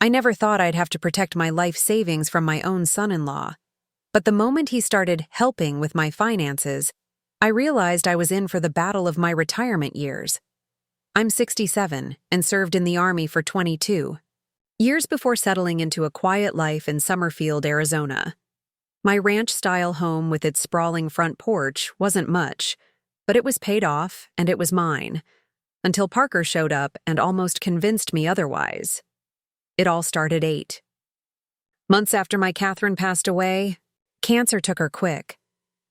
I never thought I'd have to protect my life savings from my own son-in-law. But the moment he started helping with my finances, I realized I was in for the battle of my retirement years. I'm 67 and served in the Army for 22 years before settling into a quiet life in Summerfield, Arizona. My ranch-style home with its sprawling front porch wasn't much, but it was paid off and it was mine, until Parker showed up and almost convinced me otherwise. It all started 8 months after my Katherine passed away. Cancer took her quick.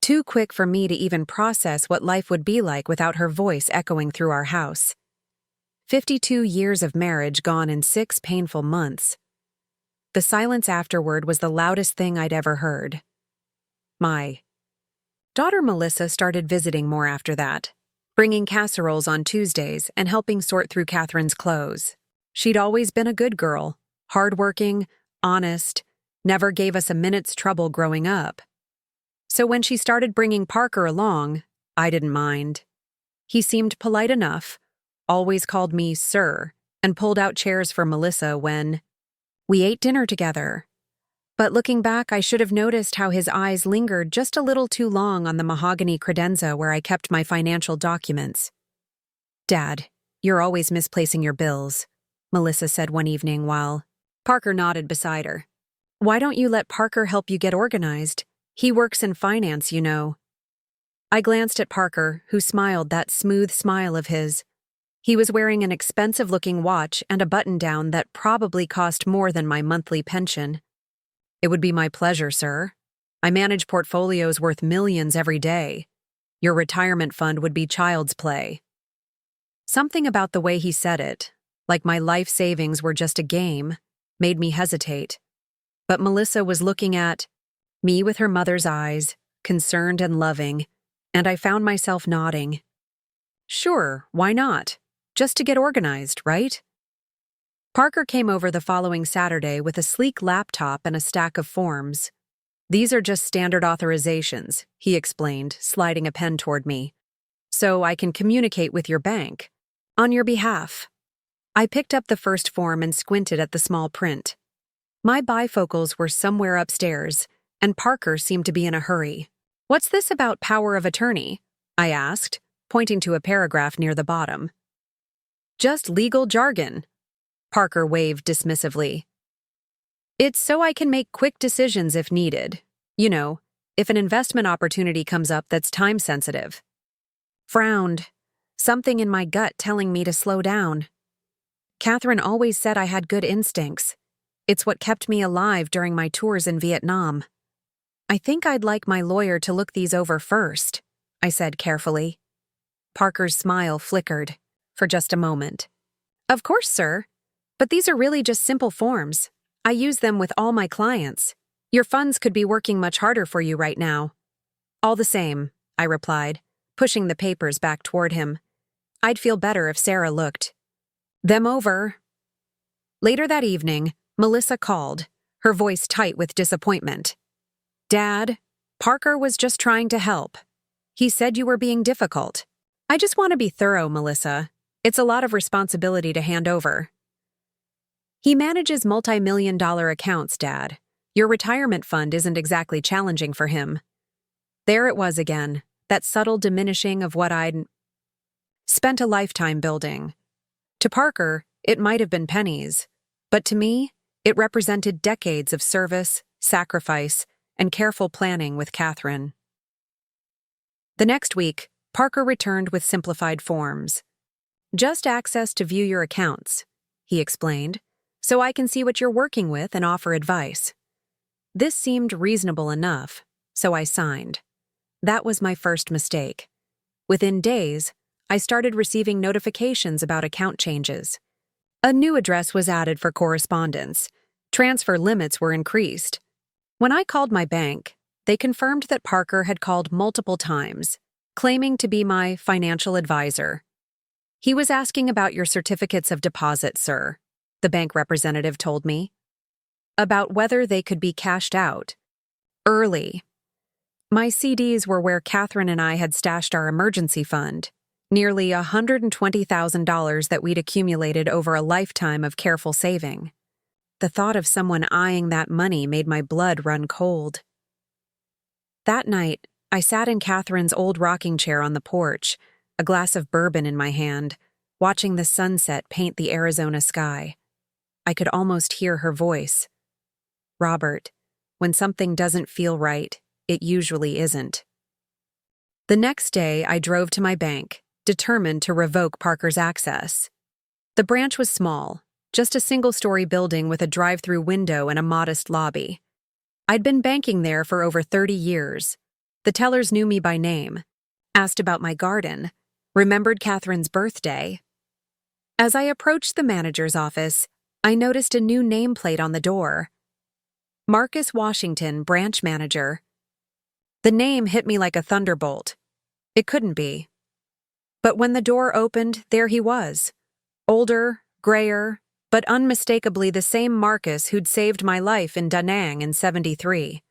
Too quick for me to even process what life would be like without her voice echoing through our house. 52 years of marriage gone in 6 painful months. The silence afterward was the loudest thing I'd ever heard. My daughter Melissa started visiting more after that, bringing casseroles on Tuesdays and helping sort through Katherine's clothes. She'd always been a good girl, hardworking, honest, never gave us a minute's trouble growing up. So when she started bringing Parker along, I didn't mind. He seemed polite enough, always called me sir, and pulled out chairs for Melissa when we ate dinner together. But looking back, I should have noticed how his eyes lingered just a little too long on the mahogany credenza where I kept my financial documents. "Dad, you're always misplacing your bills," Melissa said one evening while Parker nodded beside her. "Why don't you let Parker help you get organized? He works in finance, you know." I glanced at Parker, who smiled that smooth smile of his. He was wearing an expensive-looking watch and a button-down that probably cost more than my monthly pension. "It would be my pleasure, sir. I manage portfolios worth millions every day. Your retirement fund would be child's play." Something about the way he said it, like my life savings were just a game, made me hesitate. But Melissa was looking at me with her mother's eyes, concerned and loving, and I found myself nodding. Sure, why not? Just to get organized, right? Parker came over the following Saturday with a sleek laptop and a stack of forms. "These are just standard authorizations," he explained, sliding a pen toward me, "so I can communicate with your bank on your behalf." I picked up the first form and squinted at the small print. My bifocals were somewhere upstairs, and Parker seemed to be in a hurry. "What's this about power of attorney?" I asked, pointing to a paragraph near the bottom. "Just legal jargon," Parker waved dismissively. "It's so I can make quick decisions if needed. You know, if an investment opportunity comes up that's time-sensitive." Frowned, something in my gut telling me to slow down. Katherine always said I had good instincts. It's what kept me alive during my tours in Vietnam. "I think I'd like my lawyer to look these over first," I said carefully. Parker's smile flickered for just a moment. "Of course, sir. But these are really just simple forms. I use them with all my clients. Your funds could be working much harder for you right now." "All the same," I replied, pushing the papers back toward him. "I'd feel better if Sarah looked them over." Later that evening, Melissa called, her voice tight with disappointment. "Dad, Parker was just trying to help. He said you were being difficult." "I just want to be thorough, Melissa. It's a lot of responsibility to hand over." "He manages multi-million-dollar accounts, Dad. Your retirement fund isn't exactly challenging for him." There it was again, that subtle diminishing of what I'd spent a lifetime building. To Parker, it might have been pennies, but to me, it represented decades of service, sacrifice, and careful planning with Katherine. The next week, Parker returned with simplified forms. "Just access to view your accounts," he explained, "so I can see what you're working with and offer advice." This seemed reasonable enough, so I signed. That was my first mistake. Within days, I started receiving notifications about account changes. A new address was added for correspondence. Transfer limits were increased. When I called my bank, they confirmed that Parker had called multiple times, claiming to be my financial advisor. "He was asking about your certificates of deposit, sir," the bank representative told me. "About whether they could be cashed out early." My CDs were where Katherine and I had stashed our emergency fund, nearly $120,000 that we'd accumulated over a lifetime of careful saving. the thought of someone eyeing that money made my blood run cold. That night, I sat in Katherine's old rocking chair on the porch, a glass of bourbon in my hand, watching the sunset paint the Arizona sky. I could almost hear her voice. "Robert, when something doesn't feel right, it usually isn't." The next day, I drove to my bank, determined to revoke Parker's access. The branch was small, just a single-story building with a drive-through window and a modest lobby. I'd been banking there for over 30 years. The tellers knew me by name, asked about my garden, remembered Katherine's birthday. As I approached the manager's office, I noticed a new nameplate on the door. Marcus Washington, branch manager. The name hit me like a thunderbolt. It couldn't be. But when the door opened, there he was. Older, grayer, but unmistakably the same Marcus who'd saved my life in Da Nang in '73.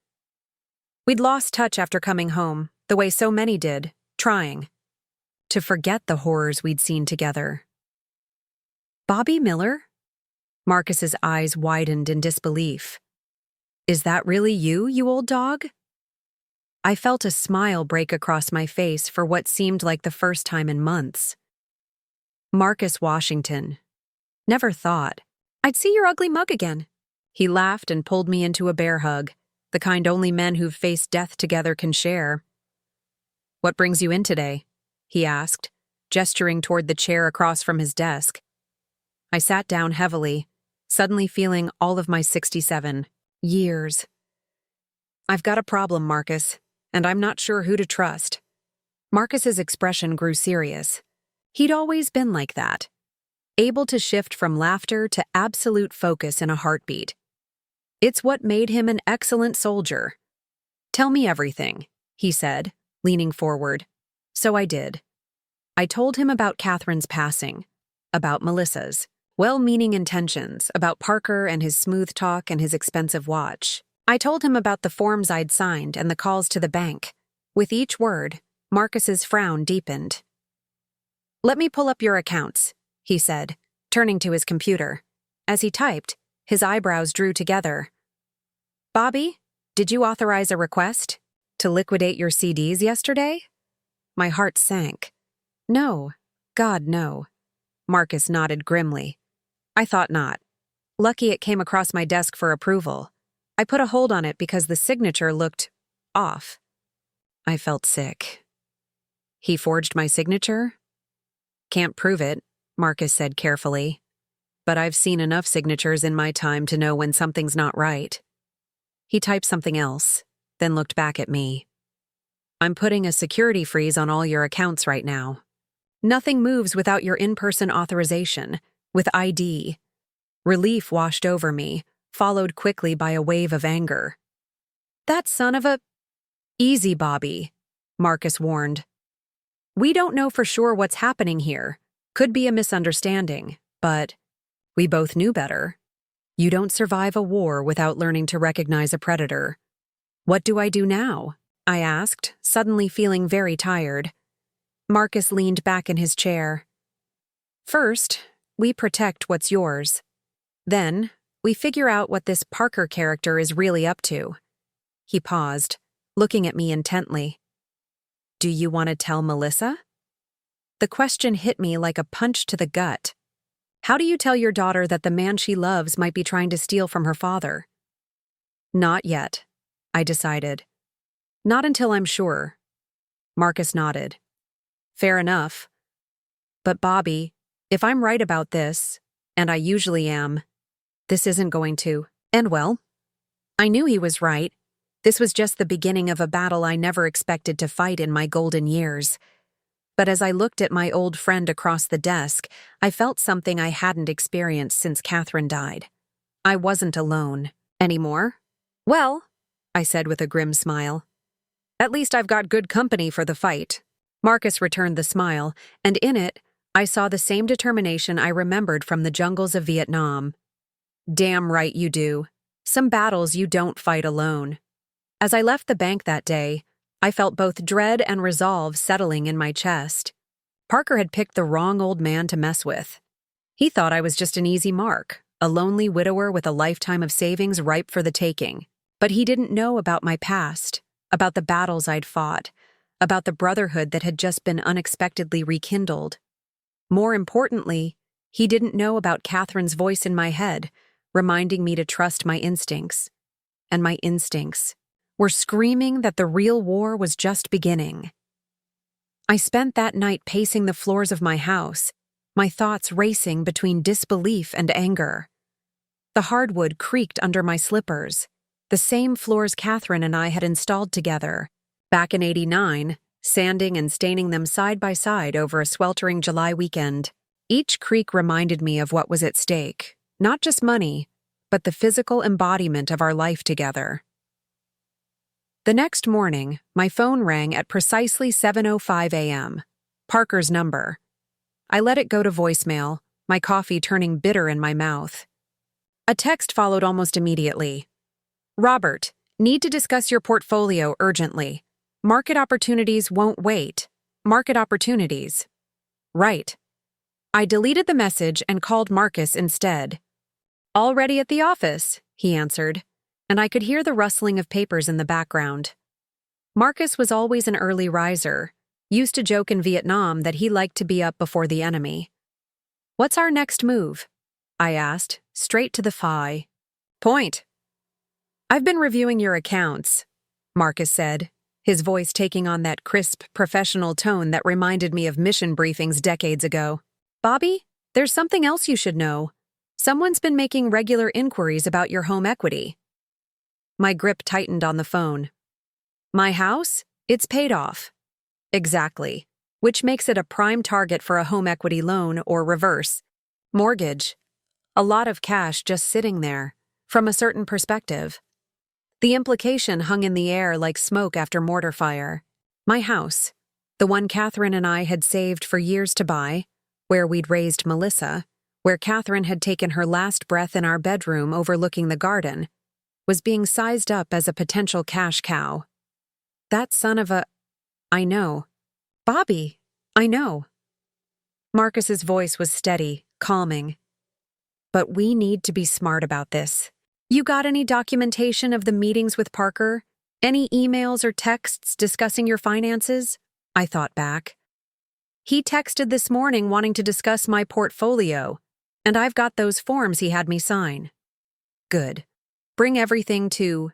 We'd lost touch after coming home, the way so many did, trying to forget the horrors we'd seen together. "Bobby Miller?" Marcus's eyes widened in disbelief. "Is that really you, you old dog?" I felt a smile break across my face for what seemed like the first time in months. "Marcus Washington. Never thought I'd see your ugly mug again." He laughed and pulled me into a bear hug, the kind only men who've faced death together can share. "What brings you in today?" he asked, gesturing toward the chair across from his desk. I sat down heavily, suddenly feeling all of my 67 years. "I've got a problem, Marcus, and I'm not sure who to trust." Marcus's expression grew serious. He'd always been like that, able to shift from laughter to absolute focus in a heartbeat. It's what made him an excellent soldier. "Tell me everything," he said, leaning forward. So I did. I told him about Katherine's passing, about Melissa's well-meaning intentions, about Parker and his smooth talk and his expensive watch. I told him about the forms I'd signed and the calls to the bank. With each word, Marcus's frown deepened. "Let me pull up your accounts," he said, turning to his computer. As he typed, his eyebrows drew together. "Bobby, did you authorize a request to liquidate your CDs yesterday?" My heart sank. "No. God, no." Marcus nodded grimly. "I thought not. Lucky it came across my desk for approval. I put a hold on it because the signature looked off." I felt sick. "He forged my signature?" "Can't prove it," Marcus said carefully. "But I've seen enough signatures in my time to know when something's not right." He typed something else, then looked back at me. "I'm putting a security freeze on all your accounts right now. Nothing moves without your in-person authorization, with ID." Relief washed over me, followed quickly by a wave of anger. "That son of a—" "Easy, Bobby," Marcus warned. "We don't know for sure what's happening here. Could be a misunderstanding, but we both knew better. You don't survive a war without learning to recognize a predator." "What do I do now?" I asked, suddenly feeling very tired. Marcus leaned back in his chair. "First, we protect what's yours. Then, we figure out what this Parker character is really up to." He paused, looking at me intently. "Do you want to tell Melissa?" The question hit me like a punch to the gut. How do you tell your daughter that the man she loves might be trying to steal from her father? "Not yet," I decided. "Not until I'm sure." Marcus nodded. "Fair enough. But Bobby, if I'm right about this, and I usually am, this isn't going to end well." I knew he was right. This was just the beginning of a battle I never expected to fight in my golden years. But as I looked at my old friend across the desk, I felt something I hadn't experienced since Katherine died. I wasn't alone anymore. "Well," I said with a grim smile, "at least I've got good company for the fight." Marcus returned the smile, and in it, I saw the same determination I remembered from the jungles of Vietnam. "Damn right you do. Some battles you don't fight alone." As I left the bank that day, I felt both dread and resolve settling in my chest. Parker had picked the wrong old man to mess with. He thought I was just an easy mark, a lonely widower with a lifetime of savings ripe for the taking. But he didn't know about my past, about the battles I'd fought, about the brotherhood that had just been unexpectedly rekindled. More importantly, he didn't know about Katherine's voice in my head, reminding me to trust my instincts. And my instincts were screaming that the real war was just beginning. I spent that night pacing the floors of my house, my thoughts racing between disbelief and anger. The hardwood creaked under my slippers, the same floors Katherine and I had installed together, back in '89, sanding and staining them side by side over a sweltering July weekend. Each creak reminded me of what was at stake, not just money, but the physical embodiment of our life together. The next morning, my phone rang at precisely 7:05 a.m., Parker's number. I let it go to voicemail, my coffee turning bitter in my mouth. A text followed almost immediately. "Robert, need to discuss your portfolio urgently. Market opportunities won't wait. Market opportunities." Right. I deleted the message and called Marcus instead. "Already at the office," he answered, and I could hear the rustling of papers in the background. Marcus was always an early riser, used to joke in Vietnam that he liked to be up before the enemy. "What's our next move?" I asked, straight to the point. "I've been reviewing your accounts," Marcus said, his voice taking on that crisp, professional tone that reminded me of mission briefings decades ago. "Bobby, there's something else you should know. Someone's been making regular inquiries about your home equity." My grip tightened on the phone. "My house? It's paid off." "Exactly. Which makes it a prime target for a home equity loan or reverse mortgage. A lot of cash just sitting there, from a certain perspective." The implication hung in the air like smoke after mortar fire. My house, the one Katherine and I had saved for years to buy, where we'd raised Melissa, where Katherine had taken her last breath in our bedroom overlooking the garden, was being sized up as a potential cash cow. "That son of a—" "I know. Bobby, I know." Marcus's voice was steady, calming. "But we need to be smart about this. You got any documentation of the meetings with Parker? Any emails or texts discussing your finances?" I thought back. "He texted this morning wanting to discuss my portfolio, and I've got those forms he had me sign." "Good. Bring everything to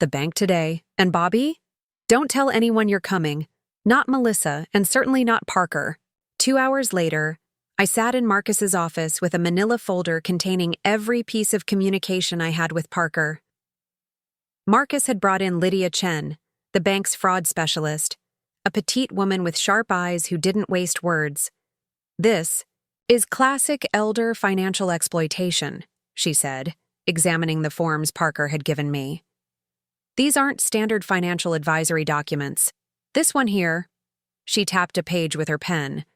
the bank today. And Bobby, don't tell anyone you're coming. Not Melissa, and certainly not Parker." 2 hours later, I sat in Marcus's office with a manila folder containing every piece of communication I had with Parker. Marcus had brought in Lydia Chen, the bank's fraud specialist, a petite woman with sharp eyes who didn't waste words. "This is classic elder financial exploitation," she said, examining the forms Parker had given me. "These aren't standard financial advisory documents. This one here," she tapped a page with her pen,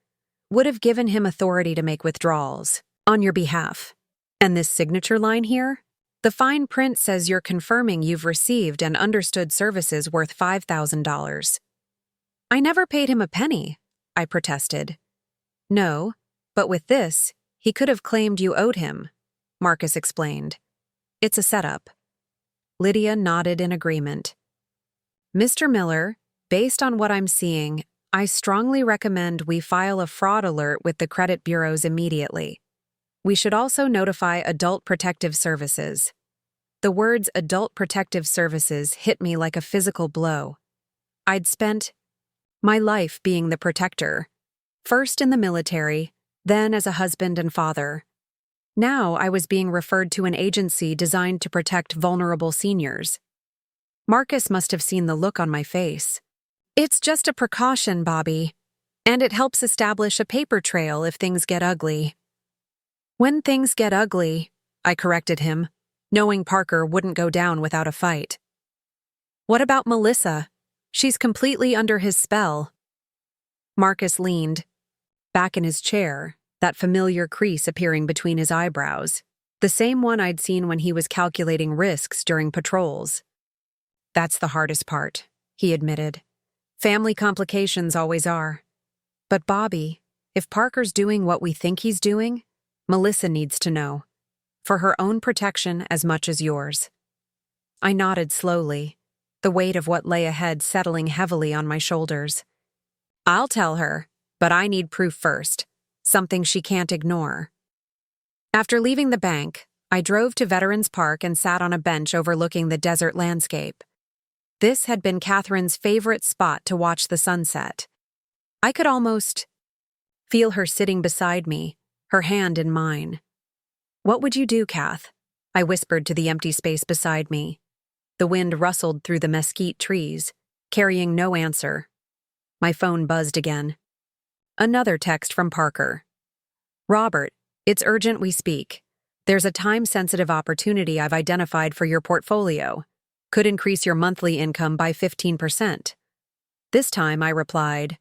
"would have given him authority to make withdrawals on your behalf. And this signature line here? The fine print says you're confirming you've received and understood services worth $5,000. "I never paid him a penny," I protested. "No, but with this, he could have claimed you owed him," Marcus explained. "It's a setup." Lydia nodded in agreement. "Mr. Miller, based on what I'm seeing, I strongly recommend we file a fraud alert with the credit bureaus immediately. We should also notify Adult Protective Services." The words Adult Protective Services hit me like a physical blow. I'd spent my life being the protector, first in the military, then as a husband and father. Now I was being referred to an agency designed to protect vulnerable seniors. Marcus must have seen the look on my face. "It's just a precaution, Bobby, and it helps establish a paper trail if things get ugly." "When things get ugly," I corrected him, knowing Parker wouldn't go down without a fight. "What about Melissa? She's completely under his spell." Marcus leaned back in his chair, that familiar crease appearing between his eyebrows, the same one I'd seen when he was calculating risks during patrols. "That's the hardest part," he admitted. "Family complications always are. But Bobby, if Parker's doing what we think he's doing, Melissa needs to know. for her own protection as much as yours. I nodded slowly, the weight of what lay ahead settling heavily on my shoulders. I'll tell her, but I need proof first, something she can't ignore. After leaving the bank, I drove to Veterans Park and sat on a bench overlooking the desert landscape. This had been Katherine's favorite spot to watch the sunset. I could almost feel her sitting beside me, her hand in mine. "What would you do, Kath?" I whispered to the empty space beside me. The wind rustled through the mesquite trees, carrying no answer. My phone buzzed again. Another text from Parker. "Robert, it's urgent we speak. There's a time-sensitive opportunity I've identified for your portfolio. Could increase your monthly income by 15%. This time I replied,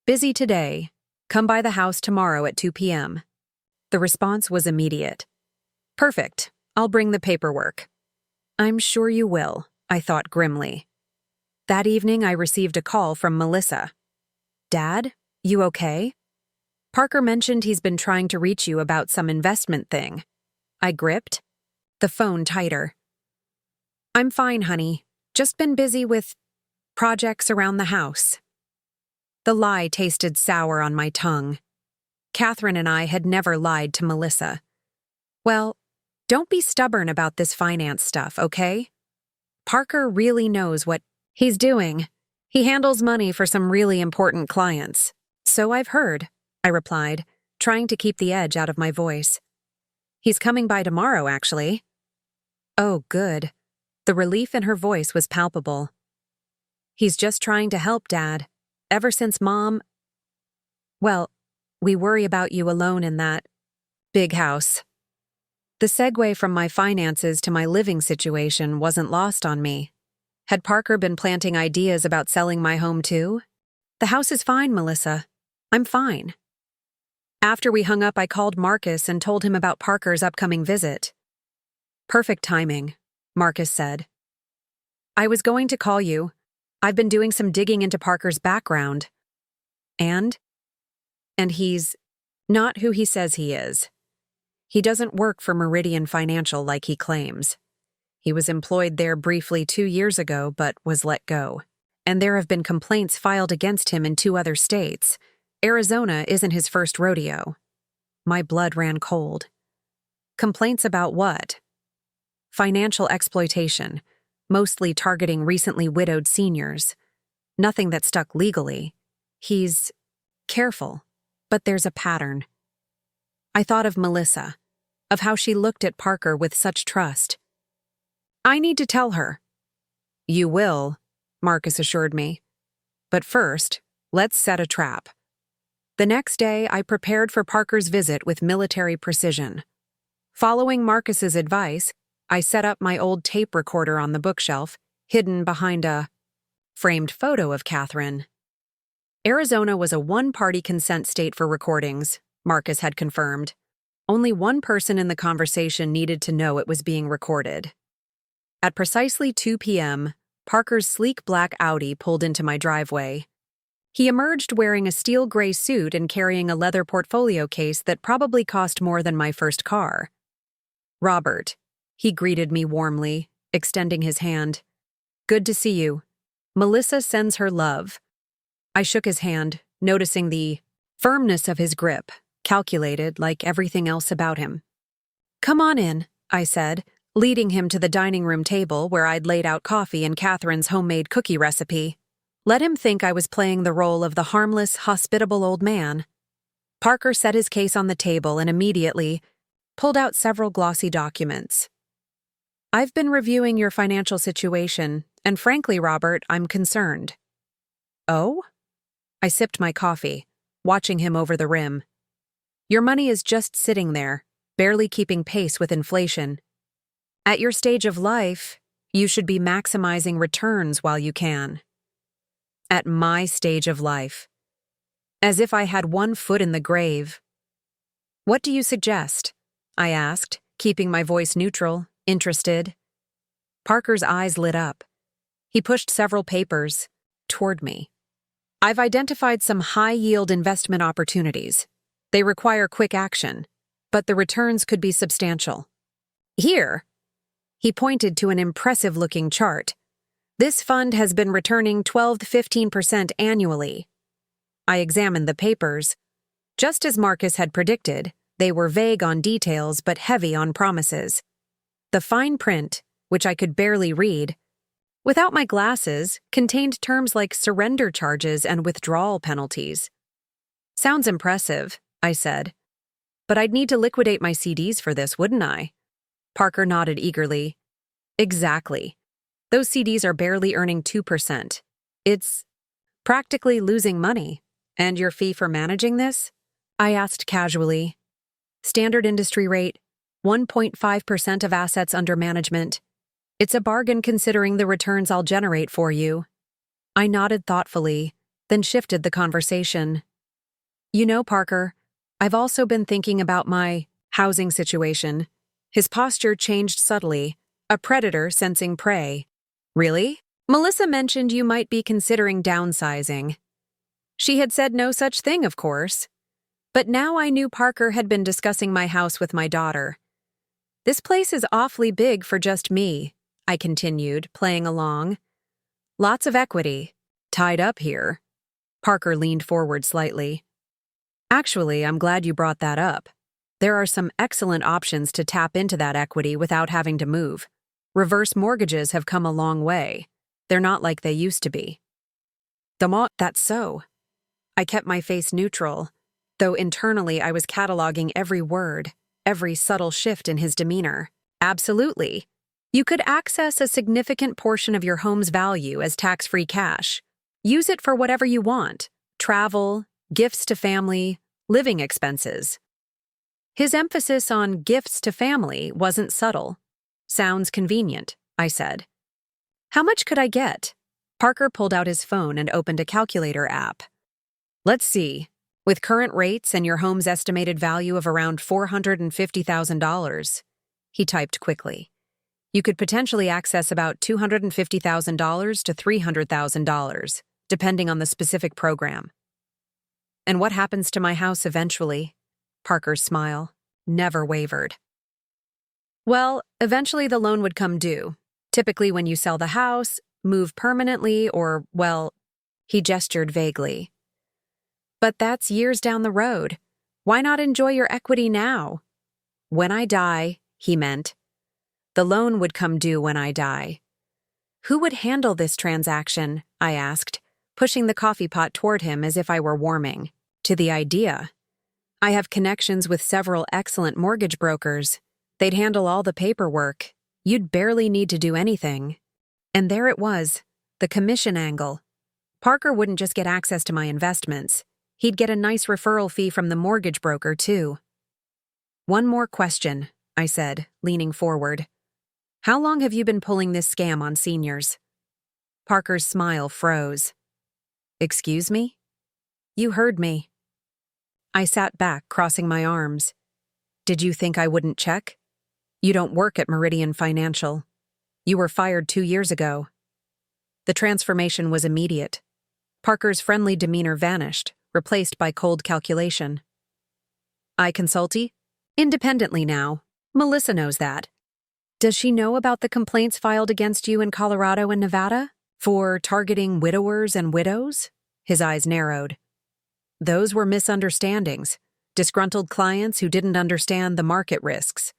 "Busy today. Come by the house tomorrow at 2 p.m. The response was immediate. "Perfect. I'll bring the paperwork." "I'm sure you will," I thought grimly. That evening I received a call from Melissa. "Dad, you okay? Parker mentioned he's been trying to reach you about some investment thing." I gripped the phone tighter. "I'm fine, honey. Just been busy with projects around the house." The lie tasted sour on my tongue. Katherine and I had never lied to Melissa. "Well, don't be stubborn about this finance stuff, okay? Parker really knows what he's doing. He handles money for some really important clients." "So I've heard," I replied, trying to keep the edge out of my voice. "He's coming by tomorrow, actually." "Oh, good." The relief in her voice was palpable. "He's just trying to help, Dad. Ever since Mom... Well, we worry about you alone in that big house." The segue from my finances to my living situation wasn't lost on me. Had Parker been planting ideas about selling my home too? "The house is fine, Melissa. I'm fine." After we hung up, I called Marcus and told him about Parker's upcoming visit. "Perfect timing," Marcus said. "I was going to call you. I've been doing some digging into Parker's background. And he's not who he says he is. He doesn't work for Meridian Financial like he claims. He was employed there briefly 2 years ago but was let go. And there have been complaints filed against him in 2 other states. Arizona isn't his first rodeo." My blood ran cold. "Complaints about what?" "Financial exploitation, mostly targeting recently widowed seniors. Nothing that stuck legally. He's careful, but there's a pattern." I thought of Melissa, of how she looked at Parker with such trust. "I need to tell her." "You will," Marcus assured me. "But first, let's set a trap." The next day, I prepared for Parker's visit with military precision. Following Marcus's advice, I set up my old tape recorder on the bookshelf, hidden behind a framed photo of Katherine. Arizona was a one-party consent state for recordings, Marcus had confirmed. Only one person in the conversation needed to know it was being recorded. At precisely 2 p.m., Parker's sleek black Audi pulled into my driveway. He emerged wearing a steel gray suit and carrying a leather portfolio case that probably cost more than my first car. "Robert," he greeted me warmly, extending his hand. "Good to see you. Melissa sends her love." I shook his hand, noticing the firmness of his grip, calculated like everything else about him. "Come on in," I said, leading him to the dining room table where I'd laid out coffee and Katherine's homemade cookie recipe. Let him think I was playing the role of the harmless, hospitable old man. Parker set his case on the table and immediately pulled out several glossy documents. "I've been reviewing your financial situation, and frankly, Robert, I'm concerned." "Oh?" I sipped my coffee, watching him over the rim. "Your money is just sitting there, barely keeping pace with inflation. At your stage of life, you should be maximizing returns while you can." At my stage of life. As if I had one foot in the grave. "What do you suggest?" I asked, keeping my voice neutral, interested. Parker's eyes lit up. He pushed several papers toward me. "I've identified some high-yield investment opportunities. They require quick action, but the returns could be substantial. Here. He pointed to an impressive-looking chart. This fund has been returning 12 to 15% annually. I examined the papers. Just as Marcus had predicted, they were vague on details but heavy on promises. The fine print, which I could barely read, without my glasses, contained terms like surrender charges and withdrawal penalties. Sounds impressive, I said. But I'd need to liquidate my CDs for this, wouldn't I? Parker nodded eagerly. Exactly. Those CDs are barely earning 2%. It's practically losing money. And your fee for managing this? I asked casually. Standard industry rate, 1.5% of assets under management. It's a bargain considering the returns I'll generate for you. I nodded thoughtfully, then shifted the conversation. You know, Parker, I've also been thinking about my housing situation. His posture changed subtly, a predator sensing prey. Really? Melissa mentioned you might be considering downsizing. She had said no such thing, of course. But now I knew Parker had been discussing my house with my daughter. This place is awfully big for just me, I continued, playing along. Lots of equity, tied up here. Parker leaned forward slightly. Actually, I'm glad you brought that up. There are some excellent options to tap into that equity without having to move. Reverse mortgages have come a long way. They're not like they used to be. That's so. I kept my face neutral, though internally I was cataloging every word, every subtle shift in his demeanor. Absolutely. You could access a significant portion of your home's value as tax-free cash. Use it for whatever you want. Travel, gifts to family, living expenses. His emphasis on gifts to family wasn't subtle. Sounds convenient, I said. How much could I get? Parker pulled out his phone and opened a calculator app. Let's see. With current rates and your home's estimated value of around $450,000, he typed quickly, you could potentially access about $250,000 to $300,000, depending on the specific program. And what happens to my house eventually? Parker's smile never wavered. Well, eventually the loan would come due. Typically when you sell the house, move permanently, or, well, he gestured vaguely. But that's years down the road. Why not enjoy your equity now? When I die, he meant. The loan would come due when I die. Who would handle this transaction? I asked, pushing the coffee pot toward him as if I were warming to the idea. I have connections with several excellent mortgage brokers. They'd handle all the paperwork. You'd barely need to do anything. And there it was, the commission angle. Parker wouldn't just get access to my investments. He'd get a nice referral fee from the mortgage broker, too. One more question, I said, leaning forward. How long have you been pulling this scam on seniors? Parker's smile froze. Excuse me? You heard me. I sat back, crossing my arms. Did you think I wouldn't check? You don't work at Meridian Financial. You were fired 2 years ago. The transformation was immediate. Parker's friendly demeanor vanished, replaced by cold calculation. I consultee? Independently now. Melissa knows that. Does she know about the complaints filed against you in Colorado and Nevada? For targeting widowers and widows? His eyes narrowed. Those were misunderstandings. Disgruntled clients who didn't understand the market risks.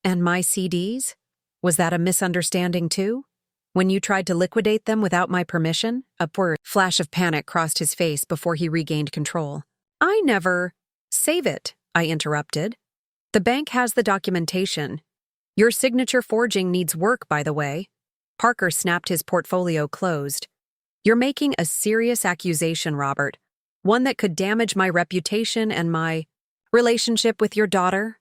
And my CDs? Was that a misunderstanding too? When you tried to liquidate them without my permission? A poor flash of panic crossed his face before he regained control. I never... Save it, I interrupted. The bank has the documentation. Your signature forging needs work, by the way. Parker snapped his portfolio closed. You're making a serious accusation, Robert. One that could damage my reputation and my relationship with your daughter.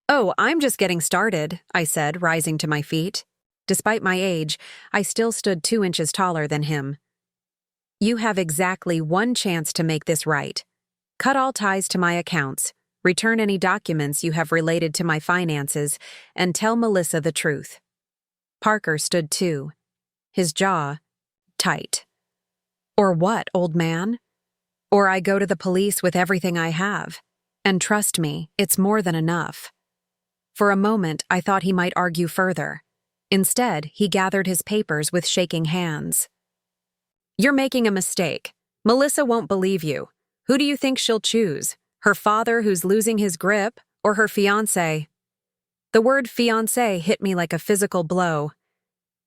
Oh, I'm just getting started, I said, rising to my feet. Despite my age, I still stood 2 inches taller than him. You have exactly one chance to make this right. Cut all ties to my accounts, return any documents you have related to my finances, and tell Melissa the truth. Parker stood too, his jaw tight. Or what, old man? Or I go to the police with everything I have. And trust me, it's more than enough. For a moment, I thought he might argue further. Instead, he gathered his papers with shaking hands. "You're making a mistake. Melissa won't believe you. Who do you think she'll choose? Her father who's losing his grip, or her fiancé?" The word fiancé hit me like a physical blow.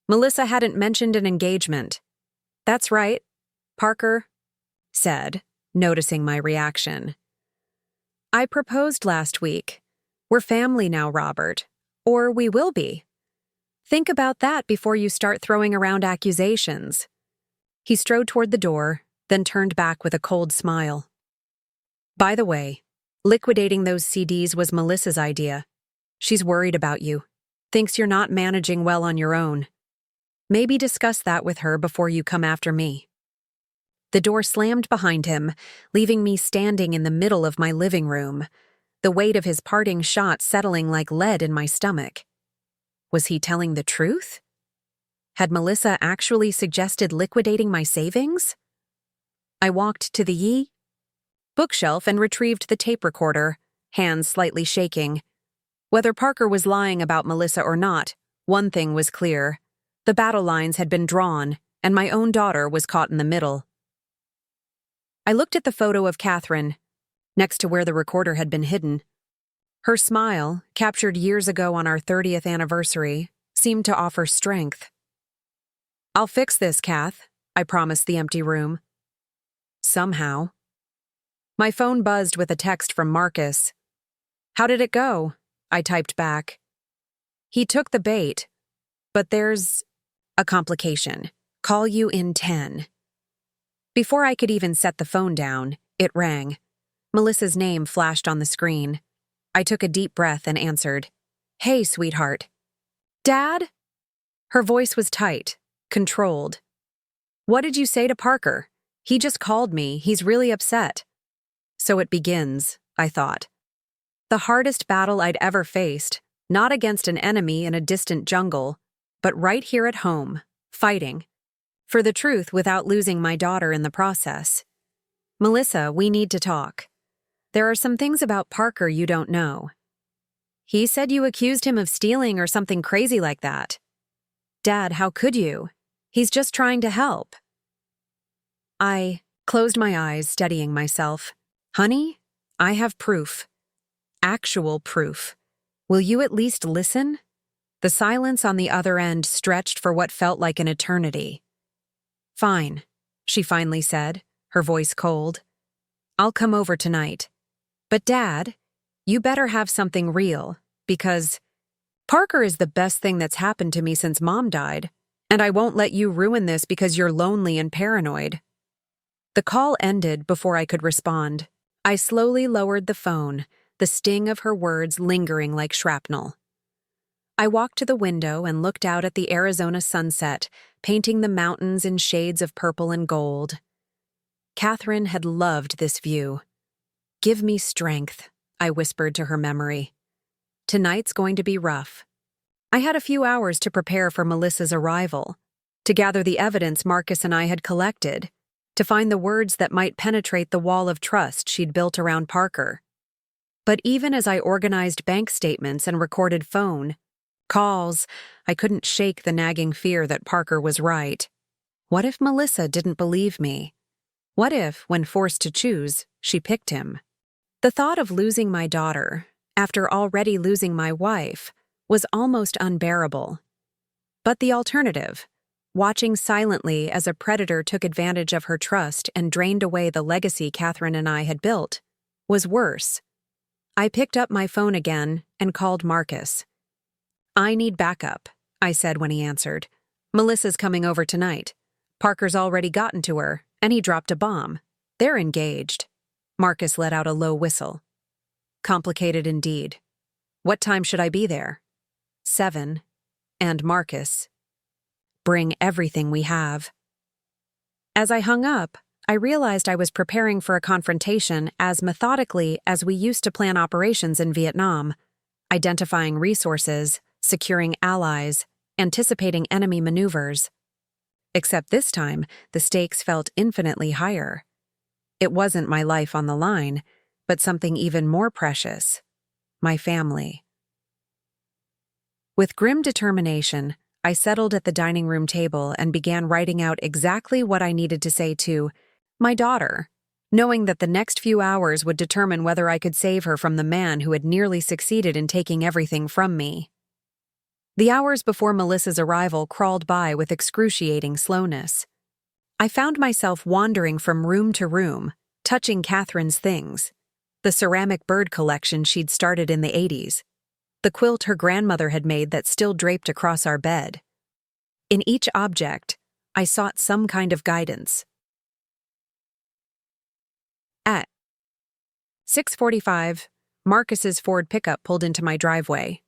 Melissa hadn't mentioned an engagement. "That's right," Parker said, noticing my reaction. "I proposed last week. We're family now, Robert. Or we will be. Think about that before you start throwing around accusations." He strode toward the door, then turned back with a cold smile. "By the way, liquidating those CDs was Melissa's idea. She's worried about you. Thinks you're not managing well on your own. Maybe discuss that with her before you come after me." The door slammed behind him, leaving me standing in the middle of my living room, the weight of his parting shot settling like lead in my stomach. Was he telling the truth? Had Melissa actually suggested liquidating my savings? I walked to the bookshelf and retrieved the tape recorder, hands slightly shaking. Whether Parker was lying about Melissa or not, one thing was clear. The battle lines had been drawn, and my own daughter was caught in the middle. I looked at the photo of Katherine, next to where the recorder had been hidden. Her smile, captured years ago on our 30th anniversary, seemed to offer strength. "I'll fix this, Kath," I promised the empty room. Somehow. My phone buzzed with a text from Marcus. "How did it go?" I typed back. "He took the bait, but there's a complication. Call you in 10. Before I could even set the phone down, it rang. Melissa's name flashed on the screen. I took a deep breath and answered. "Hey, sweetheart." "Dad?" Her voice was tight, controlled. "What did you say to Parker? He just called me. He's really upset." So it begins, I thought. The hardest battle I'd ever faced, not against an enemy in a distant jungle, but right here at home, fighting. For the truth without losing my daughter in the process. "Melissa, we need to talk. There are some things about Parker you don't know. He said you accused him of stealing or something crazy like that." "Dad, how could you? He's just trying to help." I closed my eyes, steadying myself. "Honey, I have proof. Actual proof. Will you at least listen?" The silence on the other end stretched for what felt like an eternity. "Fine," she finally said, her voice cold. "I'll come over tonight. But Dad, you better have something real, because Parker is the best thing that's happened to me since Mom died, and I won't let you ruin this because you're lonely and paranoid." The call ended before I could respond. I slowly lowered the phone, the sting of her words lingering like shrapnel. I walked to the window and looked out at the Arizona sunset, painting the mountains in shades of purple and gold. Katherine had loved this view. "Give me strength," I whispered to her memory. "Tonight's going to be rough." I had a few hours to prepare for Melissa's arrival, to gather the evidence Marcus and I had collected, to find the words that might penetrate the wall of trust she'd built around Parker. But even as I organized bank statements and recorded phone calls, I couldn't shake the nagging fear that Parker was right. What if Melissa didn't believe me? What if, when forced to choose, she picked him? The thought of losing my daughter, after already losing my wife, was almost unbearable. But the alternative, watching silently as a predator took advantage of her trust and drained away the legacy Katherine and I had built, was worse. I picked up my phone again and called Marcus. "I need backup," I said when he answered. "Melissa's coming over tonight. Parker's already gotten to her, and he dropped a bomb. They're engaged." Marcus let out a low whistle. Complicated indeed. What time should I be there? 7. And Marcus. Bring everything we have. As I hung up, I realized I was preparing for a confrontation as methodically as we used to plan operations in Vietnam, identifying resources, securing allies, anticipating enemy maneuvers. Except this time, the stakes felt infinitely higher. It wasn't my life on the line, but something even more precious: my family. With grim determination, I settled at the dining room table and began writing out exactly what I needed to say to my daughter, knowing that the next few hours would determine whether I could save her from the man who had nearly succeeded in taking everything from me. The hours before Melissa's arrival crawled by with excruciating slowness. I found myself wandering from room to room, touching Katherine's things, the ceramic bird collection she'd started in the 80s, the quilt her grandmother had made that still draped across our bed. In each object, I sought some kind of guidance. At 6:45, Marcus's Ford pickup pulled into my driveway.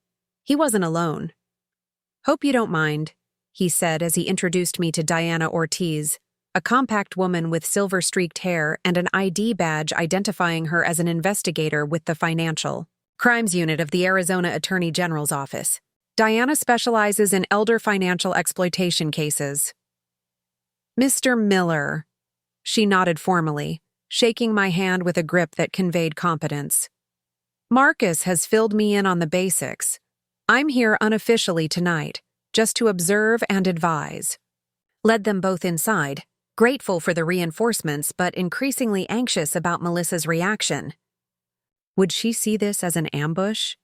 He wasn't alone. "Hope you don't mind," he said as he introduced me to Diana Ortiz, a compact woman with silver-streaked hair and an ID badge identifying her as an investigator with the Financial Crimes Unit of the Arizona Attorney General's office. Diana specializes in elder financial exploitation cases. "Mr. Miller," she nodded formally, shaking my hand with a grip that conveyed competence. "Marcus has filled me in on the basics. I'm here unofficially tonight, just to observe and advise." Led them both inside, grateful for the reinforcements but increasingly anxious about Melissa's reaction. Would she see this as an ambush?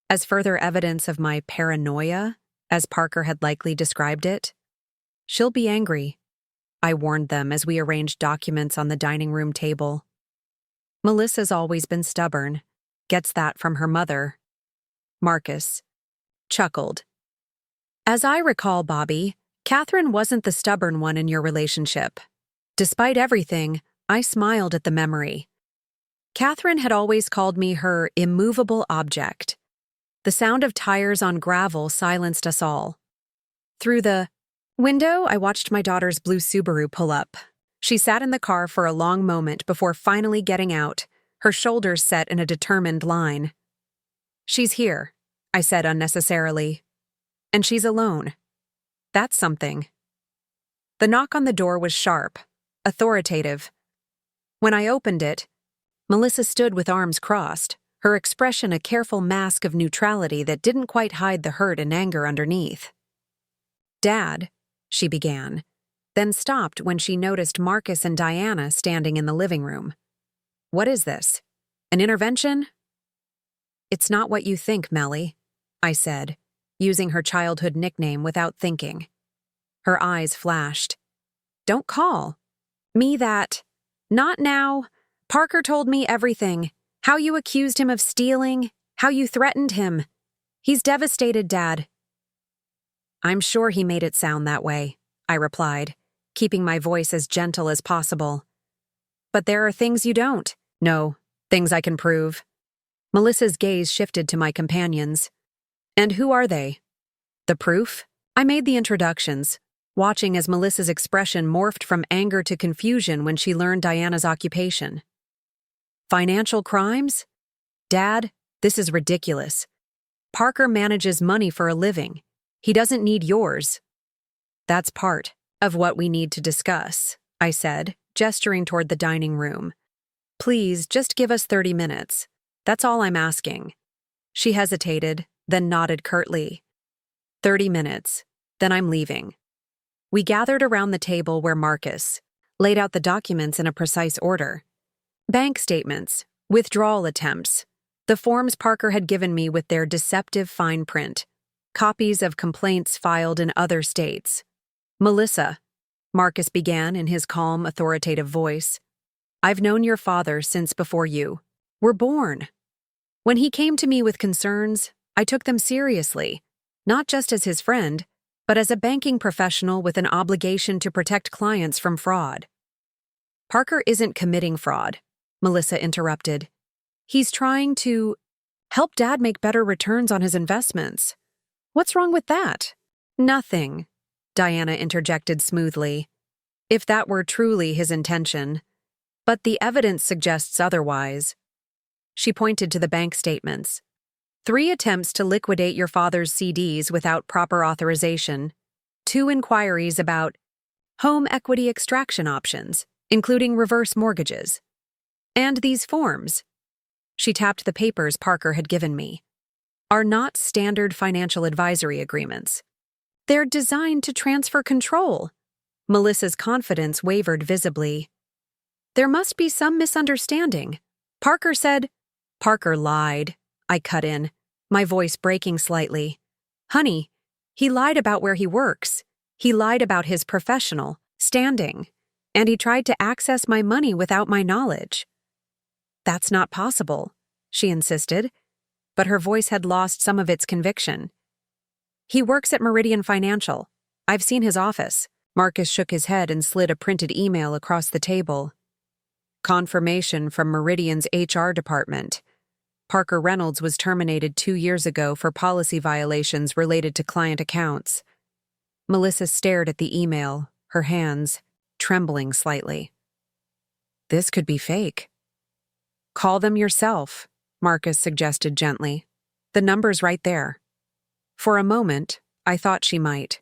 As further evidence of my paranoia, as Parker had likely described it? "She'll be angry," I warned them as we arranged documents on the dining room table. "Melissa's always been stubborn. Gets that from her mother." Marcus chuckled. "As I recall, Bobby, Katherine wasn't the stubborn one in your relationship." Despite everything, I smiled at the memory. Katherine had always called me her immovable object. The sound of tires on gravel silenced us all. Through the window, I watched my daughter's blue Subaru pull up. She sat in the car for a long moment before finally getting out, her shoulders set in a determined line. "She's here," I said unnecessarily. "And she's alone. That's something." The knock on the door was sharp, authoritative. When I opened it, Melissa stood with arms crossed, her expression a careful mask of neutrality that didn't quite hide the hurt and anger underneath. "Dad," she began, then stopped when she noticed Marcus and Diana standing in the living room. "What is this? An intervention?" "It's not what you think, Melly," I said, using her childhood nickname without thinking. Her eyes flashed. "Don't call me that. Not now. Parker told me everything. How you accused him of stealing, how you threatened him. He's devastated, Dad." "I'm sure he made it sound that way," I replied, keeping my voice as gentle as possible. "But there are things you don't know, things I can prove." Melissa's gaze shifted to my companions. "And who are they?" "The proof?" I made the introductions, watching as Melissa's expression morphed from anger to confusion when she learned Diana's occupation. "Financial crimes? Dad, this is ridiculous. Parker manages money for a living. He doesn't need yours." "That's part of what we need to discuss," I said, gesturing toward the dining room. "Please, just give us 30 minutes. That's all I'm asking." She hesitated, then nodded curtly. 30 minutes, then I'm leaving." We gathered around the table where Marcus laid out the documents in a precise order. Bank statements, withdrawal attempts, the forms Parker had given me with their deceptive fine print, copies of complaints filed in other states. "Melissa," Marcus began in his calm, authoritative voice, "I've known your father since before you were born. When he came to me with concerns, I took them seriously, not just as his friend, but as a banking professional with an obligation to protect clients from fraud." "Parker isn't committing fraud," Melissa interrupted. "He's trying to help Dad make better returns on his investments." "What's wrong with that?" "Nothing," Diana interjected smoothly. "If that were truly his intention. But the evidence suggests otherwise." She pointed to the bank statements. 3 attempts to liquidate your father's CDs without proper authorization. 2 inquiries about home equity extraction options, including reverse mortgages. And these forms. She tapped the papers Parker had given me. are not standard financial advisory agreements. They're designed to transfer control. Melissa's confidence wavered visibly. There must be some misunderstanding. Parker said, Parker lied. I cut in, my voice breaking slightly. Honey, he lied about where he works. He lied about his professional standing. And he tried to access my money without my knowledge. That's not possible, she insisted, but her voice had lost some of its conviction. He works at Meridian Financial. I've seen his office. Marcus shook his head and slid a printed email across the table. Confirmation from Meridian's HR department. Parker Reynolds was terminated 2 years ago for policy violations related to client accounts. Melissa stared at the email, her hands trembling slightly. This could be fake. Call them yourself, Marcus suggested gently. The number's right there. For a moment, I thought she might.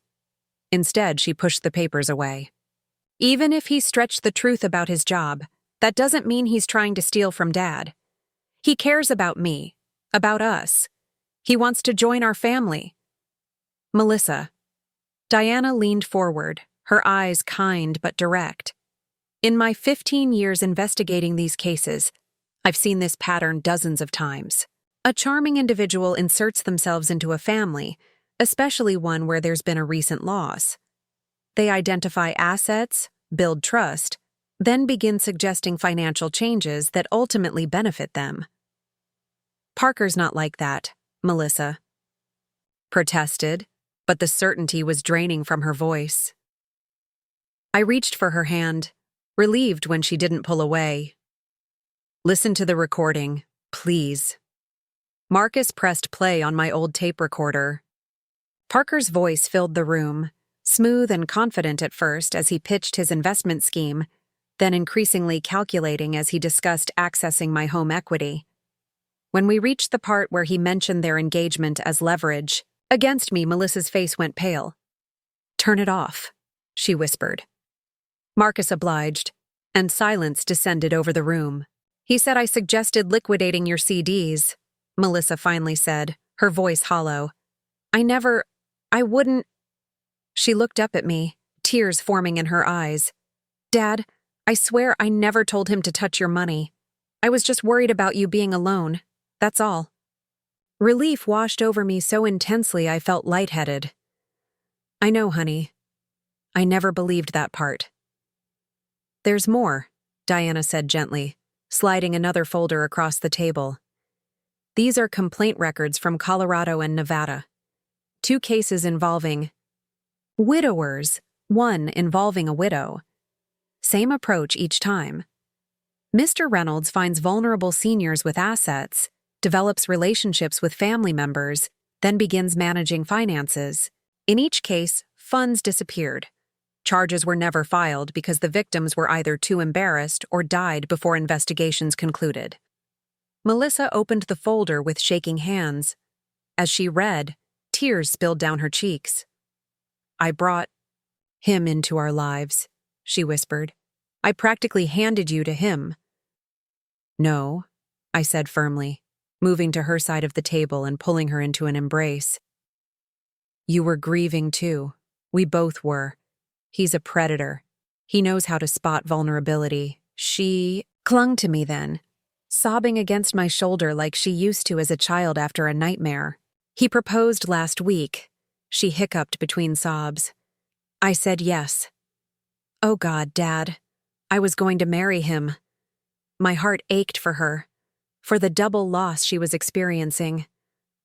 Instead, she pushed the papers away. Even if he stretched the truth about his job, that doesn't mean he's trying to steal from Dad. He cares about me, about us. He wants to join our family. Melissa. Diana leaned forward, her eyes kind but direct. In my 15 years investigating these cases, I've seen this pattern dozens of times. A charming individual inserts themselves into a family, especially one where there's been a recent loss. They identify assets, build trust, then begin suggesting financial changes that ultimately benefit them. Parker's not like that, Melissa protested, but the certainty was draining from her voice. I reached for her hand, relieved when she didn't pull away. Listen to the recording, please. Marcus pressed play on my old tape recorder. Parker's voice filled the room, smooth and confident at first as he pitched his investment scheme, then increasingly calculating as he discussed accessing my home equity. When we reached the part where he mentioned their engagement as leverage, against me, Melissa's face went pale. Turn it off, she whispered. Marcus obliged, and silence descended over the room. He said I suggested liquidating your CDs, Melissa finally said, her voice hollow. I wouldn't. She looked up at me, tears forming in her eyes. Dad, I swear I never told him to touch your money. I was just worried about you being alone. That's all. Relief washed over me so intensely I felt lightheaded. I know, honey. I never believed that part. There's more, Diana said gently, sliding another folder across the table. These are complaint records from Colorado and Nevada. 2 cases involving widowers, 1 involving a widow. Same approach each time. Mr. Reynolds finds vulnerable seniors with assets, develops relationships with family members, then begins managing finances. In each case, funds disappeared. Charges were never filed because the victims were either too embarrassed or died before investigations concluded. Melissa opened the folder with shaking hands. As she read, tears spilled down her cheeks. I brought him into our lives, she whispered. I practically handed you to him. No, I said firmly, moving to her side of the table and pulling her into an embrace. You were grieving too. We both were. He's a predator. He knows how to spot vulnerability. She clung to me then, sobbing against my shoulder like she used to as a child after a nightmare. He proposed last week. She hiccuped between sobs. I said yes. Oh God, Dad. I was going to marry him. My heart ached for her, for the double loss she was experiencing.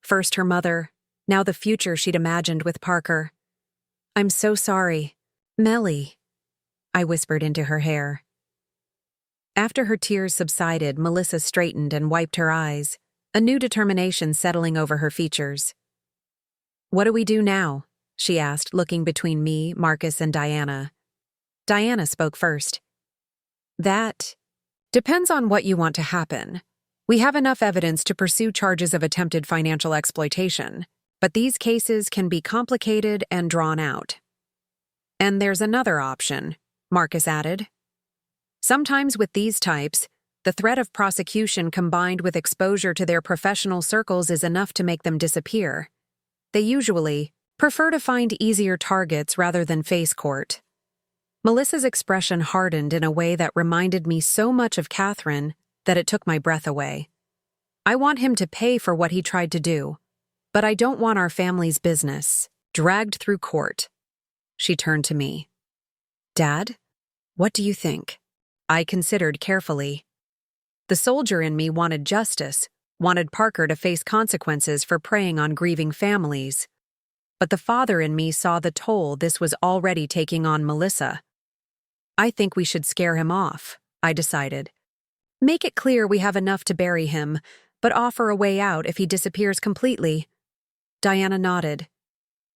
First her mother, now the future she'd imagined with Parker. I'm so sorry. Melly, I whispered into her hair. After her tears subsided, Melissa straightened and wiped her eyes, a new determination settling over her features. What do we do now? She asked, looking between me, Marcus, and Diana. Diana spoke first. That depends on what you want to happen. We have enough evidence to pursue charges of attempted financial exploitation, but these cases can be complicated and drawn out. And there's another option, Marcus added. Sometimes with these types, The threat of prosecution combined with exposure to their professional circles is enough to make them disappear. They usually prefer to find easier targets rather than face court. Melissa's expression hardened in a way that reminded me so much of Katherine that it took my breath away. I want him to pay for what he tried to do, but I don't want our family's business dragged through court. She turned to me. Dad, what do you think? I considered carefully. The soldier in me wanted justice, wanted Parker to face consequences for preying on grieving families. But the father in me saw the toll this was already taking on Melissa. I think we should scare him off, I decided. Make it clear we have enough to bury him, but offer a way out if he disappears completely. Diana nodded.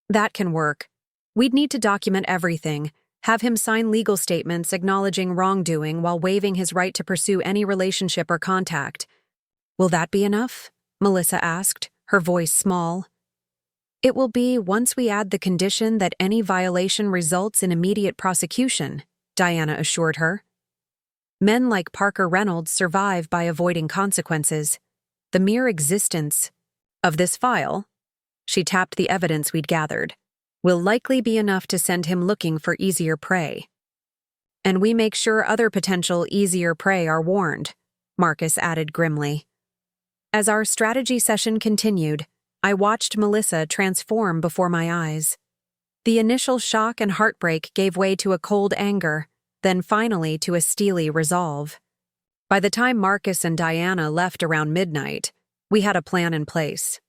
That can work. We'd need to document everything, have him sign legal statements acknowledging wrongdoing while waiving his right to pursue any relationship or contact. Will that be enough? Melissa asked, her voice small. It will be once we add the condition that any violation results in immediate prosecution, Diana assured her. Men like Parker Reynolds survive by avoiding consequences. The mere existence of this file, she tapped the evidence we'd gathered, will likely be enough to send him looking for easier prey. And we make sure other potential easier prey are warned, Marcus added grimly. As our strategy session continued, I watched Melissa transform before my eyes. The initial shock and heartbreak gave way to a cold anger, then finally to a steely resolve. By the time Marcus and Diana left around midnight, we had a plan in place.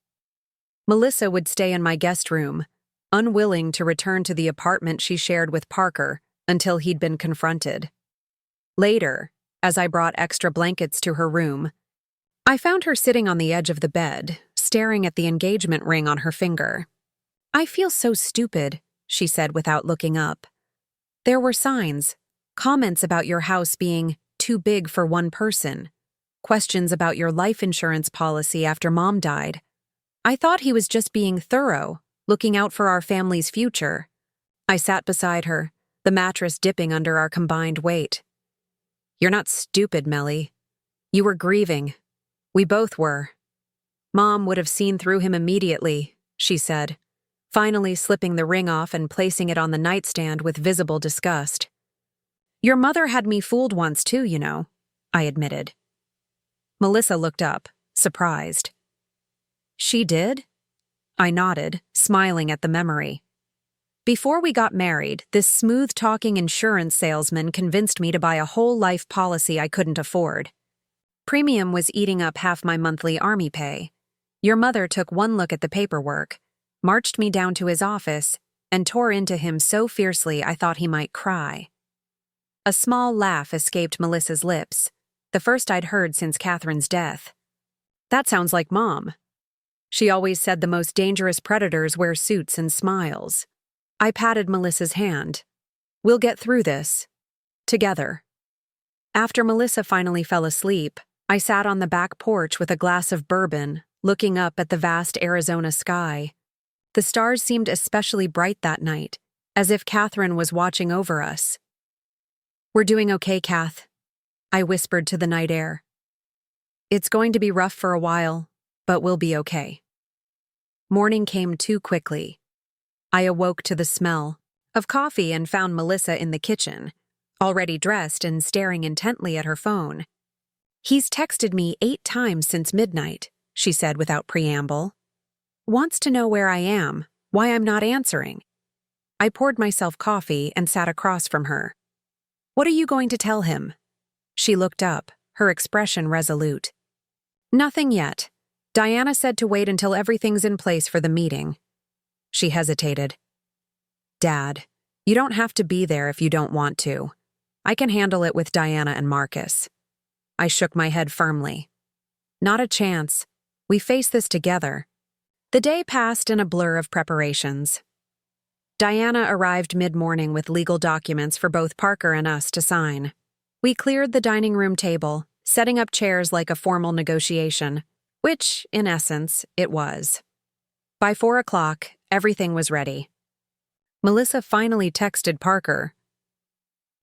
Melissa would stay in my guest room, unwilling to return to the apartment she shared with Parker until he'd been confronted. Later, as I brought extra blankets to her room, I found her sitting on the edge of the bed, staring at the engagement ring on her finger. I feel so stupid, she said without looking up. There were signs, comments about your house being too big for one person, questions about your life insurance policy after Mom died. I thought he was just being thorough, looking out for our family's future. I sat beside her, the mattress dipping under our combined weight. You're not stupid, Melly. You were grieving. We both were. Mom would have seen through him immediately, she said, finally slipping the ring off and placing it on the nightstand with visible disgust. Your mother had me fooled once too, you know, I admitted. Melissa looked up, surprised. She did? I nodded, smiling at the memory. Before we got married, this smooth-talking insurance salesman convinced me to buy a whole life policy I couldn't afford. Premium was eating up half my monthly army pay. Your mother took one look at the paperwork, marched me down to his office, and tore into him so fiercely I thought he might cry. A small laugh escaped Melissa's lips, the first I'd heard since Katherine's death. That sounds like Mom. She always said the most dangerous predators wear suits and smiles. I patted Melissa's hand. We'll get through this. Together. After Melissa finally fell asleep, I sat on the back porch with a glass of bourbon, looking up at the vast Arizona sky. The stars seemed especially bright that night, as if Katherine was watching over us. We're doing okay, Kath, I whispered to the night air. It's going to be rough for a while, but we'll be okay. Morning came too quickly. I awoke to the smell of coffee and found Melissa in the kitchen, already dressed and staring intently at her phone. He's texted me 8 times since midnight, she said without preamble. Wants to know where I am, why I'm not answering. I poured myself coffee and sat across from her. What are you going to tell him? She looked up, her expression resolute. Nothing yet. Diana said to wait until everything's in place for the meeting. She hesitated. Dad, you don't have to be there if you don't want to. I can handle it with Diana and Marcus. I shook my head firmly. Not a chance. We face this together. The day passed in a blur of preparations. Diana arrived mid-morning with legal documents for both Parker and us to sign. We cleared the dining room table, setting up chairs like a formal negotiation, which, in essence, it was. By 4 o'clock, everything was ready. Melissa finally texted Parker.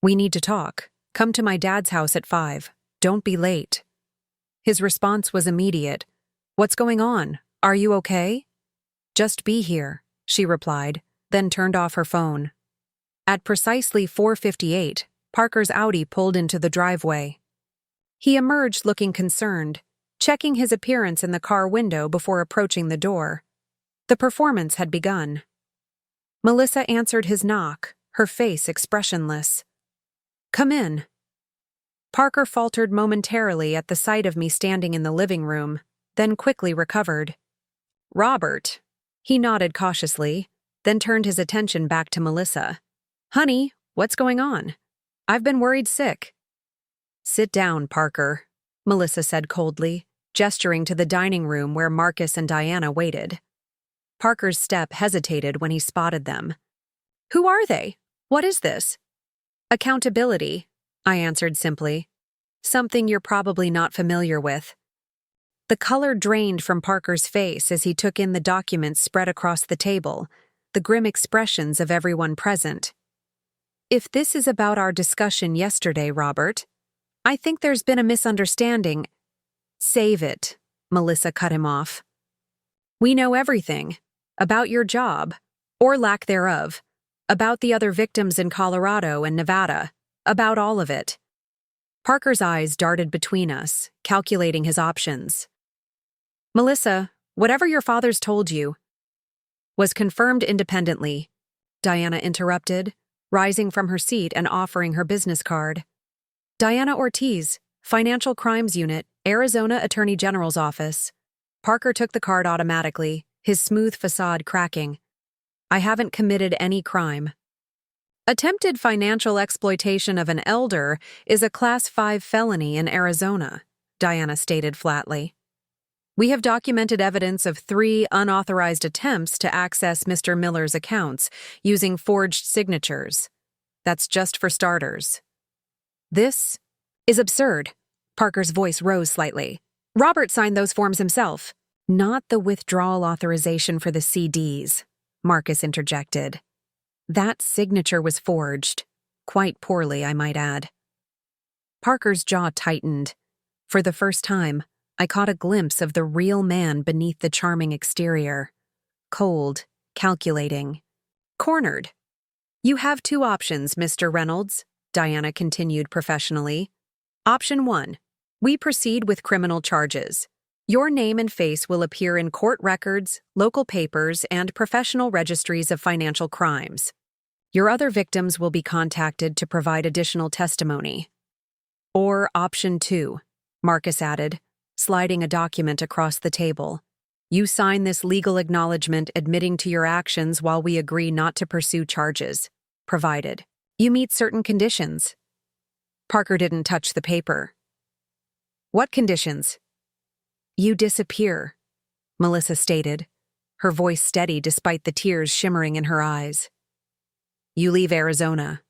We need to talk. Come to my dad's house at 5. "Don't be late." His response was immediate. "What's going on? Are you okay?" "Just be here," she replied, then turned off her phone. At precisely 4:58, Parker's Audi pulled into the driveway. He emerged looking concerned, checking his appearance in the car window before approaching the door. The performance had begun. Melissa answered his knock, her face expressionless. "Come in." Parker faltered momentarily at the sight of me standing in the living room, then quickly recovered. "Robert." He nodded cautiously, then turned his attention back to Melissa. "Honey, what's going on? I've been worried sick." "Sit down, Parker," Melissa said coldly, gesturing to the dining room where Marcus and Diana waited. Parker's step hesitated when he spotted them. "Who are they? What is this?" "Accountability," I answered simply. "Something you're probably not familiar with." The color drained from Parker's face as he took in the documents spread across the table, the grim expressions of everyone present. "If this is about our discussion yesterday, Robert, I think there's been a misunderstanding." "Save it," Melissa cut him off. "We know everything. About your job, or lack thereof. About the other victims in Colorado and Nevada. About all of it." Parker's eyes darted between us, calculating his options. "Melissa, whatever your father's told you." "Was confirmed independently," Diana interrupted, rising from her seat and offering her business card. "Diana Ortiz, Financial Crimes Unit, Arizona Attorney General's Office." Parker took the card automatically, his smooth facade cracking. "I haven't committed any crime." "Attempted financial exploitation of an elder is a Class 5 felony in Arizona," Diana stated flatly. "We have documented evidence of 3 unauthorized attempts to access Mr. Miller's accounts using forged signatures. That's just for starters." "This is absurd." Parker's voice rose slightly. "Robert signed those forms himself." "Not the withdrawal authorization for the CDs," Marcus interjected. "That signature was forged. Quite poorly, I might add." Parker's jaw tightened. For the first time, I caught a glimpse of the real man beneath the charming exterior. Cold, calculating, cornered. "You have 2 options, Mr. Reynolds," Diana continued professionally. "Option 1. We proceed with criminal charges. Your name and face will appear in court records, local papers, and professional registries of financial crimes. Your other victims will be contacted to provide additional testimony." "Or Option 2, Marcus added, sliding a document across the table. "You sign this legal acknowledgement admitting to your actions while we agree not to pursue charges, provided you meet certain conditions." Parker didn't touch the paper. "What conditions?" "You disappear," Melissa stated, her voice steady despite the tears shimmering in her eyes. "You leave Arizona.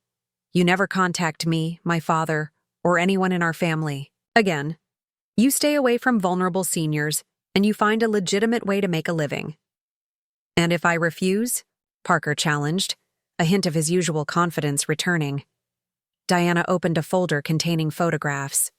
You never contact me, my father, or anyone in our family again. You stay away from vulnerable seniors, and you find a legitimate way to make a living." "And if I refuse?" Parker challenged, a hint of his usual confidence returning. Diana opened a folder containing photographs.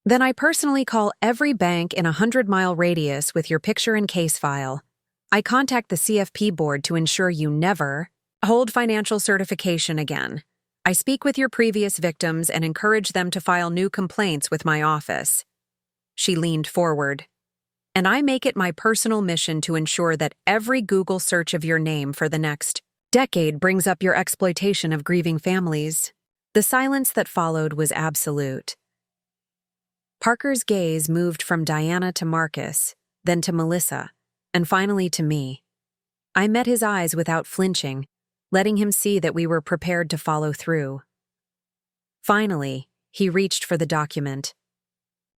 "Then I personally call every bank in a 100-mile radius with your picture and case file. I contact the CFP board to ensure you never hold financial certification again. I speak with your previous victims and encourage them to file new complaints with my office." She leaned forward. "And I make it my personal mission to ensure that every Google search of your name for the next decade brings up your exploitation of grieving families." The silence that followed was absolute. Parker's gaze moved from Diana to Marcus, then to Melissa, and finally to me. I met his eyes without flinching, letting him see that we were prepared to follow through. Finally, he reached for the document.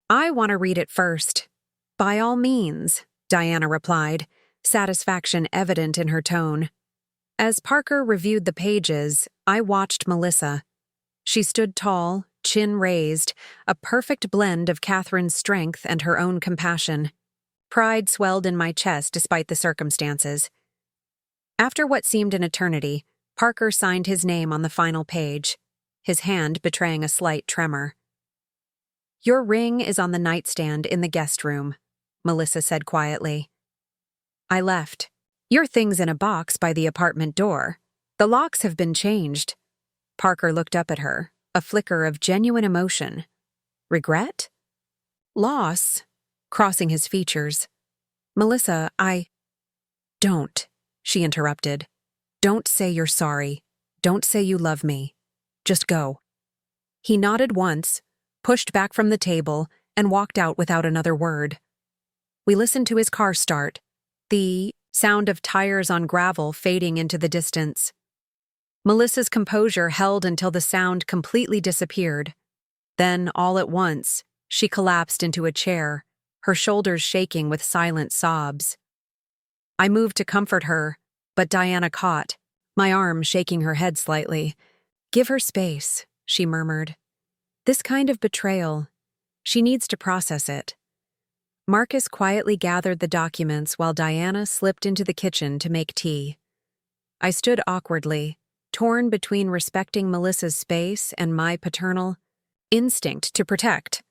"I want to read it first." "By all means," Diana replied, satisfaction evident in her tone. As Parker reviewed the pages, I watched Melissa. She stood tall, chin raised, a perfect blend of Katherine's strength and her own compassion. Pride swelled in my chest despite the circumstances. After what seemed an eternity, Parker signed his name on the final page, his hand betraying a slight tremor. Your ring is on the nightstand in the guest room, Melissa said quietly. I left. Your thing's in a box by the apartment door. The locks have been changed. Parker looked up at her, a flicker of genuine emotion. Regret? Loss, crossing his features. Melissa, Don't, she interrupted. Don't say you're sorry. Don't say you love me. Just go. He nodded once, pushed back from the table, and walked out without another word. We listened to his car start, the sound of tires on gravel fading into the distance. Melissa's composure held until the sound completely disappeared. Then, all at once, she collapsed into a chair, her shoulders shaking with silent sobs. I moved to comfort her, but Diana caught, my arm shaking her head slightly. Give her space, she murmured. This kind of betrayal, she needs to process it. Marcus quietly gathered the documents while Diana slipped into the kitchen to make tea. I stood awkwardly, torn between respecting Melissa's space and my paternal instinct to protect.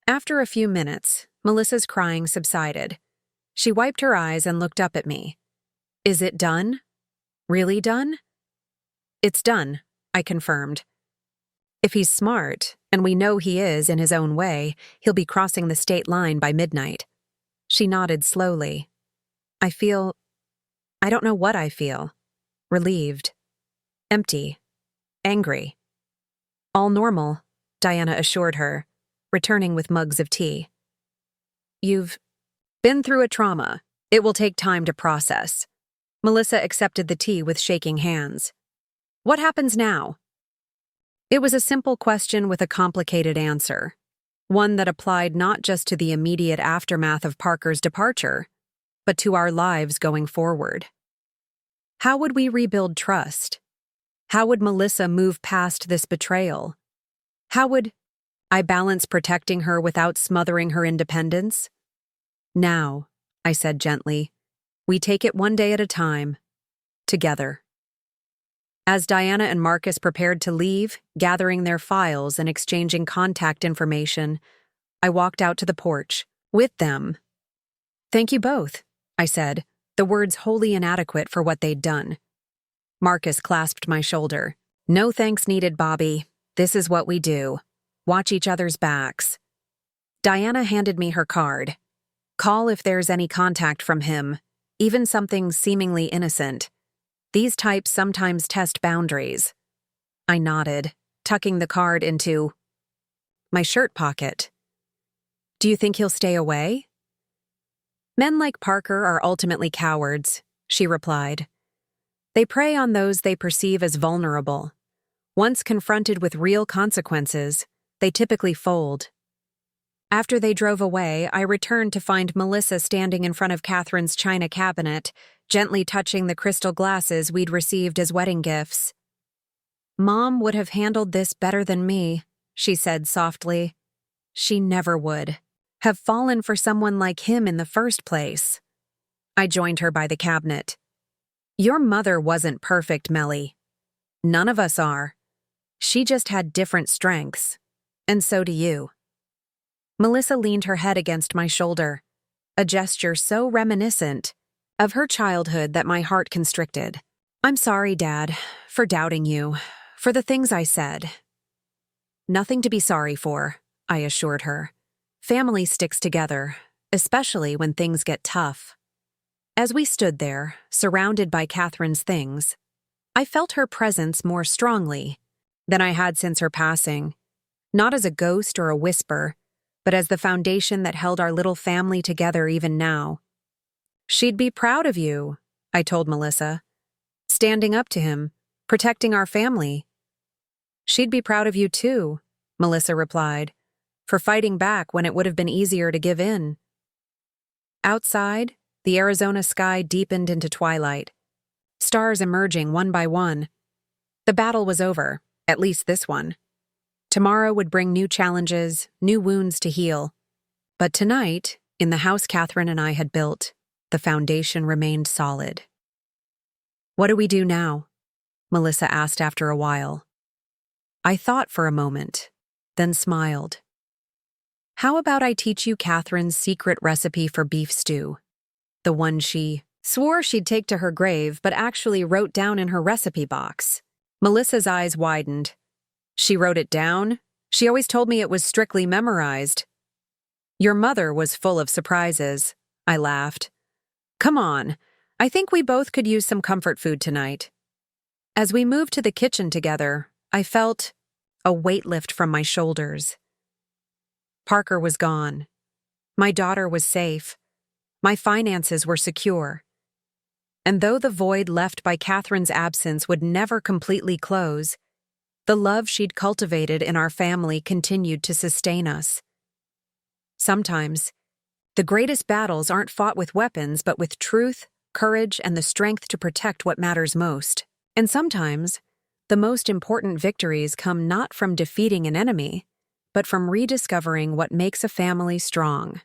After a few minutes, Melissa's crying subsided. She wiped her eyes and looked up at me. Is it done? Really done? It's done, I confirmed. If he's smart, and we know he is in his own way, he'll be crossing the state line by midnight. She nodded slowly. I don't know what I feel. Relieved. Empty. Angry. All normal, Diana assured her, returning with mugs of tea. You've been through a trauma. It will take time to process. Melissa accepted the tea with shaking hands. What happens now? It was a simple question with a complicated answer, one that applied not just to the immediate aftermath of Parker's departure, but to our lives going forward. How would we rebuild trust? How would Melissa move past this betrayal? How would I balance protecting her without smothering her independence? Now, I said gently, we take it one day at a time, together. As Diana and Marcus prepared to leave, gathering their files and exchanging contact information, I walked out to the porch, with them. Thank you both, I said, the words wholly inadequate for what they'd done. Marcus clasped my shoulder. No thanks needed, Bobby. This is what we do. Watch each other's backs. Diana handed me her card. Call if there's any contact from him, even something seemingly innocent. These types sometimes test boundaries. I nodded, tucking the card into my shirt pocket. Do you think he'll stay away? Men like Parker are ultimately cowards, she replied. They prey on those they perceive as vulnerable. Once confronted with real consequences, they typically fold. After they drove away, I returned to find Melissa standing in front of Katherine's china cabinet, gently touching the crystal glasses we'd received as wedding gifts. Mom would have handled this better than me, she said softly. She never would have fallen for someone like him in the first place. I joined her by the cabinet. Your mother wasn't perfect, Melly. None of us are. She just had different strengths. And so do you. Melissa leaned her head against my shoulder, a gesture so reminiscent of her childhood that my heart constricted. I'm sorry, Dad, for doubting you, for the things I said. Nothing to be sorry for, I assured her. Family sticks together, especially when things get tough. As we stood there, surrounded by Katherine's things, I felt her presence more strongly than I had since her passing, not as a ghost or a whisper, but as the foundation that held our little family together even now. She'd be proud of you, I told Melissa. Standing up to him, protecting our family. She'd be proud of you too, Melissa replied, for fighting back when it would have been easier to give in. Outside, the Arizona sky deepened into twilight, stars emerging one by one. The battle was over, at least this one. Tomorrow would bring new challenges, new wounds to heal. But tonight, in the house Katherine and I had built, the foundation remained solid. What do we do now? Melissa asked after a while. I thought for a moment, then smiled. How about I teach you Catherine's secret recipe for beef stew? The one she swore she'd take to her grave but actually wrote down in her recipe box. Melissa's eyes widened. She wrote it down? She always told me it was strictly memorized. Your mother was full of surprises, I laughed. Come on, I think we both could use some comfort food tonight. As we moved to the kitchen together, I felt a weight lift from my shoulders. Parker was gone. My daughter was safe. My finances were secure. And though the void left by Catherine's absence would never completely close, the love she'd cultivated in our family continued to sustain us. Sometimes, the greatest battles aren't fought with weapons but with truth, courage, and the strength to protect what matters most. And sometimes, the most important victories come not from defeating an enemy, but from rediscovering what makes a family strong.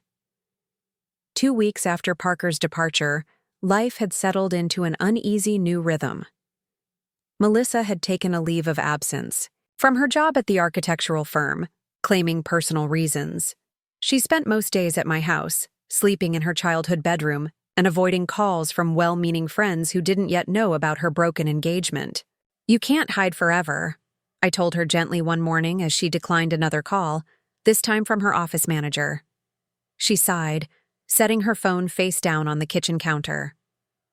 2 weeks after Parker's departure, life had settled into an uneasy new rhythm. Melissa had taken a leave of absence from her job at the architectural firm, claiming personal reasons. She spent most days at my house, sleeping in her childhood bedroom and avoiding calls from well-meaning friends who didn't yet know about her broken engagement. You can't hide forever, I told her gently one morning as she declined another call, this time from her office manager. She sighed, setting her phone face down on the kitchen counter.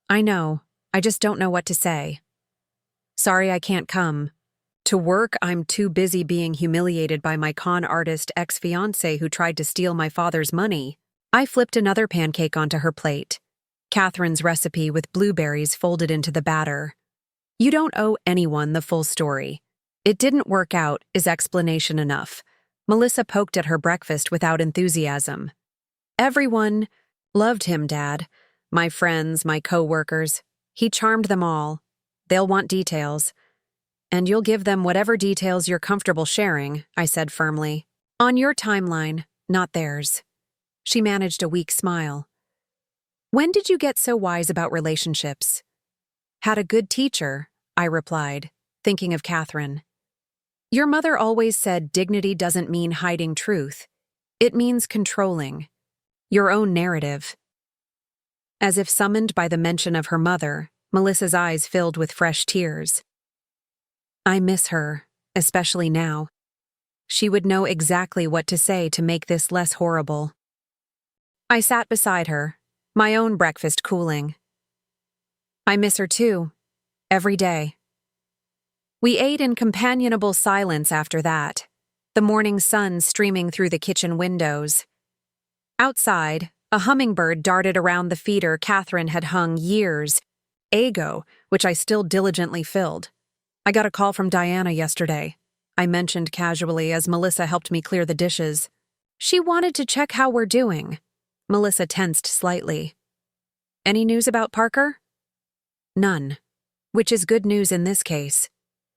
I know, I just don't know what to say. Sorry I can't come. To work, I'm too busy being humiliated by my con artist ex-fiancé who tried to steal my father's money. I flipped another pancake onto her plate. Catherine's recipe with blueberries folded into the batter. You don't owe anyone the full story. It didn't work out is explanation enough. Melissa poked at her breakfast without enthusiasm. Everyone loved him, Dad. My friends, my co-workers. He charmed them all. They'll want details. And you'll give them whatever details you're comfortable sharing, I said firmly. On your timeline, not theirs. She managed a weak smile. When did you get so wise about relationships? Had a good teacher, I replied, thinking of Katherine. Your mother always said dignity doesn't mean hiding truth. It means controlling your own narrative. As if summoned by the mention of her mother, Melissa's eyes filled with fresh tears. I miss her, especially now. She would know exactly what to say to make this less horrible. I sat beside her, my own breakfast cooling. I miss her too, every day. We ate in companionable silence after that, the morning sun streaming through the kitchen windows. Outside, a hummingbird darted around the feeder Katherine had hung years ago, which I still diligently filled. I got a call from Diana yesterday, I mentioned casually as Melissa helped me clear the dishes. She wanted to check how we're doing. Melissa tensed slightly. Any news about Parker? None, which is good news in this case.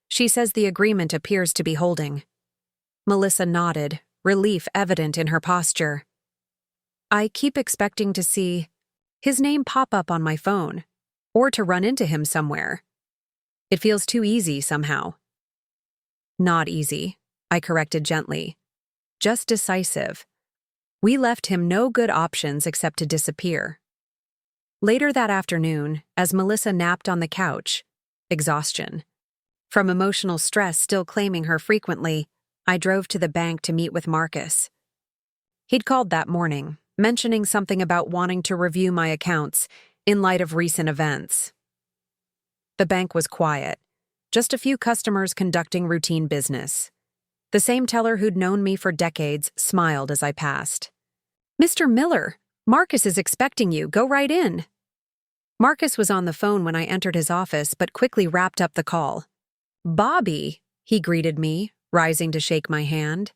She says the agreement appears to be holding. Melissa nodded, relief evident in her posture. I keep expecting to see his name pop up on my phone, or to run into him somewhere. It feels too easy somehow. Not easy, I corrected gently. Just decisive. We left him no good options except to disappear. Later that afternoon, as Melissa napped on the couch, exhaustion from emotional stress still claiming her frequently, I drove to the bank to meet with Marcus. He'd called that morning, mentioning something about wanting to review my accounts in light of recent events. The bank was quiet, just a few customers conducting routine business. The same teller who'd known me for decades smiled as I passed. Mr. Miller, Marcus is expecting you. Go right in. Marcus was on the phone when I entered his office, but quickly wrapped up the call. Bobby, he greeted me, rising to shake my hand.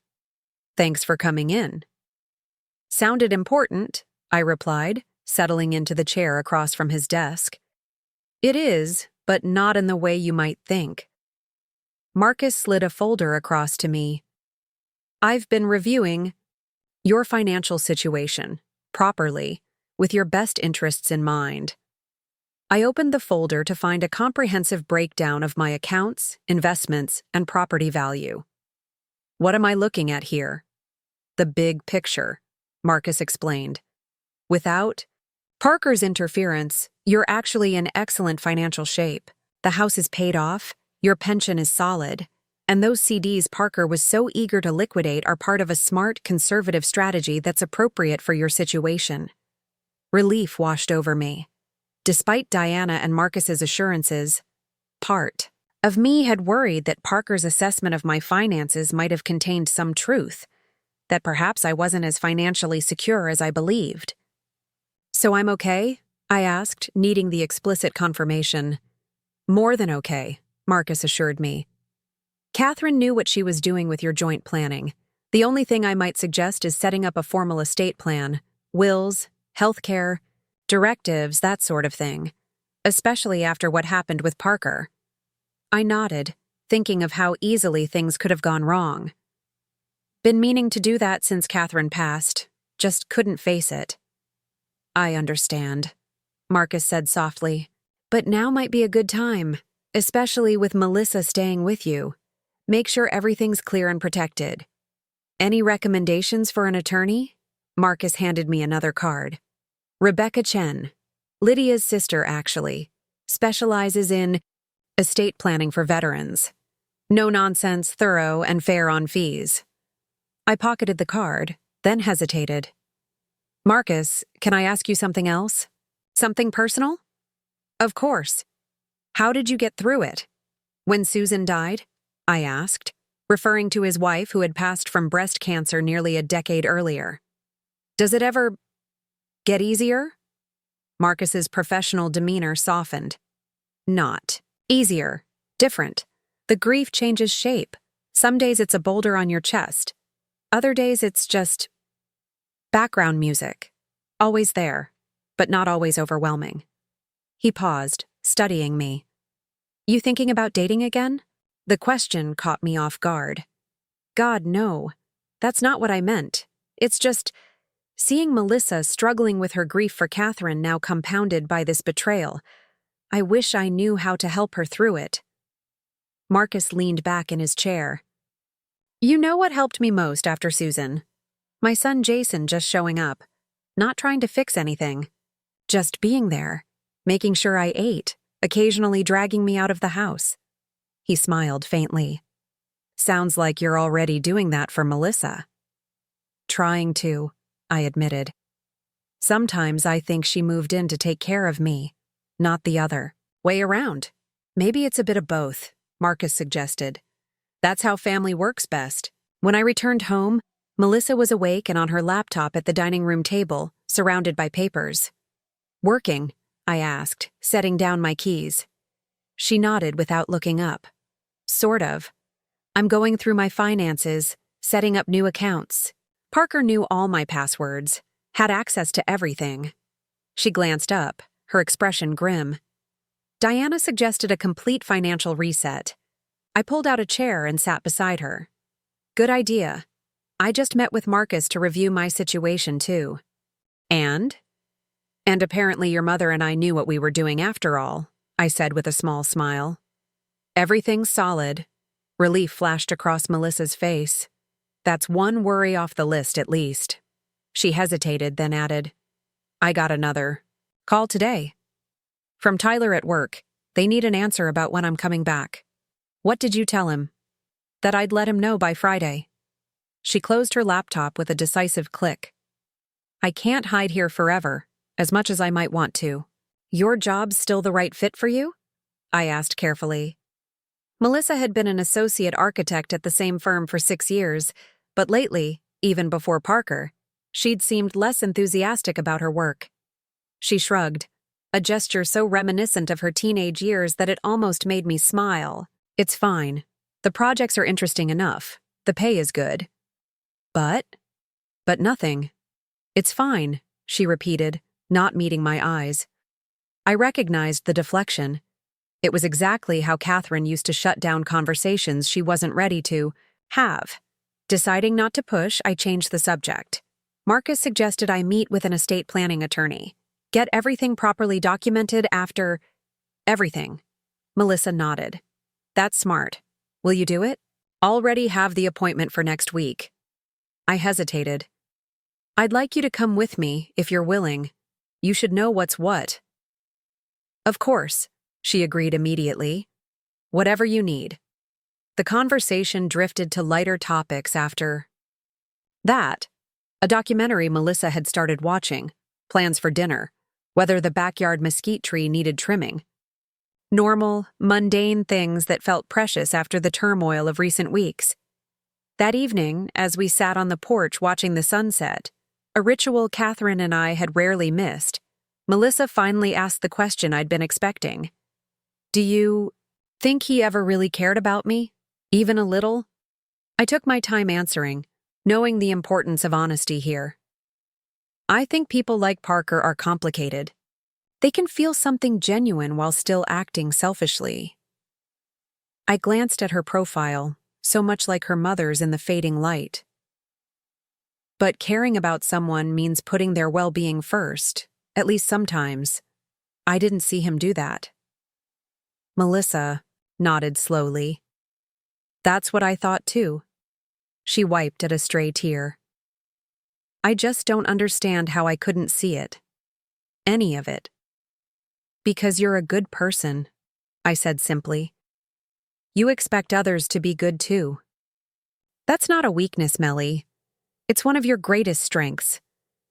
Thanks for coming in. Sounded important, I replied, settling into the chair across from his desk. It is, but not in the way you might think. Marcus slid a folder across to me. I've been reviewing your financial situation, properly, with your best interests in mind. I opened the folder to find a comprehensive breakdown of my accounts, investments, and property value. What am I looking at here? The big picture, Marcus explained. Without Parker's interference, you're actually in excellent financial shape. The house is paid off, your pension is solid, and those CDs Parker was so eager to liquidate are part of a smart, conservative strategy that's appropriate for your situation. Relief washed over me. Despite Diana and Marcus's assurances, part of me had worried that Parker's assessment of my finances might have contained some truth, that perhaps I wasn't as financially secure as I believed. "So I'm okay?" I asked, needing the explicit confirmation. "More than okay," Marcus assured me. "Katherine knew what she was doing with your joint planning. The only thing I might suggest is setting up a formal estate plan, wills, healthcare, directives, that sort of thing, especially after what happened with Parker." I nodded, thinking of how easily things could have gone wrong. "Been meaning to do that since Katherine passed, just couldn't face it." "I understand," Marcus said softly. "But now might be a good time, especially with Melissa staying with you. Make sure everything's clear and protected. Any recommendations for an attorney?" Marcus handed me another card. "Rebecca Chen, Lydia's sister actually, specializes in estate planning for veterans. No nonsense, thorough, and fair on fees." I pocketed the card, then hesitated. "Marcus, can I ask you something else? Something personal?" "Of course. How did you get through it? When Susan died?" I asked, referring to his wife who had passed from breast cancer nearly a decade earlier. "Does it ever get easier?" Marcus's professional demeanor softened. "Not easier. Different. The grief changes shape. Some days it's a boulder on your chest. Other days it's just background music. Always there, but not always overwhelming." He paused, studying me. "You thinking about dating again?" The question caught me off guard. "God, no. That's not what I meant. It's just seeing Melissa struggling with her grief for Katherine now compounded by this betrayal. I wish I knew how to help her through it." Marcus leaned back in his chair. "You know what helped me most after Susan? My son Jason just showing up. Not trying to fix anything. Just being there. Making sure I ate. Occasionally dragging me out of the house." He smiled faintly. "Sounds like you're already doing that for Melissa." "Trying to," I admitted. "Sometimes I think she moved in to take care of me, not the other way around." "Maybe it's a bit of both," Marcus suggested. "That's how family works best." When I returned home, Melissa was awake and on her laptop at the dining room table, surrounded by papers. "Working?" I asked, setting down my keys. She nodded without looking up. "Sort of. I'm going through my finances, setting up new accounts. Parker knew all my passwords, had access to everything." She glanced up, her expression grim. Diana suggested a complete financial reset. I pulled out a chair and sat beside her. "Good idea. I just met with Marcus to review my situation, too." "And?" "And apparently your mother and I knew what we were doing after all," I said with a small smile. "Everything's solid." Relief flashed across Melissa's face. "That's one worry off the list, at least." She hesitated, then added, "I got another call today. From Tyler at work. They need an answer about when I'm coming back." "What did you tell him?" "That I'd let him know by Friday." She closed her laptop with a decisive click. "I can't hide here forever, as much as I might want to." "Your job's still the right fit for you?" I asked carefully. Melissa had been an associate architect at the same firm for 6 years, but lately, even before Parker, she'd seemed less enthusiastic about her work. She shrugged, a gesture so reminiscent of her teenage years that it almost made me smile. "It's fine. The projects are interesting enough. The pay is good." But nothing. "It's fine," she repeated, not meeting my eyes. I recognized the deflection. It was exactly how Katherine used to shut down conversations she wasn't ready to have. Deciding not to push, I changed the subject. Marcus suggested I meet with an estate planning attorney. Get everything properly documented after everything. Melissa nodded. "That's smart. Will you do it?" "Already have the appointment for next week." I hesitated. I'd like you to come with me, if you're willing. You should know what's what. Of course, she agreed immediately. Whatever you need. The conversation drifted to lighter topics after that. A documentary Melissa had started watching, plans for dinner, whether the backyard mesquite tree needed trimming. Normal, mundane things that felt precious after the turmoil of recent weeks. That evening, as we sat on the porch watching the sunset, a ritual Katherine and I had rarely missed, Melissa finally asked the question I'd been expecting. Do you think he ever really cared about me? Even a little? I took my time answering, knowing the importance of honesty here. I think people like Parker are complicated. They can feel something genuine while still acting selfishly. I glanced at her profile, so much like her mother's in the fading light. But caring about someone means putting their well-being first, at least sometimes. I didn't see him do that. Melissa nodded slowly. That's what I thought too. She wiped at a stray tear. I just don't understand how I couldn't see it. Any of it. Because you're a good person, I said simply. You expect others to be good too. That's not a weakness, Melly. It's one of your greatest strengths.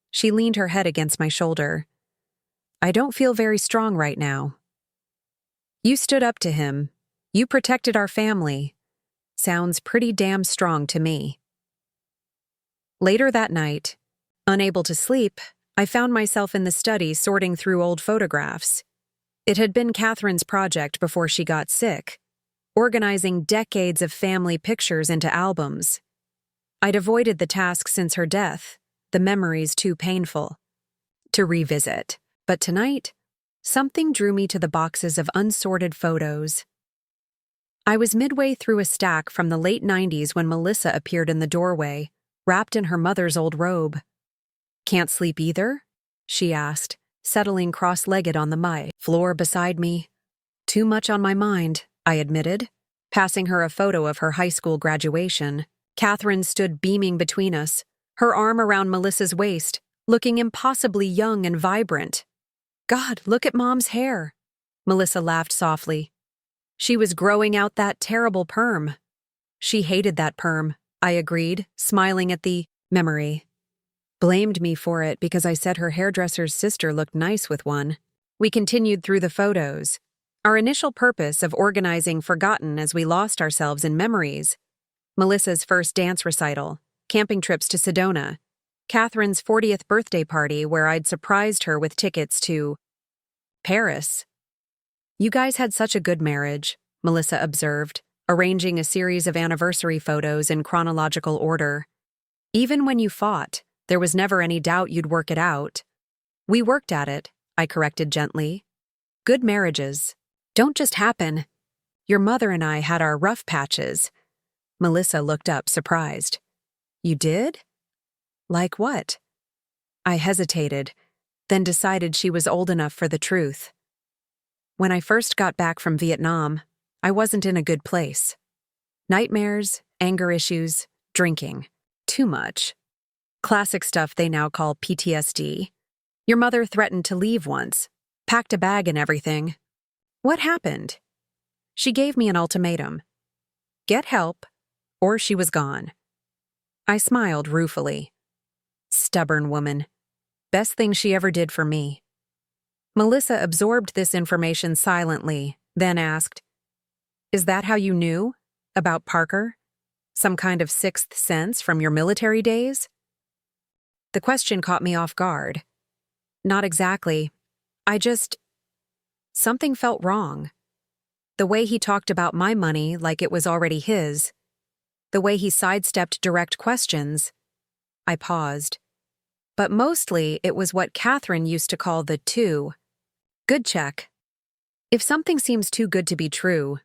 She leaned her head against my shoulder. I don't feel very strong right now. You stood up to him. You protected our family. Sounds pretty damn strong to me. Later that night, unable to sleep, I found myself in the study sorting through old photographs. It had been Katherine's project before she got sick, organizing decades of family pictures into albums. I'd avoided the task since her death, the memories too painful to revisit. But tonight, something drew me to the boxes of unsorted photos. I was midway through a stack from the late 90s when Melissa appeared in the doorway, wrapped in her mother's old robe. Can't sleep either? She asked, settling cross-legged on the floor beside me. Too much on my mind, I admitted, passing her a photo of her high school graduation. Katherine stood beaming between us, her arm around Melissa's waist, looking impossibly young and vibrant. God, look at Mom's hair. Melissa laughed softly. She was growing out that terrible perm. She hated that perm, I agreed, smiling at the memory. Blamed me for it because I said her hairdresser's sister looked nice with one. We continued through the photos, our initial purpose of organizing forgotten as we lost ourselves in memories. Melissa's first dance recital, camping trips to Sedona, Katherine's 40th birthday party where I'd surprised her with tickets to Paris. You guys had such a good marriage, Melissa observed, arranging a series of anniversary photos in chronological order. Even when you fought, there was never any doubt you'd work it out. We worked at it, I corrected gently. Good marriages don't just happen. Your mother and I had our rough patches. Melissa looked up, surprised. You did? Like what? I hesitated, then decided she was old enough for the truth. When I first got back from Vietnam, I wasn't in a good place. Nightmares, anger issues, drinking. Too much. Classic stuff they now call PTSD. Your mother threatened to leave once, packed a bag and everything. What happened? She gave me an ultimatum. Get help, or she was gone. I smiled ruefully. Stubborn woman. Best thing she ever did for me. Melissa absorbed this information silently, then asked, Is that how you knew? About Parker? Some kind of sixth sense from your military days? The question caught me off guard. Not exactly. Something felt wrong. The way he talked about my money like it was already his. The way he sidestepped direct questions. I paused. But mostly it was what Katherine used to call the too good check. If something seems too good to be true,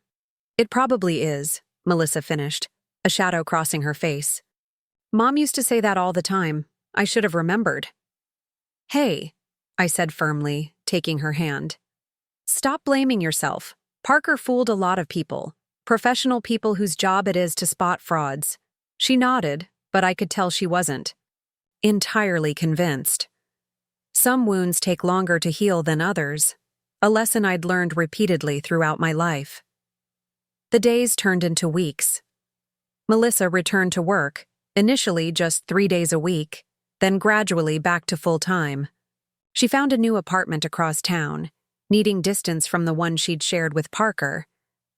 it probably is, Melissa finished, a shadow crossing her face. Mom used to say that all the time. I should have remembered. Hey, I said firmly, taking her hand. Stop blaming yourself. Parker fooled a lot of people, professional people whose job it is to spot frauds. She nodded, but I could tell she wasn't entirely convinced. Some wounds take longer to heal than others, a lesson I'd learned repeatedly throughout my life. The days turned into weeks. Melissa returned to work, initially just 3 days a week, then gradually back to full-time. She found a new apartment across town, needing distance from the one she'd shared with Parker,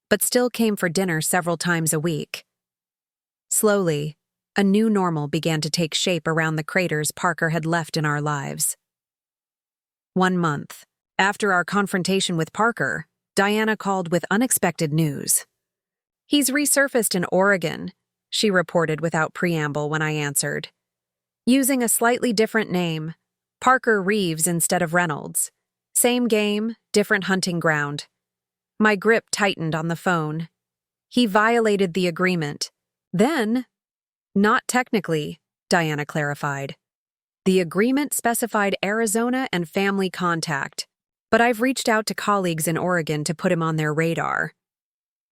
but still came for dinner several times a week. Slowly, a new normal began to take shape around the craters Parker had left in our lives. 1 month after our confrontation with Parker, Diana called with unexpected news. "He's resurfaced in Oregon," she reported without preamble when I answered. "Using a slightly different name, Parker Reeves instead of Reynolds. Same game, different hunting ground." My grip tightened on the phone. "He violated the agreement." Then, "Not technically," Diana clarified. "The agreement specified Arizona and family contact, but I've reached out to colleagues in Oregon to put him on their radar."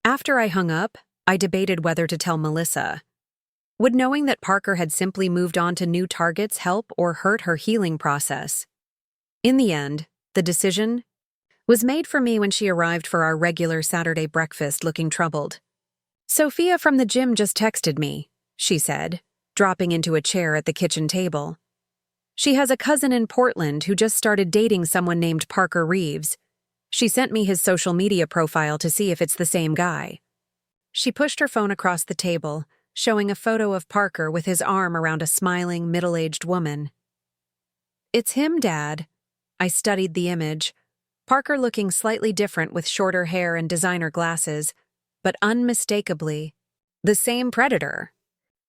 After I hung up, I debated whether to tell Melissa. Would knowing that Parker had simply moved on to new targets help or hurt her healing process? In the end, the decision was made for me when she arrived for our regular Saturday breakfast looking troubled. "Sophia from the gym just texted me," she said, dropping into a chair at the kitchen table. "She has a cousin in Portland who just started dating someone named Parker Reeves. She sent me his social media profile to see if it's the same guy." She pushed her phone across the table, showing a photo of Parker with his arm around a smiling, middle-aged woman. "It's him, Dad." I studied the image. Parker looking slightly different with shorter hair and designer glasses, but unmistakably the same predator.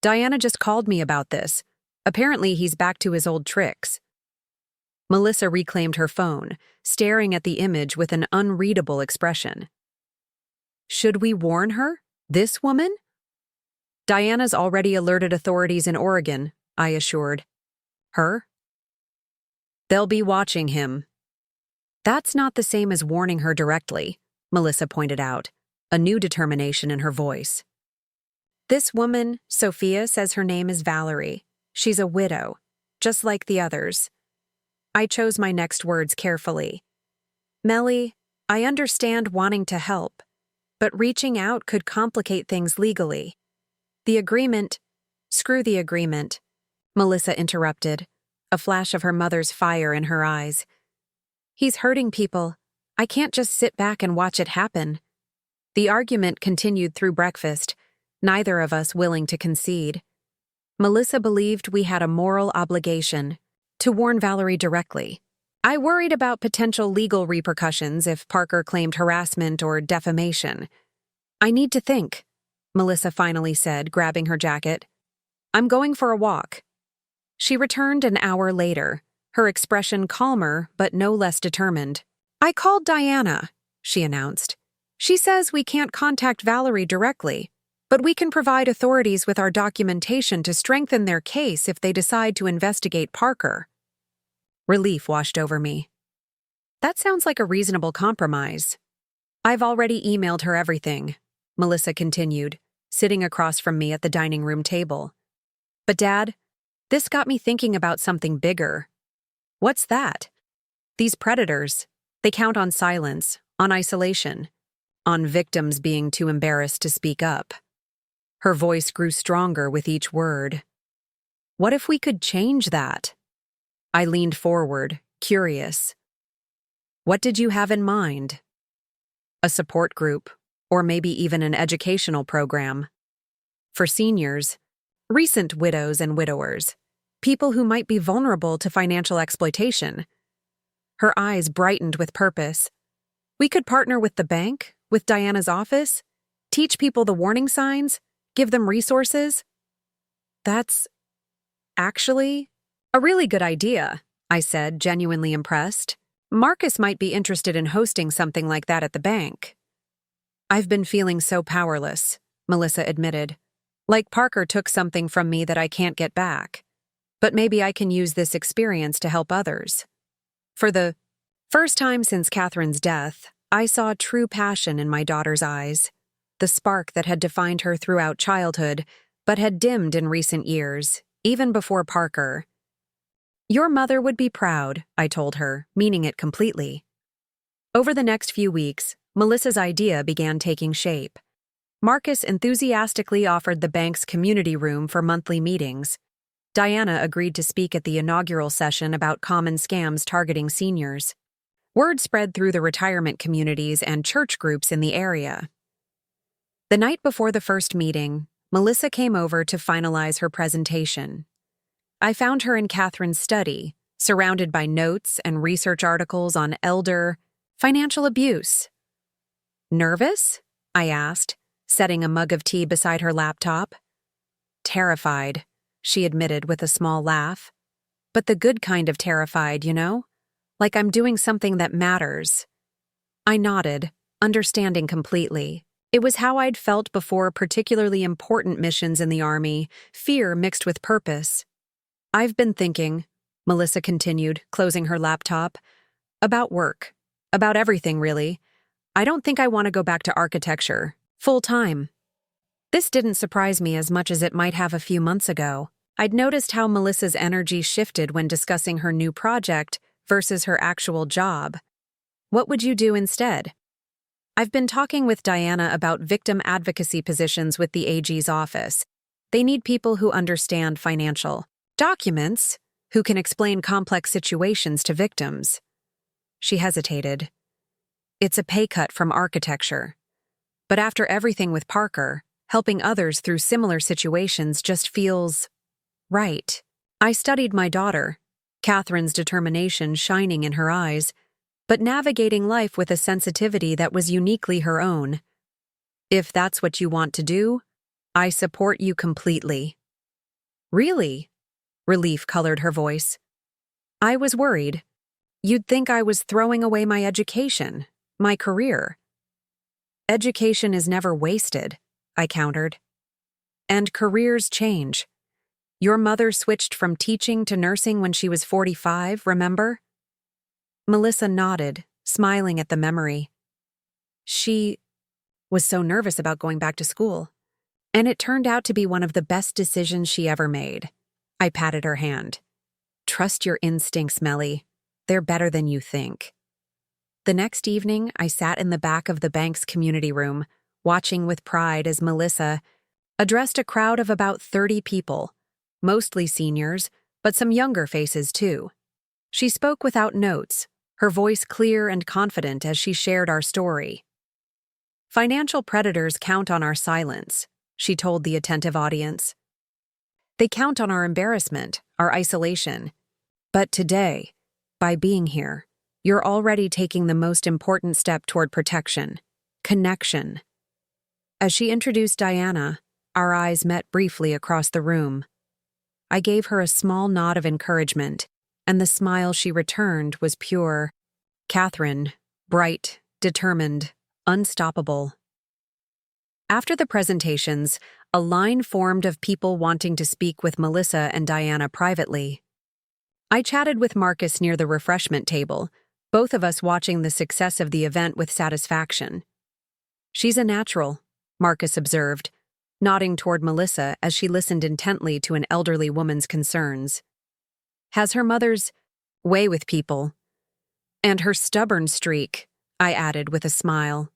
"Diana just called me about this. Apparently he's back to his old tricks." Melissa reclaimed her phone, staring at the image with an unreadable expression. "Should we warn her? This woman?" "Diana's already alerted authorities in Oregon," I assured her. "They'll be watching him." "That's not the same as warning her directly," Melissa pointed out, a new determination in her voice. "This woman, Sophia, says her name is Valerie. She's a widow, just like the others." I chose my next words carefully. "Melly, I understand wanting to help, but reaching out could complicate things legally. The agreement—" "Screw the agreement," Melissa interrupted, a flash of her mother's fire in her eyes. "He's hurting people. I can't just sit back and watch it happen." The argument continued through breakfast, neither of us willing to concede. Melissa believed we had a moral obligation to warn Valerie directly. I worried about potential legal repercussions if Parker claimed harassment or defamation. "I need to think," Melissa finally said, grabbing her jacket. "I'm going for a walk." She returned an hour later, her expression calmer but no less determined. "I called Diana," she announced. "She says we can't contact Valerie directly, but we can provide authorities with our documentation to strengthen their case if they decide to investigate Parker." Relief washed over me. "That sounds like a reasonable compromise." "I've already emailed her everything," Melissa continued, sitting across from me at the dining room table. "But Dad, this got me thinking about something bigger." "What's that?" "These predators. They count on silence, on isolation, on victims being too embarrassed to speak up." Her voice grew stronger with each word. "What if we could change that?" I leaned forward, curious. "What did you have in mind?" "A support group, or maybe even an educational program. For seniors, recent widows and widowers, people who might be vulnerable to financial exploitation." Her eyes brightened with purpose. "We could partner with the bank, with Diana's office, teach people the warning signs, give them resources." "That's actually a really good idea," I said, genuinely impressed. "Marcus might be interested in hosting something like that at the bank." "I've been feeling so powerless," Melissa admitted. "Like Parker took something from me that I can't get back. But maybe I can use this experience to help others." For the first time since Katherine's death, I saw true passion in my daughter's eyes. The spark that had defined her throughout childhood but had dimmed in recent years, even before Parker. "Your mother would be proud," I told her, meaning it completely. Over the next few weeks, Melissa's idea began taking shape. Marcus enthusiastically offered the bank's community room for monthly meetings. Diana agreed to speak at the inaugural session about common scams targeting seniors. Word spread through the retirement communities and church groups in the area. The night before the first meeting, Melissa came over to finalize her presentation. I found her in Katherine's study, surrounded by notes and research articles on financial abuse. "Nervous?" I asked, setting a mug of tea beside her laptop. "Terrified," she admitted with a small laugh. "But the good kind of terrified, you know? Like I'm doing something that matters." I nodded, understanding completely. It was how I'd felt before particularly important missions in the Army, fear mixed with purpose. "I've been thinking," Melissa continued, closing her laptop, "about work. About everything, really. I don't think I want to go back to architecture, full-time." This didn't surprise me as much as it might have a few months ago. I'd noticed how Melissa's energy shifted when discussing her new project versus her actual job. "What would you do instead?" "I've been talking with Diana about victim advocacy positions with the AG's office. They need people who understand financial documents, who can explain complex situations to victims." She hesitated. "It's a pay cut from architecture. But after everything with Parker, helping others through similar situations just feels right." I studied my daughter, Katherine's determination shining in her eyes, but navigating life with a sensitivity that was uniquely her own. "If that's what you want to do, I support you completely." "Really?" Relief colored her voice. "I was worried. You'd think I was throwing away my education, my career." "Education is never wasted," I countered. "And careers change. Your mother switched from teaching to nursing when she was 45, remember?" Melissa nodded, smiling at the memory. "She was so nervous about going back to school. And it turned out to be one of the best decisions she ever made." I patted her hand. "Trust your instincts, Melly. They're better than you think." The next evening, I sat in the back of the bank's community room, watching with pride as Melissa addressed a crowd of about 30 people, mostly seniors, but some younger faces too. She spoke without notes, her voice clear and confident as she shared our story. "Financial predators count on our silence," she told the attentive audience. "They count on our embarrassment, our isolation. But today, by being here, you're already taking the most important step toward protection, connection." As she introduced Diana, our eyes met briefly across the room. I gave her a small nod of encouragement, and the smile she returned was pure. Katherine, bright, determined, unstoppable. After the presentations, a line formed of people wanting to speak with Melissa and Diana privately. I chatted with Marcus near the refreshment table, both of us watching the success of the event with satisfaction. "She's a natural," Marcus observed, nodding toward Melissa as she listened intently to an elderly woman's concerns. "Has her mother's way with people. And her stubborn streak," I added with a smile.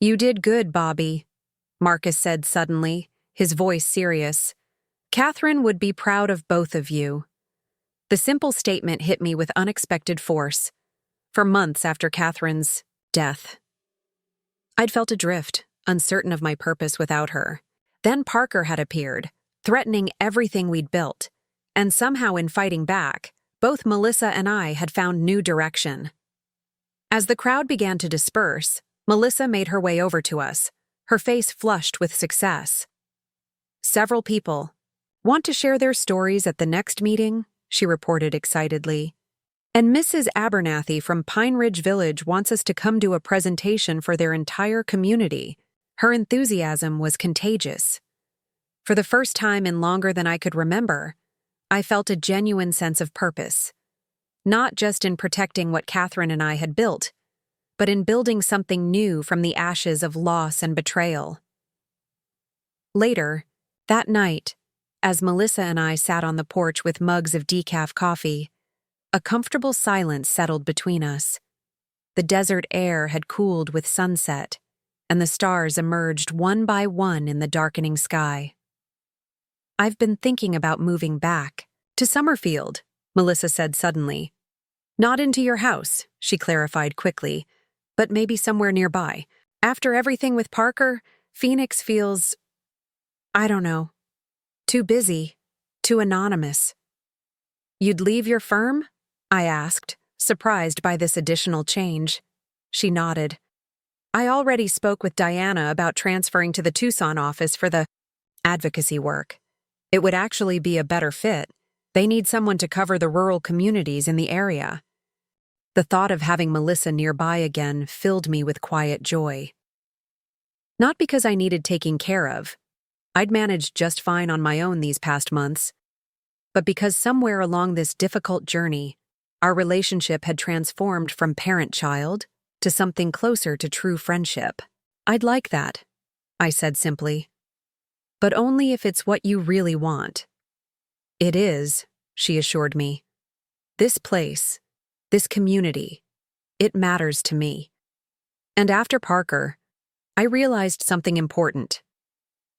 "You did good, Bobby," Marcus said suddenly, his voice serious. "Katherine would be proud of both of you." The simple statement hit me with unexpected force. For months after Katherine's death, I'd felt adrift, uncertain of my purpose without her. Then Parker had appeared, threatening everything we'd built. And somehow in fighting back, both Melissa and I had found new direction. As the crowd began to disperse, Melissa made her way over to us, her face flushed with success. "Several people want to share their stories at the next meeting," she reported excitedly. "And Mrs. Abernathy from Pine Ridge Village wants us to come do a presentation for their entire community." Her enthusiasm was contagious. For the first time in longer than I could remember, I felt a genuine sense of purpose. Not just in protecting what Katherine and I had built, but in building something new from the ashes of loss and betrayal. Later, That night, as Melissa and I sat on the porch with mugs of decaf coffee, a comfortable silence settled between us. The desert air had cooled with sunset, and the stars emerged one by one in the darkening sky. "I've been thinking about moving back to Summerfield," Melissa said suddenly. "Not into your house," she clarified quickly, "but maybe somewhere nearby. After everything with Parker, Phoenix feels, I don't know, too busy, too anonymous." "You'd leave your firm?" I asked, surprised by this additional change. She nodded. "I already spoke with Diana about transferring to the Tucson office for the advocacy work. It would actually be a better fit. They need someone to cover the rural communities in the area." The thought of having Melissa nearby again filled me with quiet joy. Not because I needed taking care of. I'd managed just fine on my own these past months. But because somewhere along this difficult journey, our relationship had transformed from parent-child to something closer to true friendship. "I'd like that," I said simply. "But only if it's what you really want." "It is," she assured me. "This place, this community, it matters to me." And after Parker, I realized something important.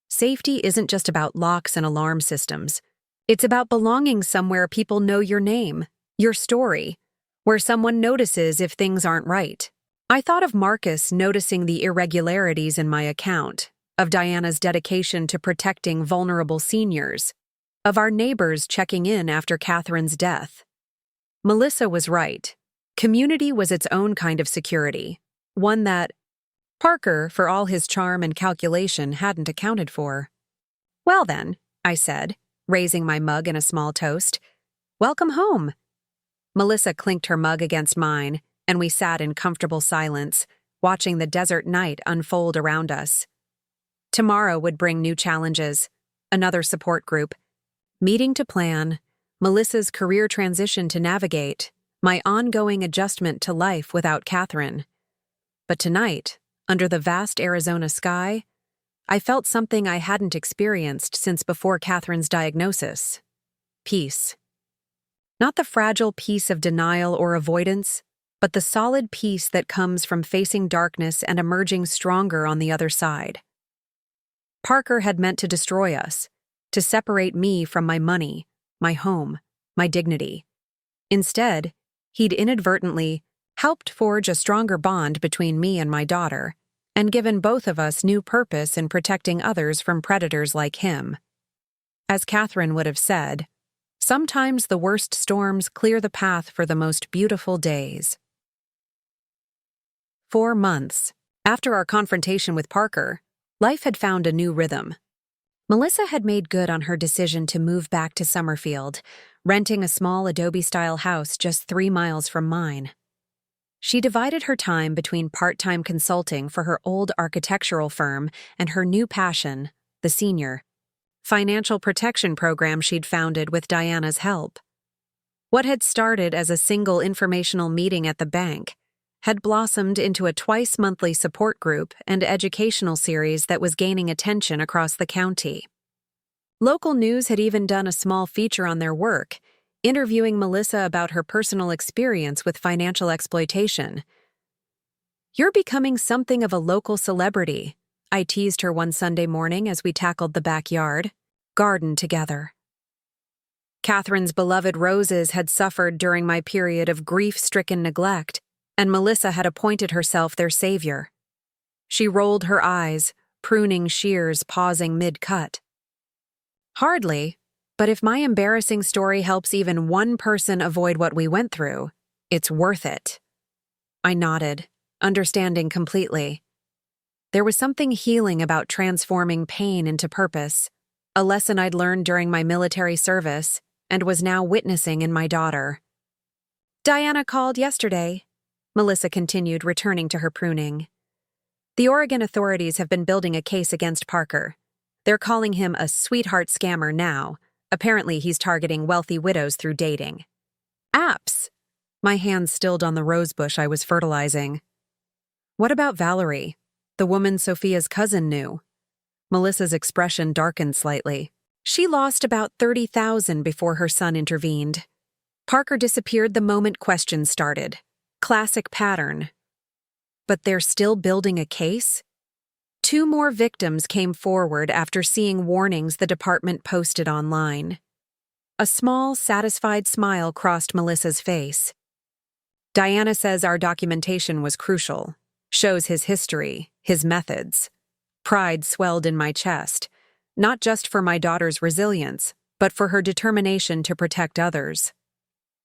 Safety isn't just about locks and alarm systems. It's about belonging somewhere people know your name, your story, where someone notices if things aren't right. I thought of Marcus noticing the irregularities in my account, of Diana's dedication to protecting vulnerable seniors, of our neighbors checking in after Katherine's death. Melissa was right. Community was its own kind of security, one that Parker, for all his charm and calculation, hadn't accounted for. "Well then," I said, raising my mug in a small toast, "welcome home." Melissa clinked her mug against mine, and we sat in comfortable silence, watching the desert night unfold around us. Tomorrow would bring new challenges, another support group, meeting to plan, Melissa's career transition to navigate, my ongoing adjustment to life without Katherine. But tonight, under the vast Arizona sky, I felt something I hadn't experienced since before Katherine's diagnosis. Peace. Not the fragile peace of denial or avoidance, but the solid peace that comes from facing darkness and emerging stronger on the other side. Parker had meant to destroy us, to separate me from my money, my home, my dignity. Instead, he'd inadvertently helped forge a stronger bond between me and my daughter, and given both of us new purpose in protecting others from predators like him. As Katherine would have said, sometimes the worst storms clear the path for the most beautiful days. 4 months after our confrontation with Parker, life had found a new rhythm. Melissa had made good on her decision to move back to Summerfield, renting a small adobe-style house just 3 miles from mine. She divided her time between part-time consulting for her old architectural firm and her new passion, the senior financial protection program she'd founded with Diana's help. What had started as a single informational meeting at the bank had blossomed into a twice-monthly support group and educational series that was gaining attention across the county. Local news had even done a small feature on their work, interviewing Melissa about her personal experience with financial exploitation. "You're becoming something of a local celebrity," I teased her one Sunday morning as we tackled the backyard, garden together. Katherine's beloved roses had suffered during my period of grief-stricken neglect, and Melissa had appointed herself their savior. She rolled her eyes, pruning shears pausing mid-cut. "Hardly, but if my embarrassing story helps even one person avoid what we went through, it's worth it." I nodded, understanding completely. There was something healing about transforming pain into purpose, a lesson I'd learned during my military service and was now witnessing in my daughter. "Diana called yesterday," Melissa continued, returning to her pruning. "The Oregon authorities have been building a case against Parker. They're calling him a sweetheart scammer now. Apparently he's targeting wealthy widows through dating apps." My hands stilled on the rosebush I was fertilizing. "What about Valerie, the woman Sophia's cousin knew?" Melissa's expression darkened slightly. She lost about 30,000 before her son intervened. Parker disappeared the moment questions started. Classic pattern. But they're still building a case? 2 more victims came forward after seeing warnings the department posted online. A small, satisfied smile crossed Melissa's face. Diana says our documentation was crucial. Shows his history, his methods. Pride swelled in my chest, not just for my daughter's resilience, but for her determination to protect others.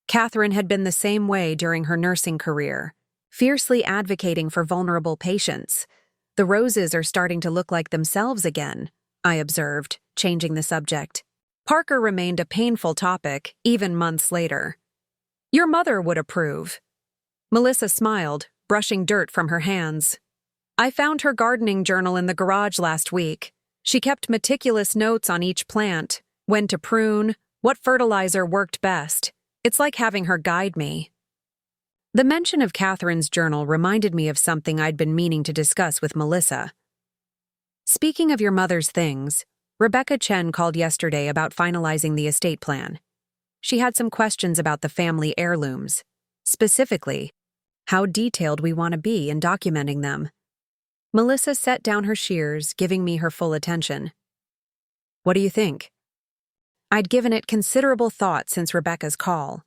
Katherine had been the same way during her nursing career, fiercely advocating for vulnerable patients. The roses are starting to look like themselves again, I observed, changing the subject. Parker remained a painful topic, even months later. Your mother would approve. Melissa smiled, brushing dirt from her hands. I found her gardening journal in the garage last week. She kept meticulous notes on each plant, when to prune, what fertilizer worked best. It's like having her guide me. The mention of Katherine's journal reminded me of something I'd been meaning to discuss with Melissa. Speaking of your mother's things, Rebecca Chen called yesterday about finalizing the estate plan. She had some questions about the family heirlooms, specifically, how detailed we want to be in documenting them. Melissa set down her shears, giving me her full attention. What do you think? I'd given it considerable thought since Rebecca's call.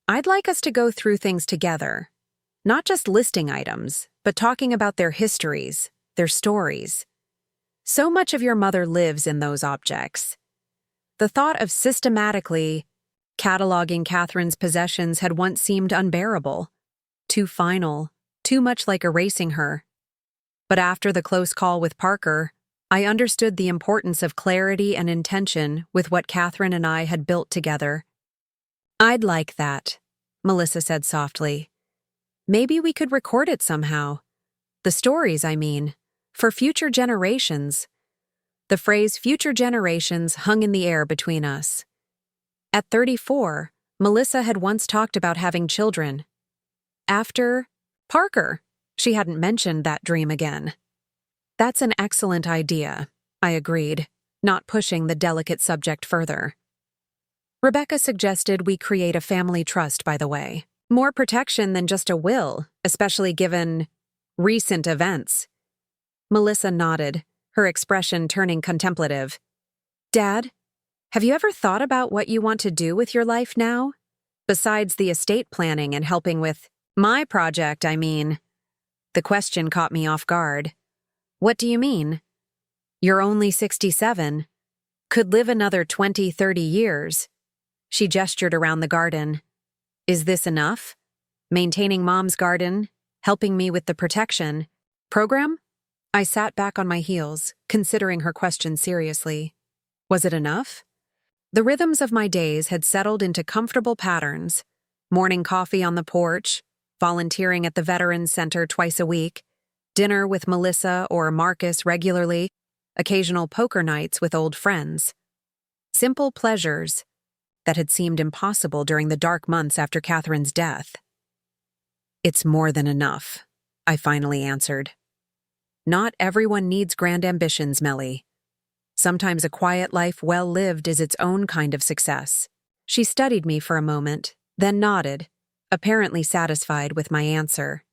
I'd like us to go through things together, not just listing items, but talking about their histories, their stories. So much of your mother lives in those objects. The thought of systematically cataloging Katherine's possessions had once seemed unbearable, too final, too much like erasing her. But after the close call with Parker, I understood the importance of clarity and intention with what Katherine and I had built together. I'd like that, Melissa said softly. Maybe we could record it somehow. The stories, I mean, for future generations. The phrase future generations hung in the air between us. At 34, Melissa had once talked about having children. After Parker, she hadn't mentioned that dream again. That's an excellent idea, I agreed, not pushing the delicate subject further. Rebecca suggested we create a family trust, by the way. More protection than just a will, especially given recent events. Melissa nodded, her expression turning contemplative. Dad, have you ever thought about what you want to do with your life now? Besides the estate planning and helping with my project, I mean. The question caught me off guard. What do you mean? You're only 67. Could live another 20, 30 years. She gestured around the garden. Is this enough? Maintaining Mom's garden, helping me with the protection program? I sat back on my heels, considering her question seriously. Was it enough? The rhythms of my days had settled into comfortable patterns. Morning coffee on the porch, volunteering at the Veterans Center twice a week, dinner with Melissa or Marcus regularly, occasional poker nights with old friends. Simple pleasures that had seemed impossible during the dark months after Katherine's death. It's more than enough, I finally answered. Not everyone needs grand ambitions, Melly. Sometimes a quiet life well lived is its own kind of success. She studied me for a moment, then nodded, apparently satisfied with my answer.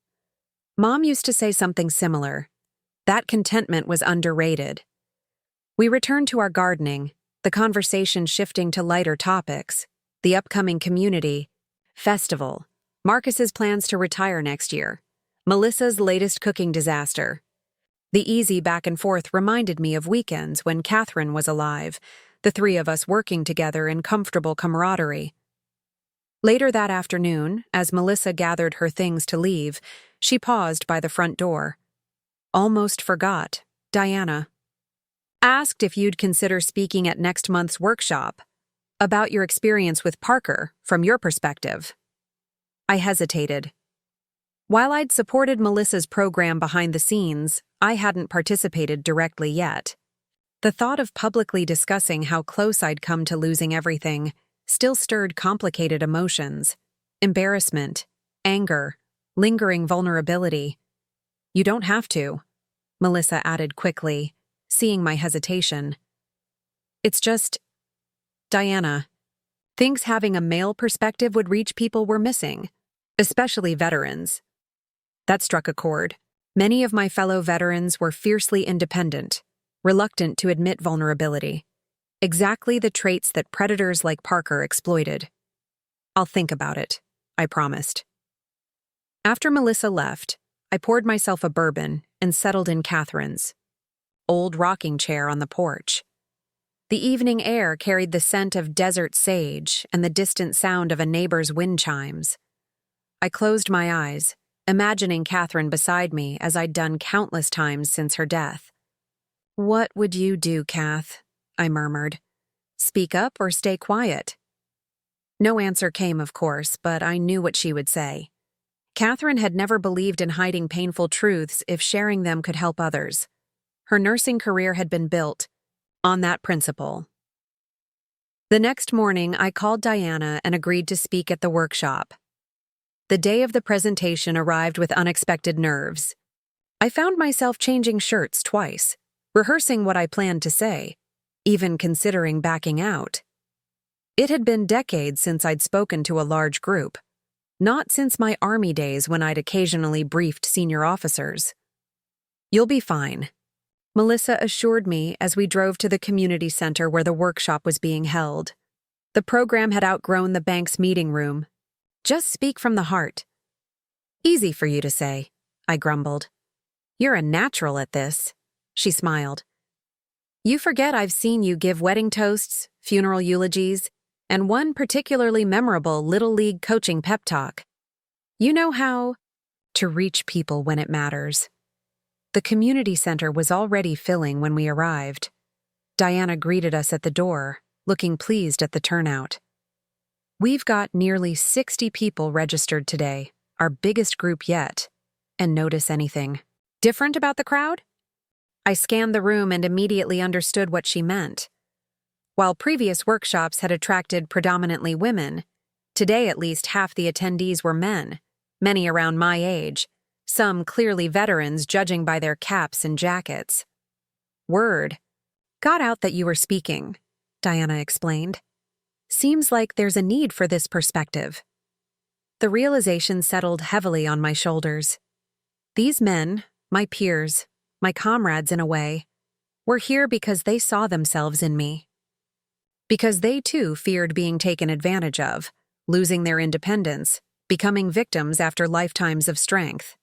Mom used to say something similar. That contentment was underrated. We returned to our gardening, the conversation shifting to lighter topics, the upcoming community festival, Marcus's plans to retire next year, Melissa's latest cooking disaster. The easy back and forth reminded me of weekends when Katherine was alive, the 3 of us working together in comfortable camaraderie. Later that afternoon, as Melissa gathered her things to leave, she paused by the front door. Almost forgot, Diana. Asked if you'd consider speaking at next month's workshop about your experience with Parker from your perspective. I hesitated. While I'd supported Melissa's program behind the scenes, I hadn't participated directly yet. The thought of publicly discussing how close I'd come to losing everything still stirred complicated emotions. Embarrassment, anger, lingering vulnerability. You don't have to, Melissa added quickly. seeing my hesitation. It's just, Diana thinks having a male perspective would reach people we're missing, especially veterans. That struck a chord. Many of my fellow veterans were fiercely independent, reluctant to admit vulnerability. Exactly the traits that predators like Parker exploited. I'll think about it, I promised. After Melissa left, I poured myself a bourbon and settled in Katherine's old rocking chair on the porch. The evening air carried the scent of desert sage and the distant sound of a neighbor's wind chimes. I closed my eyes, imagining Katherine beside me as I'd done countless times since her death. "What would you do, Kath?" I murmured. "Speak up or stay quiet?" No answer came, of course, but I knew what she would say. Katherine had never believed in hiding painful truths if sharing them could help others. Her nursing career had been built on that principle. The next morning, I called Diana and agreed to speak at the workshop. The day of the presentation arrived with unexpected nerves. I found myself changing shirts twice, rehearsing what I planned to say, even considering backing out. It had been decades since I'd spoken to a large group, not since my Army days when I'd occasionally briefed senior officers. "You'll be fine," Melissa assured me as we drove to the community center where the workshop was being held. The program had outgrown the bank's meeting room. "Just speak from the heart." "Easy for you to say," I grumbled. "You're a natural at this," she smiled. "You forget I've seen you give wedding toasts, funeral eulogies, and one particularly memorable Little League coaching pep talk. You know how to reach people when it matters." The community center was already filling when we arrived. Diana greeted us at the door, looking pleased at the turnout. "We've got nearly 60 people registered today, our biggest group yet. And notice anything different about the crowd?" I scanned the room and immediately understood what she meant. While previous workshops had attracted predominantly women, today at least half the attendees were men, many around my age, some clearly veterans judging by their caps and jackets. "Word got out that you were speaking," Diana explained. "Seems like there's a need for this perspective." The realization settled heavily on my shoulders. These men, my peers, my comrades in a way, were here because they saw themselves in me. Because they too feared being taken advantage of, losing their independence, becoming victims after lifetimes of strength.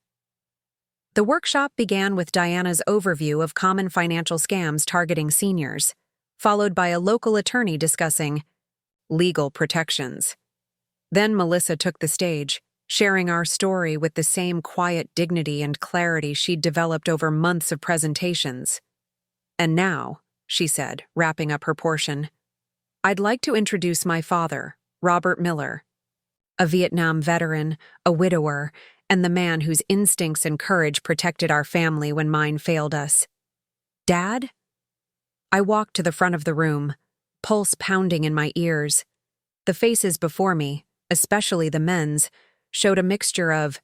The workshop began with Diana's overview of common financial scams targeting seniors, followed by a local attorney discussing legal protections. Then Melissa took the stage, sharing our story with the same quiet dignity and clarity she'd developed over months of presentations. "And now," she said, wrapping up her portion, "I'd like to introduce my father, Robert Miller, a Vietnam veteran, a widower, and the man whose instincts and courage protected our family when mine failed us." "Dad?" I walked to the front of the room, pulse pounding in my ears. The faces before me, especially the men's, showed a mixture of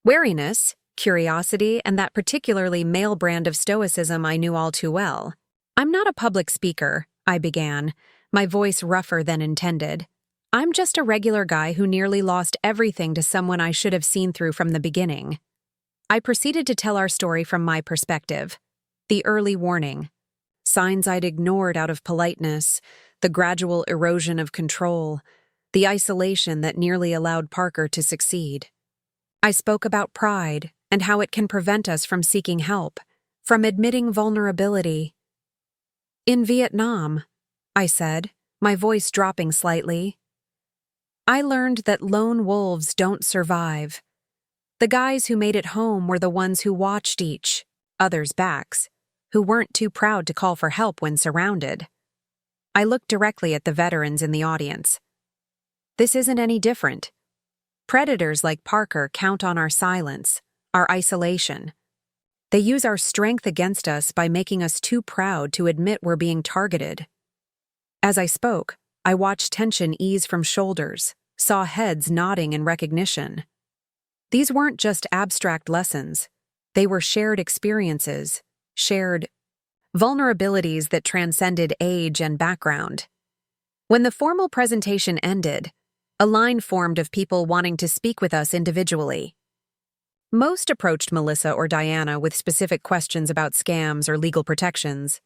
wariness, curiosity, and that particularly male brand of stoicism I knew all too well. "I'm not a public speaker," I began, my voice rougher than intended. "I'm just a regular guy who nearly lost everything to someone I should have seen through from the beginning." I proceeded to tell our story from my perspective. The early warning, signs I'd ignored out of politeness, the gradual erosion of control, the isolation that nearly allowed Parker to succeed. I spoke about pride and how it can prevent us from seeking help, from admitting vulnerability. "In Vietnam," I said, my voice dropping slightly, "I learned that lone wolves don't survive. The guys who made it home were the ones who watched each other's backs, who weren't too proud to call for help when surrounded." I looked directly at the veterans in the audience. This isn't any different. Predators like Parker count on our silence, our isolation. They use our strength against us by making us too proud to admit we're being targeted. As I spoke, I watched tension ease from shoulders, saw heads nodding in recognition. These weren't just abstract lessons. They were shared experiences, shared vulnerabilities that transcended age and background. When the formal presentation ended, a line formed of people wanting to speak with us individually. Most approached Melissa or Diana with specific questions about scams or legal protections,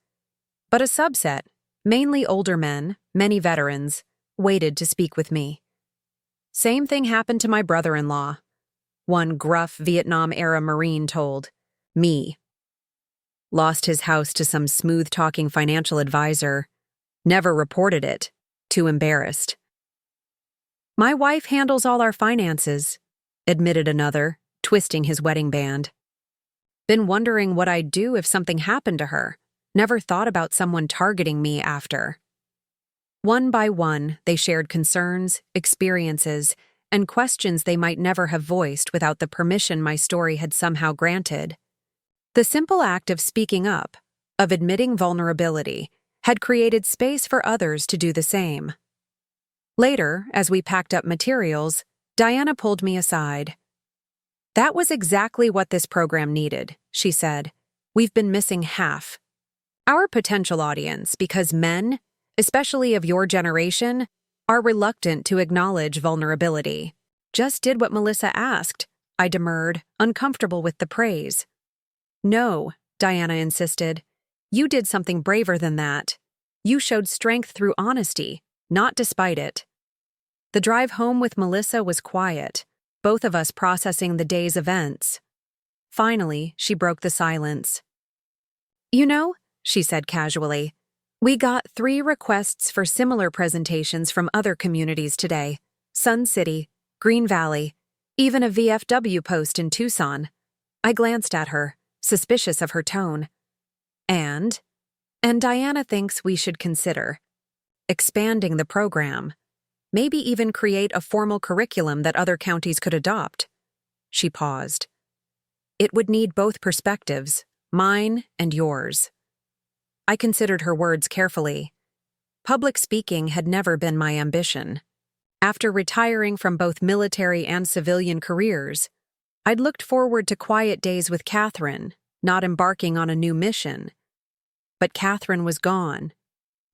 but a subset, mainly older men, many veterans, waited to speak with me. Same thing happened to my brother-in-law. One gruff Vietnam-era Marine told me. Lost his house to some smooth-talking financial advisor. Never reported it. Too embarrassed. My wife handles all our finances, admitted another, twisting his wedding band. Been wondering what I'd do if something happened to her. Never thought about someone targeting me after. One by one, they shared concerns, experiences, and questions they might never have voiced without the permission my story had somehow granted. The simple act of speaking up, of admitting vulnerability, had created space for others to do the same. Later, as we packed up materials, Diana pulled me aside. That was exactly what this program needed, she said. We've been missing half. Our potential audience, because men, especially of your generation, are reluctant to acknowledge vulnerability. Just did what Melissa asked, I demurred, uncomfortable with the praise. No, Diana insisted. You did something braver than that. You showed strength through honesty, not despite it. The drive home with Melissa was quiet, both of us processing the day's events. Finally, she broke the silence. You know, she said casually, we got 3 requests for similar presentations from other communities today. Sun City, Green Valley, even a VFW post in Tucson. I glanced at her, suspicious of her tone. And Diana thinks we should consider expanding the program, maybe even create a formal curriculum that other counties could adopt. She paused. It would need both perspectives, mine and yours. I considered her words carefully. Public speaking had never been my ambition. After retiring from both military and civilian careers, I'd looked forward to quiet days with Katherine, not embarking on a new mission. But Katherine was gone,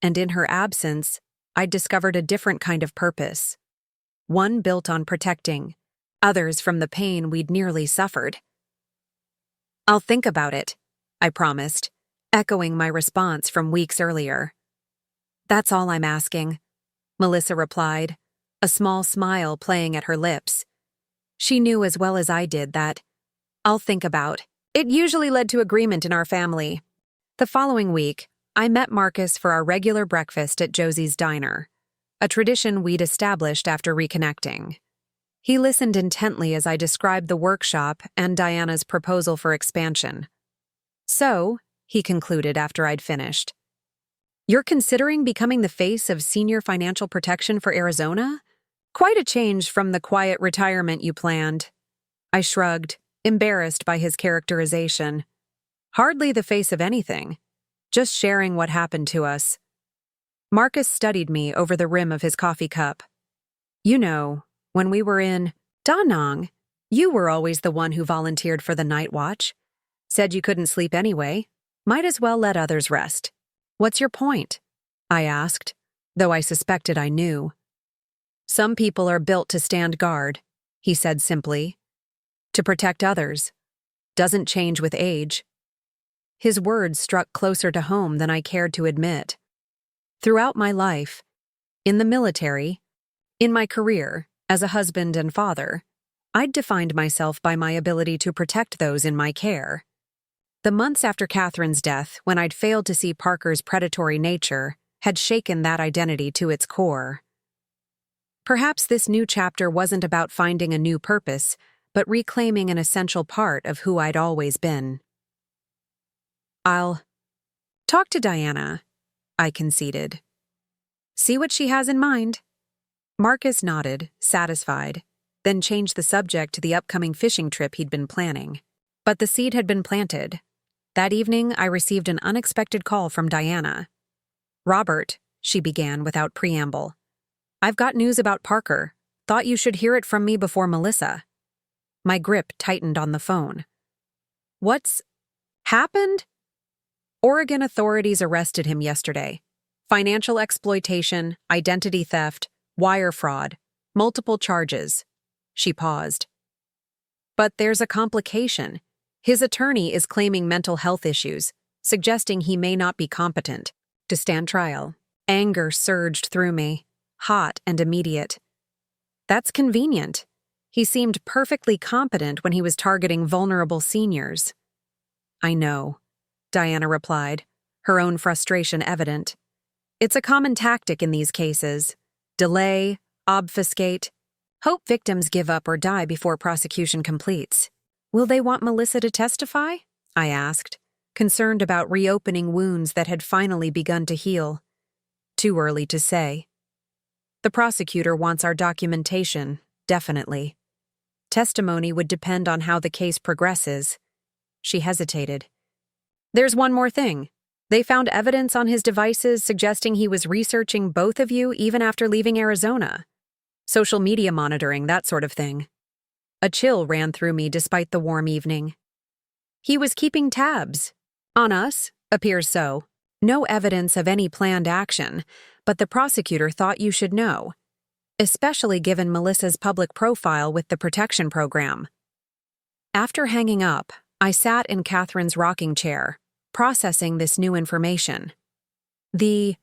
and in her absence, I'd discovered a different kind of purpose. One built on protecting, others from the pain we'd nearly suffered. I'll think about it, I promised, echoing my response from weeks earlier. That's all I'm asking, Melissa replied, a small smile playing at her lips. She knew as well as I did that, I'll think about. It usually led to agreement in our family. The following week, I met Marcus for our regular breakfast at Josie's Diner, a tradition we'd established after reconnecting. He listened intently as I described the workshop and Diana's proposal for expansion. So, he concluded after I'd finished, you're considering becoming the face of senior financial protection for Arizona? Quite a change from the quiet retirement you planned. I shrugged, embarrassed by his characterization. Hardly the face of anything, just sharing what happened to us. Marcus studied me over the rim of his coffee cup. You know, when we were in Da Nang, you were always the one who volunteered for the night watch. Said you couldn't sleep anyway. Might as well let others rest. What's your point? I asked, though I suspected I knew. Some people are built to stand guard, he said simply. To protect others. Doesn't change with age. His words struck closer to home than I cared to admit. Throughout my life, in the military, in my career, as a husband and father, I'd defined myself by my ability to protect those in my care. The months after Katherine's death, when I'd failed to see Parker's predatory nature, had shaken that identity to its core. Perhaps this new chapter wasn't about finding a new purpose, but reclaiming an essential part of who I'd always been. I'll talk to Diana, I conceded. See what she has in mind. Marcus nodded, satisfied, then changed the subject to the upcoming fishing trip he'd been planning. But the seed had been planted. That evening, I received an unexpected call from Diana. Robert, she began without preamble. I've got news about Parker. Thought you should hear it from me before Melissa. My grip tightened on the phone. What's happened? Oregon authorities arrested him yesterday. Financial exploitation, identity theft, wire fraud, multiple charges. She paused. But there's a complication. His attorney is claiming mental health issues, suggesting he may not be competent to stand trial. Anger surged through me, hot and immediate. That's convenient. He seemed perfectly competent when he was targeting vulnerable seniors. I know, Diana replied, her own frustration evident. It's a common tactic in these cases. Delay, obfuscate, hope victims give up or die before prosecution completes. Will they want Melissa to testify? I asked, concerned about reopening wounds that had finally begun to heal. Too early to say. The prosecutor wants our documentation, definitely. Testimony would depend on how the case progresses. She hesitated. There's one more thing. They found evidence on his devices suggesting he was researching both of you even after leaving Arizona. Social media monitoring, that sort of thing. A chill ran through me despite the warm evening. He was keeping tabs. On us, appears so. No evidence of any planned action, but the prosecutor thought you should know, especially given Melissa's public profile with the protection program. After hanging up, I sat in Katherine's rocking chair, processing this new information. The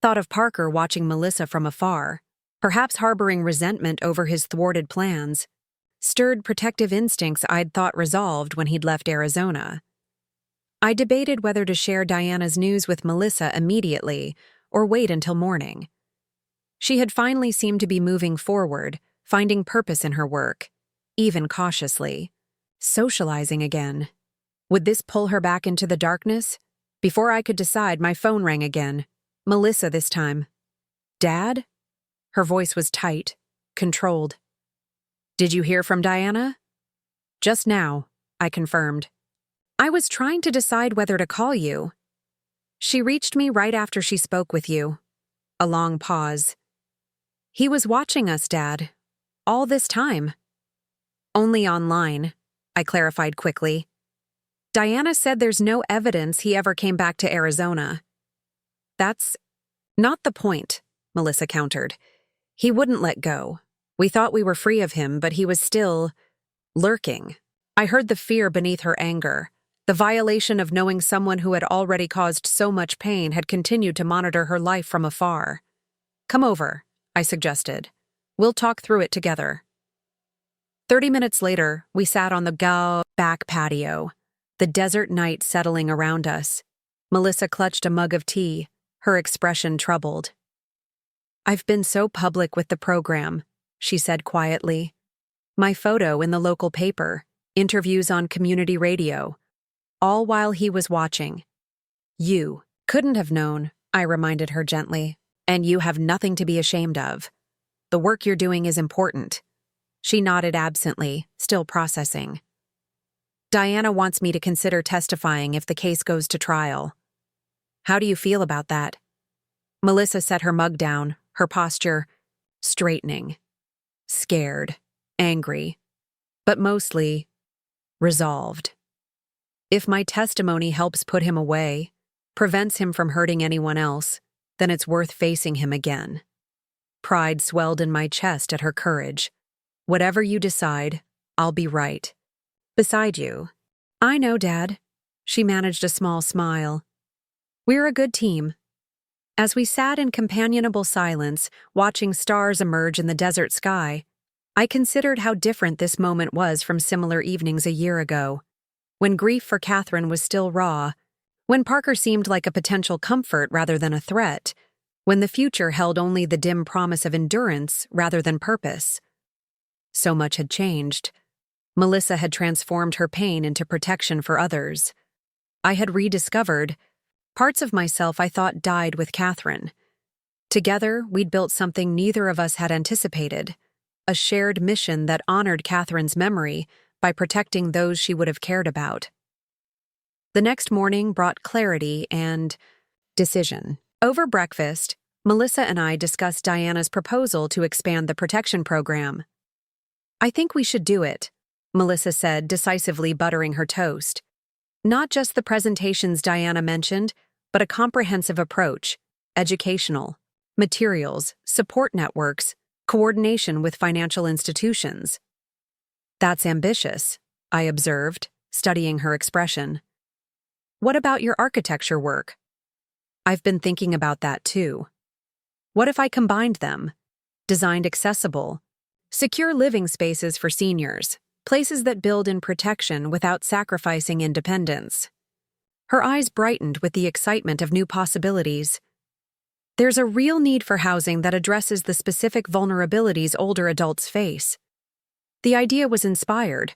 thought of Parker watching Melissa from afar, perhaps harboring resentment over his thwarted plans, stirred protective instincts I'd thought resolved when he'd left Arizona. I debated whether to share Diana's news with Melissa immediately or wait until morning. She had finally seemed to be moving forward, finding purpose in her work, even cautiously. Socializing again. Would this pull her back into the darkness? Before I could decide, my phone rang again. Melissa this time. Dad? Her voice was tight, controlled. Did you hear from Diana? Just now, I confirmed. I was trying to decide whether to call you. She reached me right after she spoke with you. A long pause. He was watching us, Dad. All this time. Only online, I clarified quickly. Diana said there's no evidence he ever came back to Arizona. That's not the point, Melissa countered. He wouldn't let go. We thought we were free of him, but he was still lurking. I heard the fear beneath her anger. The violation of knowing someone who had already caused so much pain had continued to monitor her life from afar. Come over, I suggested. We'll talk through it together. 30 minutes later, we sat on the back patio, the desert night settling around us. Melissa clutched a mug of tea, her expression troubled. I've been so public with the program, she said quietly. My photo in the local paper, interviews on community radio, all while he was watching. You couldn't have known, I reminded her gently, and you have nothing to be ashamed of. The work you're doing is important. She nodded absently, still processing. Diana wants me to consider testifying if the case goes to trial. How do you feel about that? Melissa set her mug down, her posture straightening. Scared, angry, but mostly resolved. If my testimony helps put him away, prevents him from hurting anyone else, then it's worth facing him again. Pride swelled in my chest at her courage. Whatever you decide, I'll be right. Beside you. I know, Dad. She managed a small smile. We're a good team. As we sat in companionable silence, watching stars emerge in the desert sky, I considered how different this moment was from similar evenings a year ago, when grief for Katherine was still raw, when Parker seemed like a potential comfort rather than a threat, when the future held only the dim promise of endurance rather than purpose. So much had changed. Melissa had transformed her pain into protection for others. I had rediscovered parts of myself I thought died with Katherine. Together, we'd built something neither of us had anticipated, a shared mission that honored Katherine's memory by protecting those she would have cared about. The next morning brought clarity and decision. Over breakfast, Melissa and I discussed Diana's proposal to expand the protection program. I think we should do it, Melissa said, decisively buttering her toast. Not just the presentations Diana mentioned, but a comprehensive approach: educational, materials, support networks, coordination with financial institutions. That's ambitious, I observed, studying her expression. What about your architecture work? I've been thinking about that too. What if I combined them? Designed accessible, secure living spaces for seniors, places that build in protection without sacrificing independence. Her eyes brightened with the excitement of new possibilities. There's a real need for housing that addresses the specific vulnerabilities older adults face. The idea was inspired,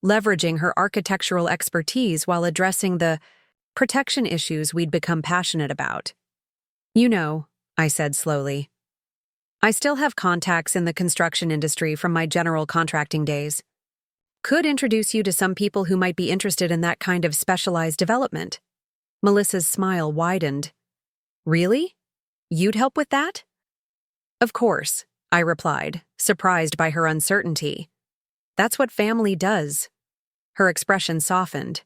leveraging her architectural expertise while addressing the protection issues we'd become passionate about. You know, I said slowly, I still have contacts in the construction industry from my general contracting days. Could introduce you to some people who might be interested in that kind of specialized development. Melissa's smile widened. Really? You'd help with that? Of course, I replied, surprised by her uncertainty. That's what family does. Her expression softened.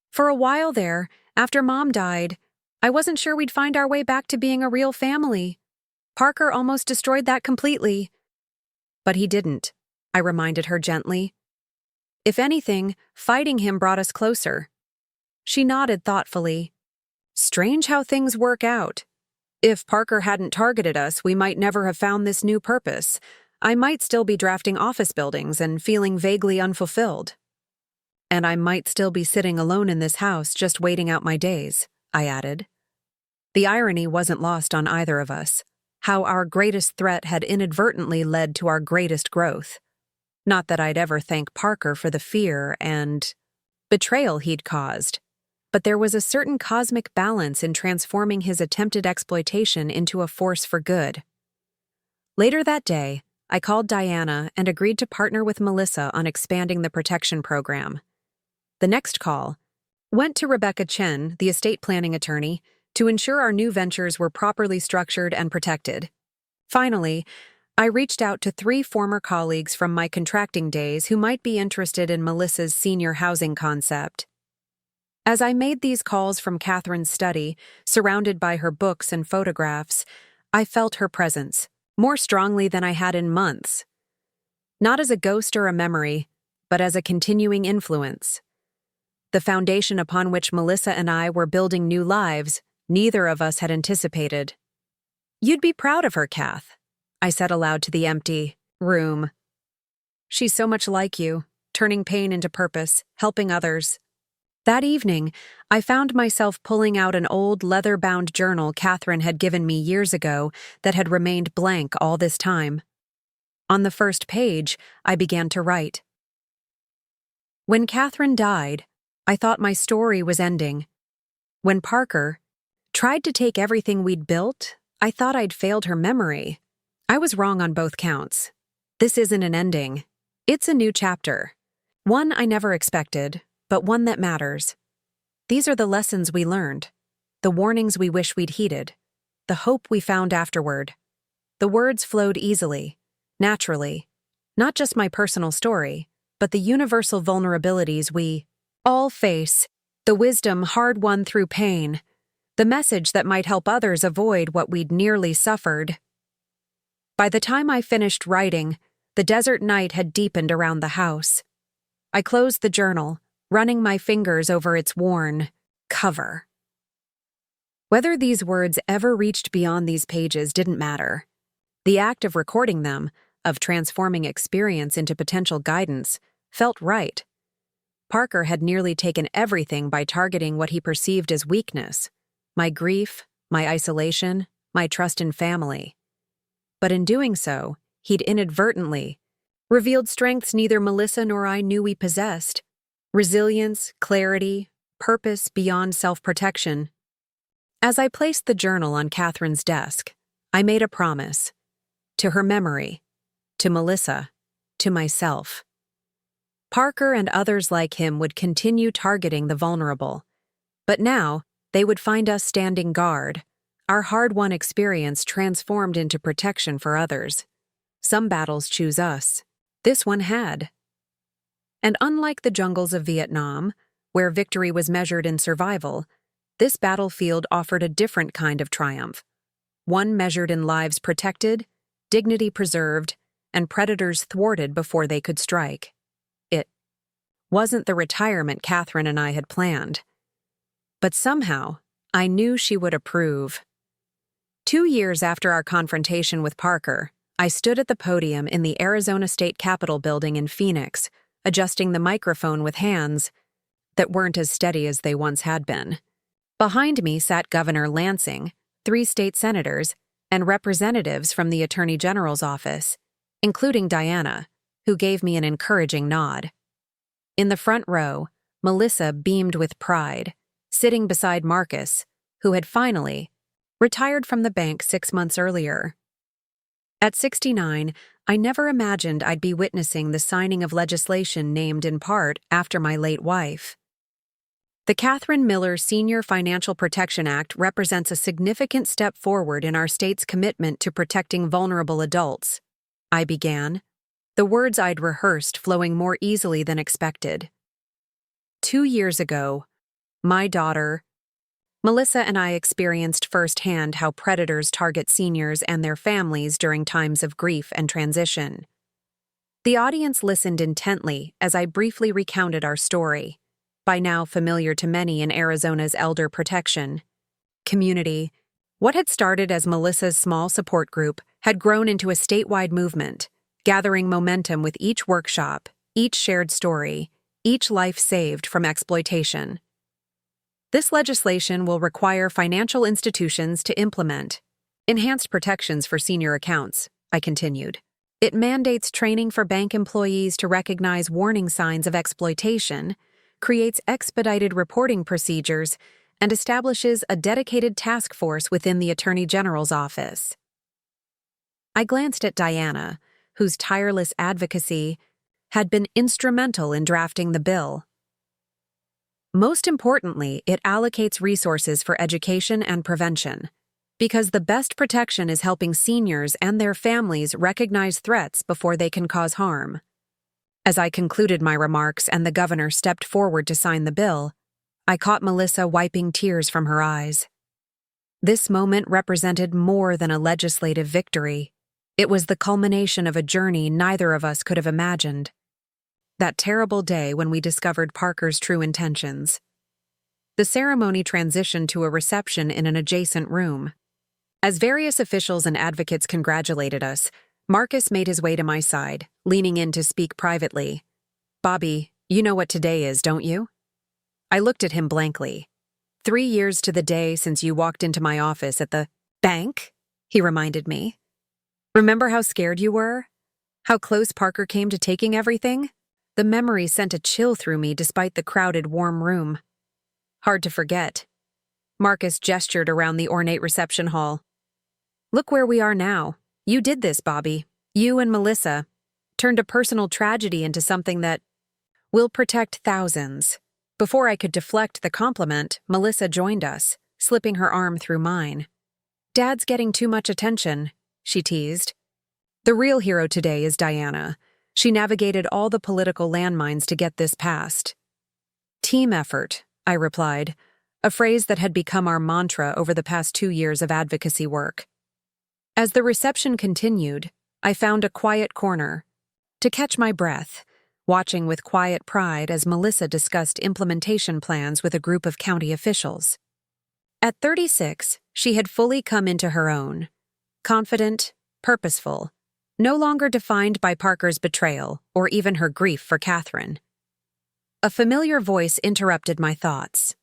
For a while there, after Mom died, I wasn't sure we'd find our way back to being a real family. Parker almost destroyed that completely. But he didn't, I reminded her gently. If anything, fighting him brought us closer. She nodded thoughtfully. Strange how things work out. If Parker hadn't targeted us, we might never have found this new purpose. I might still be drafting office buildings and feeling vaguely unfulfilled. And I might still be sitting alone in this house just waiting out my days, I added. The irony wasn't lost on either of us, how our greatest threat had inadvertently led to our greatest growth. Not that I'd ever thank Parker for the fear and betrayal he'd caused, but there was a certain cosmic balance in transforming his attempted exploitation into a force for good. Later that day, I called Diana and agreed to partner with Melissa on expanding the protection program. The next call went to Rebecca Chen, the estate planning attorney, to ensure our new ventures were properly structured and protected. Finally, I reached out to 3 former colleagues from my contracting days who might be interested in Melissa's senior housing concept. As I made these calls from Katherine's study, surrounded by her books and photographs, I felt her presence, more strongly than I had in months. Not as a ghost or a memory, but as a continuing influence. The foundation upon which Melissa and I were building new lives, neither of us had anticipated. You'd be proud of her, Kath, I said aloud to the empty room. She's so much like you, turning pain into purpose, helping others. That evening, I found myself pulling out an old leather-bound journal Katherine had given me years ago that had remained blank all this time. On the first page, I began to write. When Katherine died, I thought my story was ending. When Parker tried to take everything we'd built, I thought I'd failed her memory. I was wrong on both counts. This isn't an ending. It's a new chapter. One I never expected, but one that matters. These are the lessons we learned, the warnings we wish we'd heeded, the hope we found afterward. The words flowed easily, naturally. Not just my personal story, but the universal vulnerabilities we all face, the wisdom hard-won through pain, the message that might help others avoid what we'd nearly suffered. By the time I finished writing, the desert night had deepened around the house. I closed the journal, running my fingers over its worn cover. Whether these words ever reached beyond these pages didn't matter. The act of recording them, of transforming experience into potential guidance, felt right. Parker had nearly taken everything by targeting what he perceived as weakness: my grief, my isolation, my trust in family. But in doing so, he'd inadvertently revealed strengths neither Melissa nor I knew we possessed: resilience, clarity, purpose beyond self-protection. As I placed the journal on Katherine's desk, I made a promise. To her memory, to Melissa, to myself. Parker and others like him would continue targeting the vulnerable. But now, they would find us standing guard, our hard-won experience transformed into protection for others. Some battles choose us. This one had. And unlike the jungles of Vietnam, where victory was measured in survival, this battlefield offered a different kind of triumph, one measured in lives protected, dignity preserved, and predators thwarted before they could strike. It wasn't the retirement Katherine and I had planned. But somehow, I knew she would approve. 2 years after our confrontation with Parker, I stood at the podium in the Arizona State Capitol building in Phoenix, adjusting the microphone with hands that weren't as steady as they once had been. Behind me sat Governor Lansing, 3 state senators, and representatives from the Attorney General's office, including Diana, who gave me an encouraging nod. In the front row, Melissa beamed with pride, sitting beside Marcus, who had finally retired from the bank 6 months earlier. At 69, I never imagined I'd be witnessing the signing of legislation named in part after my late wife. The Katherine Miller Senior Financial Protection Act represents a significant step forward in our state's commitment to protecting vulnerable adults. I began, the words I'd rehearsed flowing more easily than expected. 2 years ago, my daughter, Melissa, and I experienced firsthand how predators target seniors and their families during times of grief and transition. The audience listened intently as I briefly recounted our story, by now familiar to many in Arizona's elder protection community. What had started as Melissa's small support group had grown into a statewide movement, gathering momentum with each workshop, each shared story, each life saved from exploitation. This legislation will require financial institutions to implement enhanced protections for senior accounts, I continued. It mandates training for bank employees to recognize warning signs of exploitation, creates expedited reporting procedures, and establishes a dedicated task force within the Attorney General's office. I glanced at Diana, whose tireless advocacy had been instrumental in drafting the bill. Most importantly, it allocates resources for education and prevention, because the best protection is helping seniors and their families recognize threats before they can cause harm. As I concluded my remarks and the governor stepped forward to sign the bill, I caught Melissa wiping tears from her eyes. This moment represented more than a legislative victory. It was the culmination of a journey neither of us could have imagined. That terrible day when we discovered Parker's true intentions. The ceremony transitioned to a reception in an adjacent room. As various officials and advocates congratulated us, Marcus made his way to my side, leaning in to speak privately. "Bobby, you know what today is, don't you?" I looked at him blankly. 3 years to the day since you walked into my office at the bank, he reminded me. Remember how scared you were? How close Parker came to taking everything? The memory sent a chill through me despite the crowded, warm room. Hard to forget. Marcus gestured around the ornate reception hall. "Look where we are now. You did this, Bobby. You and Melissa turned a personal tragedy into something that will protect thousands." Before I could deflect the compliment, Melissa joined us, slipping her arm through mine. "Dad's getting too much attention," she teased. "The real hero today is Diana. She navigated all the political landmines to get this passed." "Team effort," I replied, a phrase that had become our mantra over the past 2 years of advocacy work. As the reception continued, I found a quiet corner to catch my breath, watching with quiet pride as Melissa discussed implementation plans with a group of county officials. At 36, she had fully come into her own, confident, purposeful, no longer defined by Parker's betrayal or even her grief for Katherine. A familiar voice interrupted my thoughts.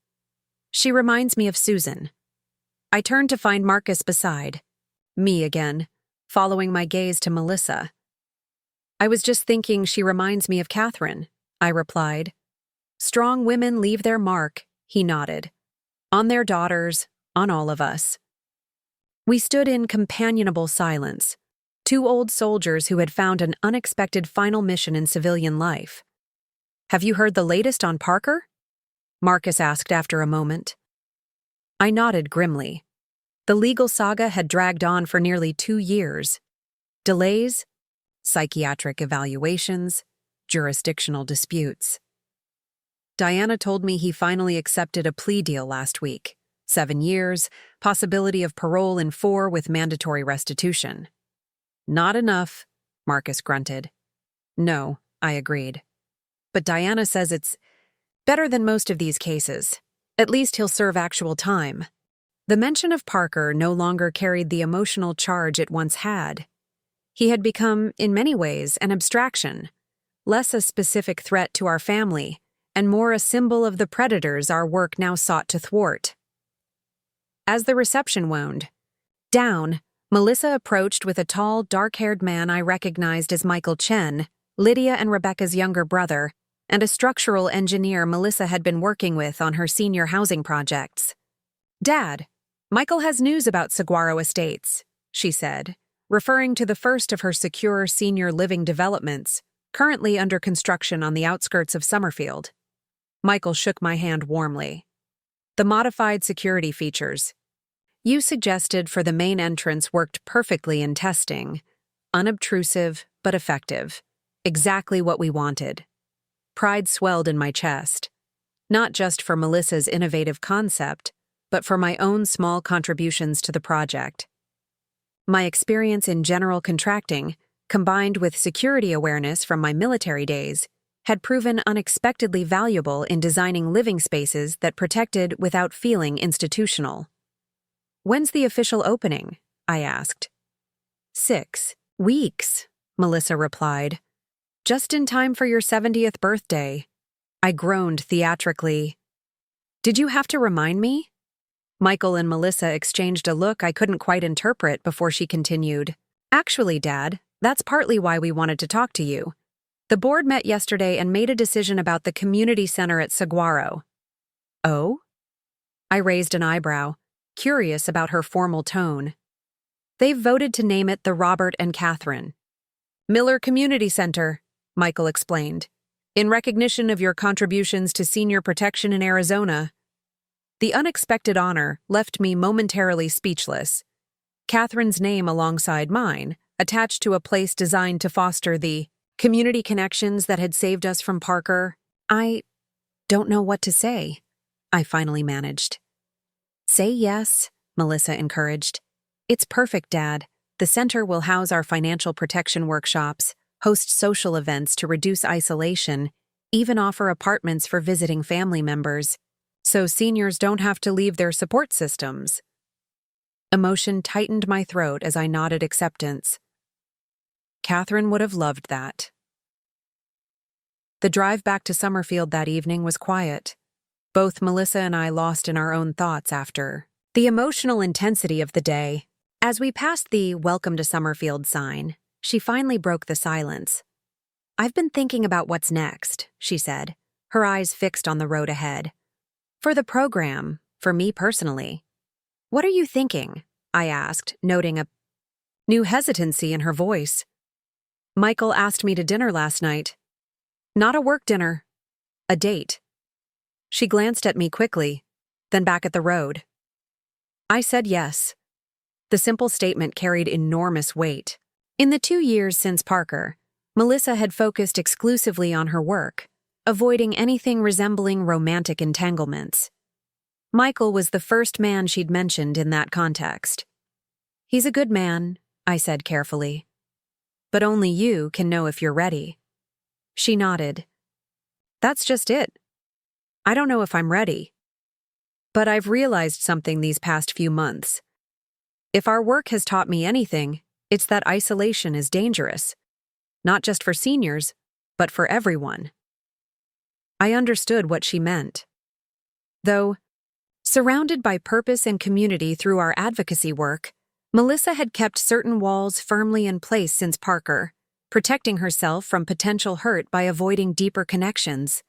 "She reminds me of Susan." I turned to find Marcus beside me again, following my gaze to Melissa. "I was just thinking she reminds me of Katherine," I replied. "Strong women leave their mark," he nodded. "On their daughters, on all of us." We stood in companionable silence, 2 old soldiers who had found an unexpected final mission in civilian life. "Have you heard the latest on Parker?" Marcus asked after a moment. I nodded grimly. The legal saga had dragged on for nearly 2 years. Delays, psychiatric evaluations, jurisdictional disputes. Diana told me he finally accepted a plea deal last week. 7 years, possibility of parole in 4 with mandatory restitution. Not enough, Marcus grunted. No, I agreed. But Diana says it's better than most of these cases. At least he'll serve actual time. The mention of Parker no longer carried the emotional charge it once had. He had become, in many ways, an abstraction, less a specific threat to our family, and more a symbol of the predators our work now sought to thwart. As the reception wound down, Melissa approached with a tall, dark-haired man I recognized as Michael Chen, Lydia and Rebecca's younger brother, and a structural engineer Melissa had been working with on her senior housing projects. "Dad, Michael has news about Saguaro Estates," she said, referring to the first of her secure senior living developments, currently under construction on the outskirts of Summerfield. Michael shook my hand warmly. "The modified security features you suggested for the main entrance worked perfectly in testing. Unobtrusive, but effective. Exactly what we wanted." Pride swelled in my chest. Not just for Melissa's innovative concept, but for my own small contributions to the project. My experience in general contracting, combined with security awareness from my military days, had proven unexpectedly valuable in designing living spaces that protected without feeling institutional. "When's the official opening?" I asked. 6 weeks, Melissa replied. "Just in time for your 70th birthday." I groaned theatrically. "Did you have to remind me?" Michael and Melissa exchanged a look I couldn't quite interpret before she continued. "Actually, Dad, that's partly why we wanted to talk to you. The board met yesterday and made a decision about the community center at Saguaro." "Oh?" I raised an eyebrow, curious about her formal tone. "They've voted to name it the Robert and Katherine Miller Community Center," Michael explained, "in recognition of your contributions to senior protection in Arizona." The unexpected honor left me momentarily speechless. Catherine's name alongside mine, attached to a place designed to foster the community connections that had saved us from Parker. "I don't know what to say," I finally managed. "Say yes," Melissa encouraged. "It's perfect, Dad. The center will house our financial protection workshops, host social events to reduce isolation, even offer apartments for visiting family members, so seniors don't have to leave their support systems." Emotion tightened my throat as I nodded acceptance. Katherine would have loved that. The drive back to Summerfield that evening was quiet. Both Melissa and I lost in our own thoughts after the emotional intensity of the day. As we passed the "Welcome to Summerfield" sign, she finally broke the silence. "I've been thinking about what's next," she said, her eyes fixed on the road ahead. "For the program, for me personally." "What are you thinking?" I asked, noting a new hesitancy in her voice. "Michael asked me to dinner last night." "Not a work dinner. A date." She glanced at me quickly, then back at the road. I said yes. The simple statement carried enormous weight. In the 2 years since Parker, Melissa had focused exclusively on her work, avoiding anything resembling romantic entanglements. Michael was the first man she'd mentioned in that context. "He's a good man," I said carefully. "But only you can know if you're ready." She nodded. "That's just it. I don't know if I'm ready. But I've realized something these past few months. If our work has taught me anything, it's that isolation is dangerous. Not just for seniors, but for everyone." I understood what she meant. Though, surrounded by purpose and community through our advocacy work, Melissa had kept certain walls firmly in place since Parker, protecting herself from potential hurt by avoiding deeper connections.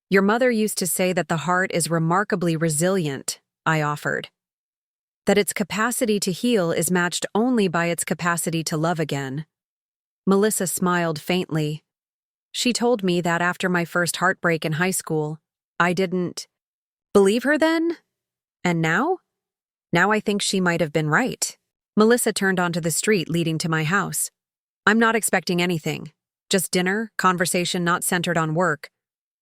"Your mother used to say that the heart is remarkably resilient," I offered. "That its capacity to heal is matched only by its capacity to love again." Melissa smiled faintly. She told me that after my first heartbreak in high school, I didn't believe her then? And now? Now I think she might have been right. Melissa turned onto the street leading to my house. "I'm not expecting anything. Just dinner, conversation not centered on work.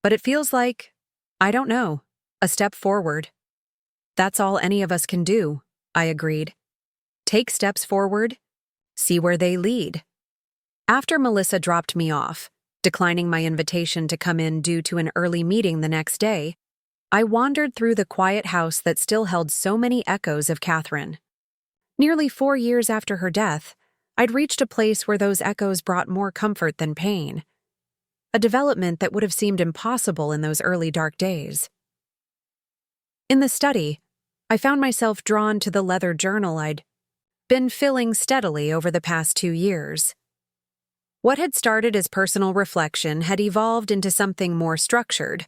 But it feels like I don't know. A step forward. That's all any of us can do, I agreed. Take steps forward, see where they lead. After Melissa dropped me off, declining my invitation to come in due to an early meeting the next day, I wandered through the quiet house that still held so many echoes of Katherine. Nearly 4 years after her death, I'd reached a place where those echoes brought more comfort than pain. A development that would have seemed impossible in those early dark days. In the study, I found myself drawn to the leather journal I'd been filling steadily over the past 2 years. What had started as personal reflection had evolved into something more structured,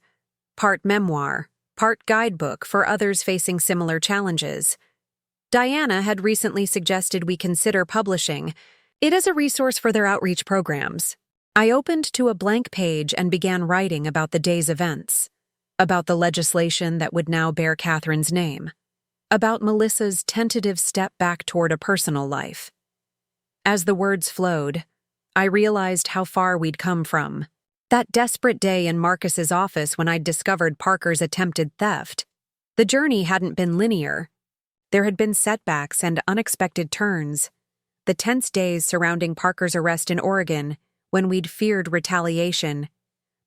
part memoir, part guidebook for others facing similar challenges. Diana had recently suggested we consider publishing it as a resource for their outreach programs. I opened to a blank page and began writing about the day's events, about the legislation that would now bear Katherine's name, about Melissa's tentative step back toward a personal life. As the words flowed, I realized how far we'd come from that desperate day in Marcus's office when I'd discovered Parker's attempted theft. The journey hadn't been linear. There had been setbacks and unexpected turns. The tense days surrounding Parker's arrest in Oregon, when we'd feared retaliation.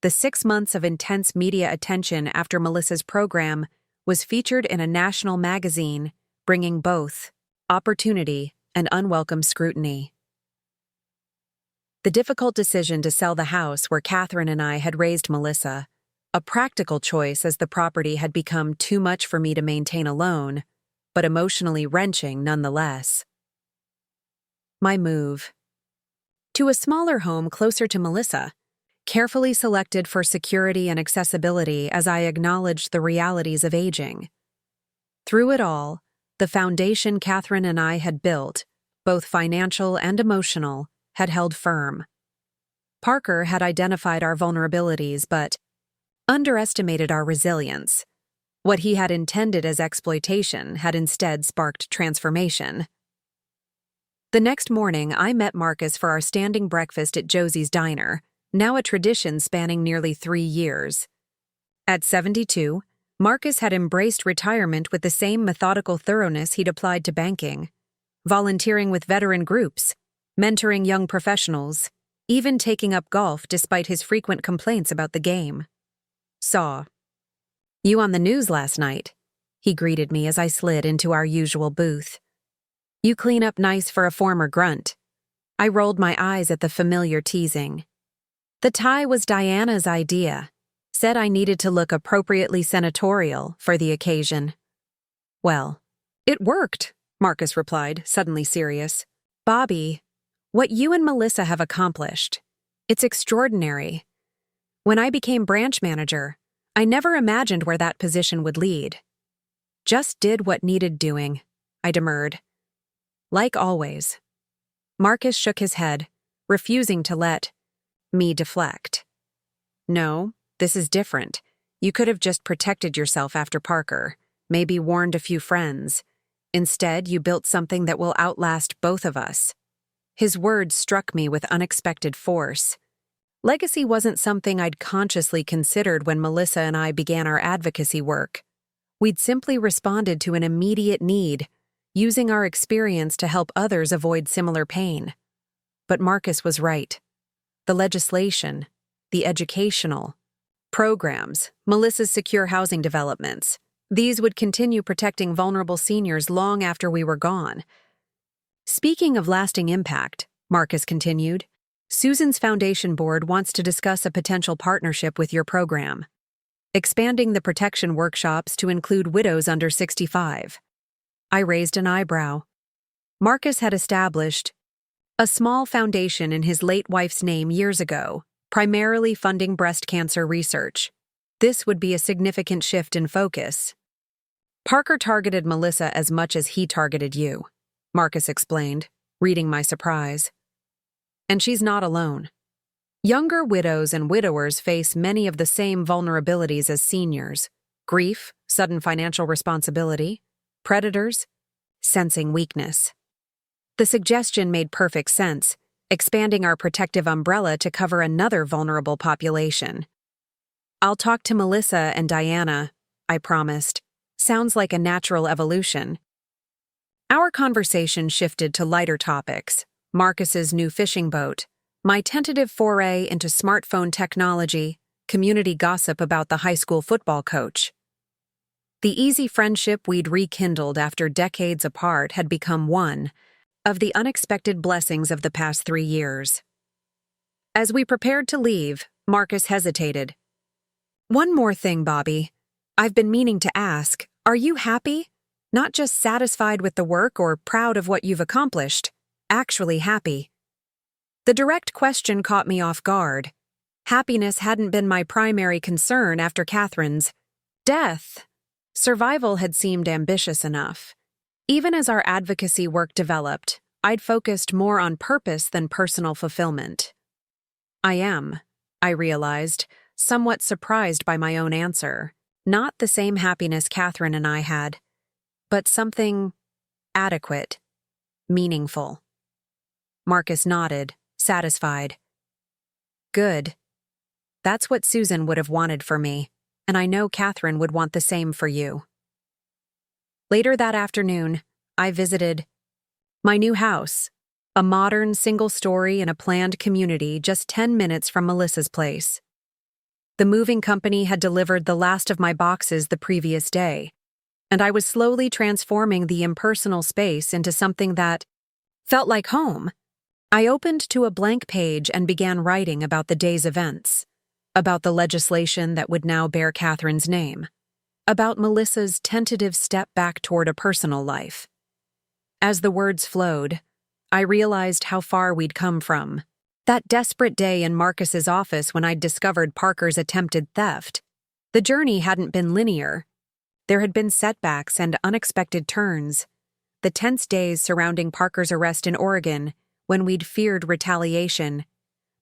The 6 months of intense media attention after Melissa's program was featured in a national magazine, bringing both opportunity and unwelcome scrutiny. The difficult decision to sell the house where Katherine and I had raised Melissa, a practical choice as the property had become too much for me to maintain alone, but emotionally wrenching nonetheless. My move. To a smaller home closer to Melissa, carefully selected for security and accessibility as I acknowledged the realities of aging. Through it all, the foundation Katherine and I had built, both financial and emotional, had held firm. Parker had identified our vulnerabilities but underestimated our resilience. What he had intended as exploitation had instead sparked transformation. The next morning, I met Marcus for our standing breakfast at Josie's Diner, now a tradition spanning nearly 3 years. At 72, Marcus had embraced retirement with the same methodical thoroughness he'd applied to banking, volunteering with veteran groups, mentoring young professionals, even taking up golf despite his frequent complaints about the game. Saw you on the news last night, he greeted me as I slid into our usual booth. You clean up nice for a former grunt. I rolled my eyes at the familiar teasing. The tie was Diana's idea, said I needed to look appropriately senatorial for the occasion. Well, it worked, Marcus replied, suddenly serious. Bobby, what you and Melissa have accomplished, it's extraordinary. When I became branch manager, I never imagined where that position would lead. Just did what needed doing, I demurred. Like always. Marcus shook his head, refusing to let me deflect. No, this is different. You could have just protected yourself after Parker, maybe warned a few friends. Instead, you built something that will outlast both of us. His words struck me with unexpected force. Legacy wasn't something I'd consciously considered when Melissa and I began our advocacy work. We'd simply responded to an immediate need, using our experience to help others avoid similar pain. But Marcus was right. The legislation, the educational programs, Melissa's secure housing developments, these would continue protecting vulnerable seniors long after we were gone. Speaking of lasting impact, Marcus continued, Susan's foundation board wants to discuss a potential partnership with your program, expanding the protection workshops to include widows under 65. I raised an eyebrow. Marcus had established a small foundation in his late wife's name years ago, primarily funding breast cancer research. This would be a significant shift in focus. Parker targeted Melissa as much as he targeted you, Marcus explained, reading my surprise. And she's not alone. Younger widows and widowers face many of the same vulnerabilities as seniors: grief, sudden financial responsibility, predators, sensing weakness. The suggestion made perfect sense, expanding our protective umbrella to cover another vulnerable population. I'll talk to Melissa and Diana, I promised. Sounds like a natural evolution. Our conversation shifted to lighter topics: Marcus's new fishing boat, my tentative foray into smartphone technology, community gossip about the high school football coach. The easy friendship we'd rekindled after decades apart had become one of the unexpected blessings of the past 3 years. As we prepared to leave, Marcus hesitated. "One more thing, Bobby. I've been meaning to ask, are you happy? Not just satisfied with the work or proud of what you've accomplished, actually happy." The direct question caught me off guard. Happiness hadn't been my primary concern after Katherine's death. Survival had seemed ambitious enough. Even as our advocacy work developed, I'd focused more on purpose than personal fulfillment. I realized, somewhat surprised by my own answer. Not the same happiness Katherine and I had, but something adequate, meaningful. Marcus nodded, satisfied. "Good. That's what Susan would have wanted for me, and I know Katherine would want the same for you." Later that afternoon, I visited my new house, a modern single-story in a planned community just 10 minutes from Melissa's place. The moving company had delivered the last of my boxes the previous day, and I was slowly transforming the impersonal space into something that felt like home. I opened to a blank page and began writing about the day's events, about the legislation that would now bear Katherine's name, about Melissa's tentative step back toward a personal life. As the words flowed, I realized how far we'd come from that desperate day in Marcus's office when I'd discovered Parker's attempted theft. The journey hadn't been linear. There had been setbacks and unexpected turns. The tense days surrounding Parker's arrest in Oregon, when we'd feared retaliation.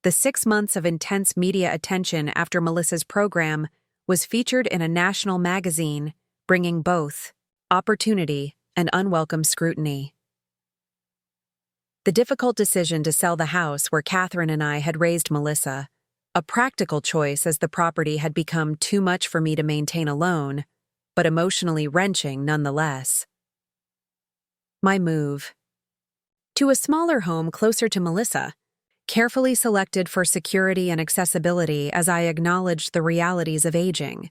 The 6 months of intense media attention after Melissa's program was featured in a national magazine, bringing both opportunity and unwelcome scrutiny. The difficult decision to sell the house where Katherine and I had raised Melissa, a practical choice as the property had become too much for me to maintain alone, but emotionally wrenching nonetheless. My move to a smaller home closer to Melissa, carefully selected for security and accessibility as I acknowledged the realities of aging.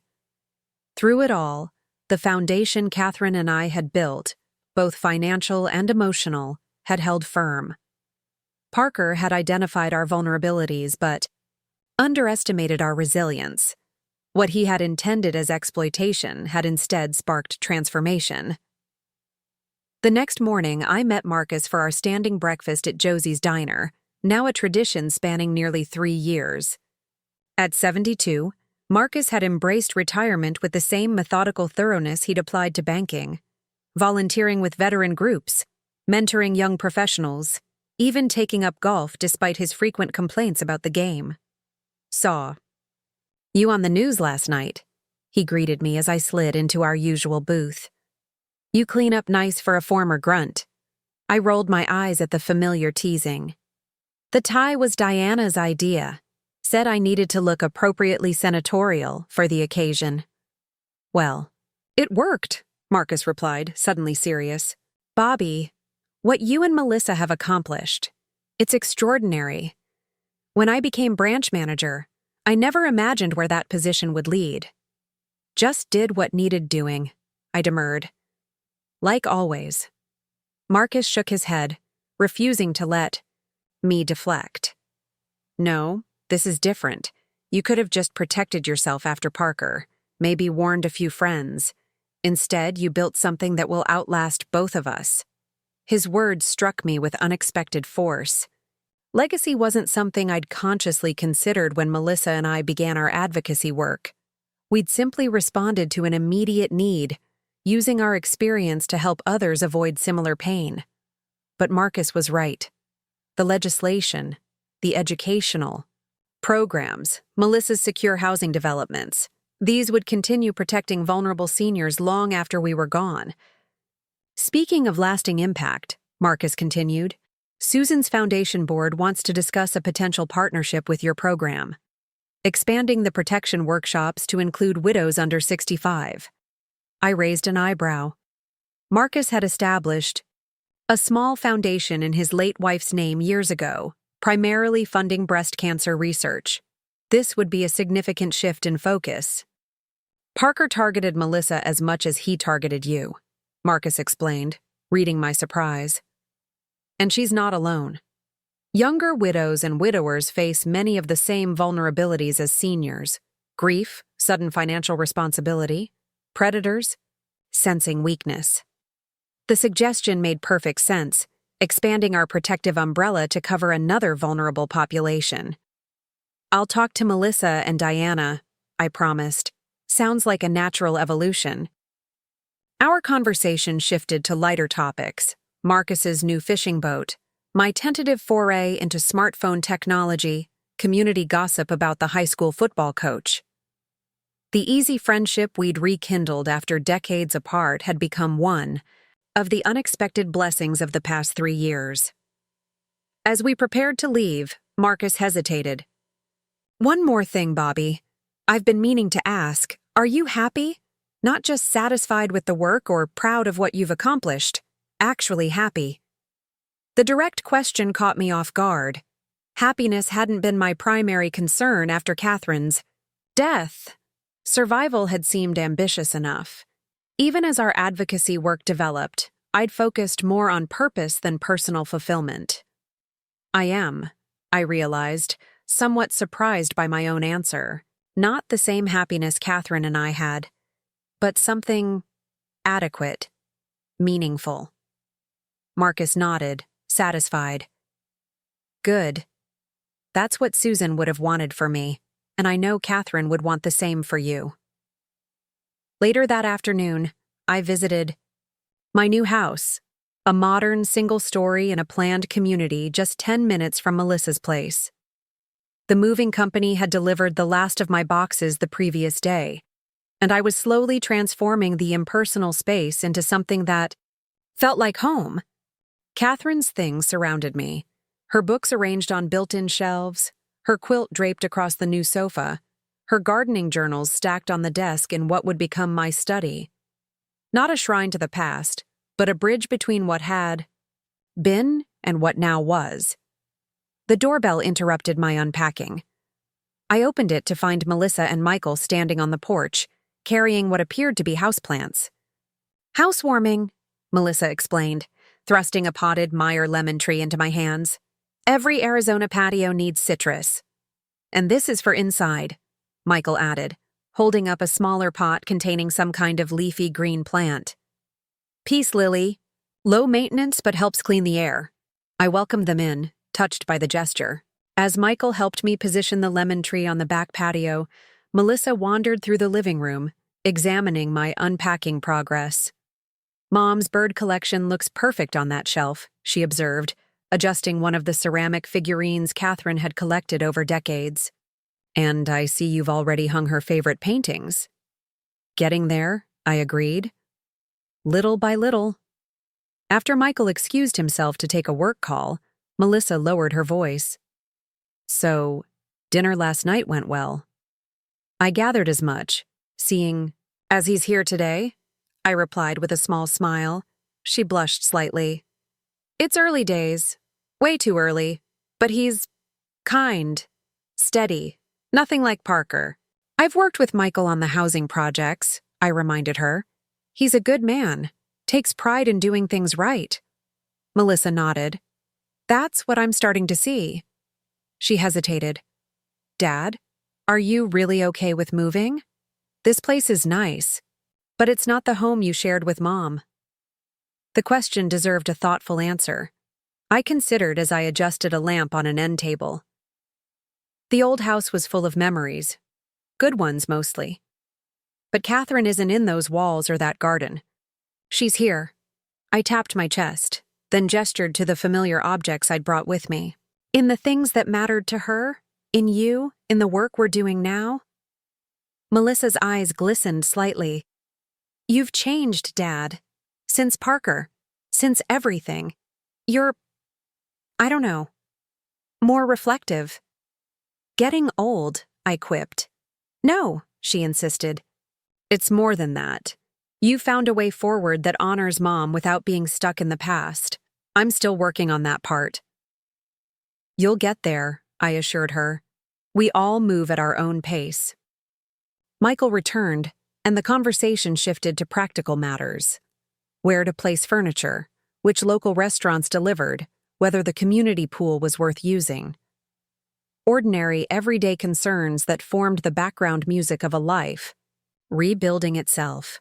Through it all, the foundation Katherine and I had built, both financial and emotional, had held firm. Parker had identified our vulnerabilities but underestimated our resilience. What he had intended as exploitation had instead sparked transformation. The next morning, I met Marcus for our standing breakfast at Josie's Diner, now a tradition spanning nearly 3 years. At 72, Marcus had embraced retirement with the same methodical thoroughness he'd applied to banking, volunteering with veteran groups, mentoring young professionals, even taking up golf despite his frequent complaints about the game. "Saw you on the news last night," he greeted me as I slid into our usual booth. "You clean up nice for a former grunt." I rolled my eyes at the familiar teasing. The tie was Diana's idea. Said I needed to look appropriately senatorial for the occasion. "Well, it worked," Marcus replied, suddenly serious. "Bobby, what you and Melissa have accomplished, it's extraordinary. When I became branch manager, I never imagined where that position would lead." "Just did what needed doing," I demurred. "Like always." Marcus shook his head, refusing to let me deflect. "No, this is different. You could have just protected yourself after Parker, maybe warned a few friends. Instead, you built something that will outlast both of us." His words struck me with unexpected force. Legacy wasn't something I'd consciously considered when Melissa and I began our advocacy work. We'd simply responded to an immediate need, using our experience to help others avoid similar pain. But Marcus was right. The legislation, the educational programs, Melissa's secure housing developments, these would continue protecting vulnerable seniors long after we were gone. "Speaking of lasting impact," Marcus continued, "Susan's foundation board wants to discuss a potential partnership with your program." expanding the protection workshops to include widows under 65. I raised an eyebrow. Marcus had established a small foundation in his late wife's name years ago, primarily funding breast cancer research. This would be a significant shift in focus. Parker targeted Melissa as much as he targeted you, Marcus explained, reading my surprise. And she's not alone. Younger widows and widowers face many of the same vulnerabilities as seniors: grief, sudden financial responsibility, predators, sensing weakness. The suggestion made perfect sense, expanding our protective umbrella to cover another vulnerable population. I'll talk to Melissa and Diana, I promised. Sounds like a natural evolution. Our conversation shifted to lighter topics: Marcus's new fishing boat, my tentative foray into smartphone technology, community gossip about the high school football coach. The easy friendship we'd rekindled after decades apart had become one of the unexpected blessings of the past 3 years. As we prepared to leave, Marcus hesitated. One more thing, Bobby. I've been meaning to ask, are you happy? Not just satisfied with the work or proud of what you've accomplished, actually happy. The direct question caught me off guard. Happiness hadn't been my primary concern after Katherine's death. Survival had seemed ambitious enough. Even as our advocacy work developed, I'd focused more on purpose than personal fulfillment. I realized, somewhat surprised by my own answer. Not the same happiness Katherine and I had, but something adequate, meaningful. Marcus nodded, satisfied. Good. That's what Susan would have wanted for me, and I know Katherine would want the same for you. Later that afternoon, I visited my new house, a modern single-story in a planned community just 10 minutes from Melissa's place. The moving company had delivered the last of my boxes the previous day, and I was slowly transforming the impersonal space into something that felt like home. Katherine's things surrounded me, her books arranged on built-in shelves, her quilt draped across the new sofa, her gardening journals stacked on the desk in what would become my study. Not a shrine to the past, but a bridge between what had been and what now was. The doorbell interrupted my unpacking. I opened it to find Melissa and Michael standing on the porch, carrying what appeared to be houseplants. Housewarming, Melissa explained, thrusting a potted Meyer lemon tree into my hands. Every Arizona patio needs citrus. And this is for inside, Michael added, holding up a smaller pot containing some kind of leafy green plant. Peace lily. Low maintenance but helps clean the air. I welcomed them in, touched by the gesture. As Michael helped me position the lemon tree on the back patio, Melissa wandered through the living room, examining my unpacking progress. Mom's bird collection looks perfect on that shelf, she observed, adjusting one of the ceramic figurines Katherine had collected over decades. And I see you've already hung her favorite paintings. Getting there, I agreed. Little by little. After Michael excused himself to take a work call, Melissa lowered her voice. So, dinner last night went well. I gathered as much, seeing, as he's here today, I replied with a small smile. She blushed slightly. It's early days. Way too early. But he's kind, steady, nothing like Parker. I've worked with Michael on the housing projects, I reminded her. He's a good man, takes pride in doing things right. Melissa nodded. That's what I'm starting to see. She hesitated. Dad, are you really okay with moving? This place is nice, but it's not the home you shared with Mom. The question deserved a thoughtful answer. I considered as I adjusted a lamp on an end table. The old house was full of memories, good ones mostly. But Katherine isn't in those walls or that garden. She's here. I tapped my chest, then gestured to the familiar objects I'd brought with me. In the things that mattered to her, in you, in the work we're doing now. Melissa's eyes glistened slightly. You've changed, Dad. Since Parker. Since everything. You're, I don't know, more reflective. Getting old, I quipped. No, she insisted. It's more than that. You found a way forward that honors Mom without being stuck in the past. I'm still working on that part. You'll get there, I assured her. We all move at our own pace. Michael returned, and the conversation shifted to practical matters. Where to place furniture, which local restaurants delivered, whether the community pool was worth using. Ordinary, everyday concerns that formed the background music of a life, rebuilding itself.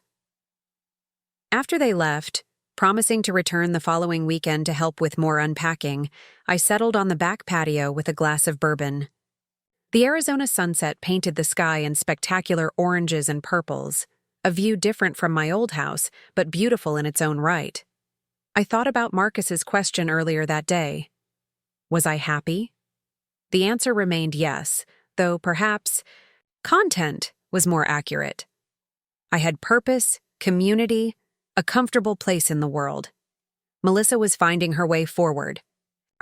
After they left, promising to return the following weekend to help with more unpacking, I settled on the back patio with a glass of bourbon. The Arizona sunset painted the sky in spectacular oranges and purples, a view different from my old house, but beautiful in its own right. I thought about Marcus's question earlier that day. Was I happy? The answer remained yes, though perhaps content was more accurate. I had purpose, community, a comfortable place in the world. Melissa was finding her way forward.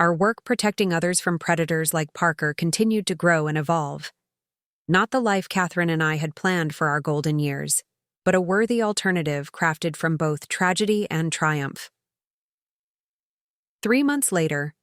Our work protecting others from predators like Parker continued to grow and evolve. Not the life Katherine and I had planned for our golden years, but a worthy alternative crafted from both tragedy and triumph. 3 months later,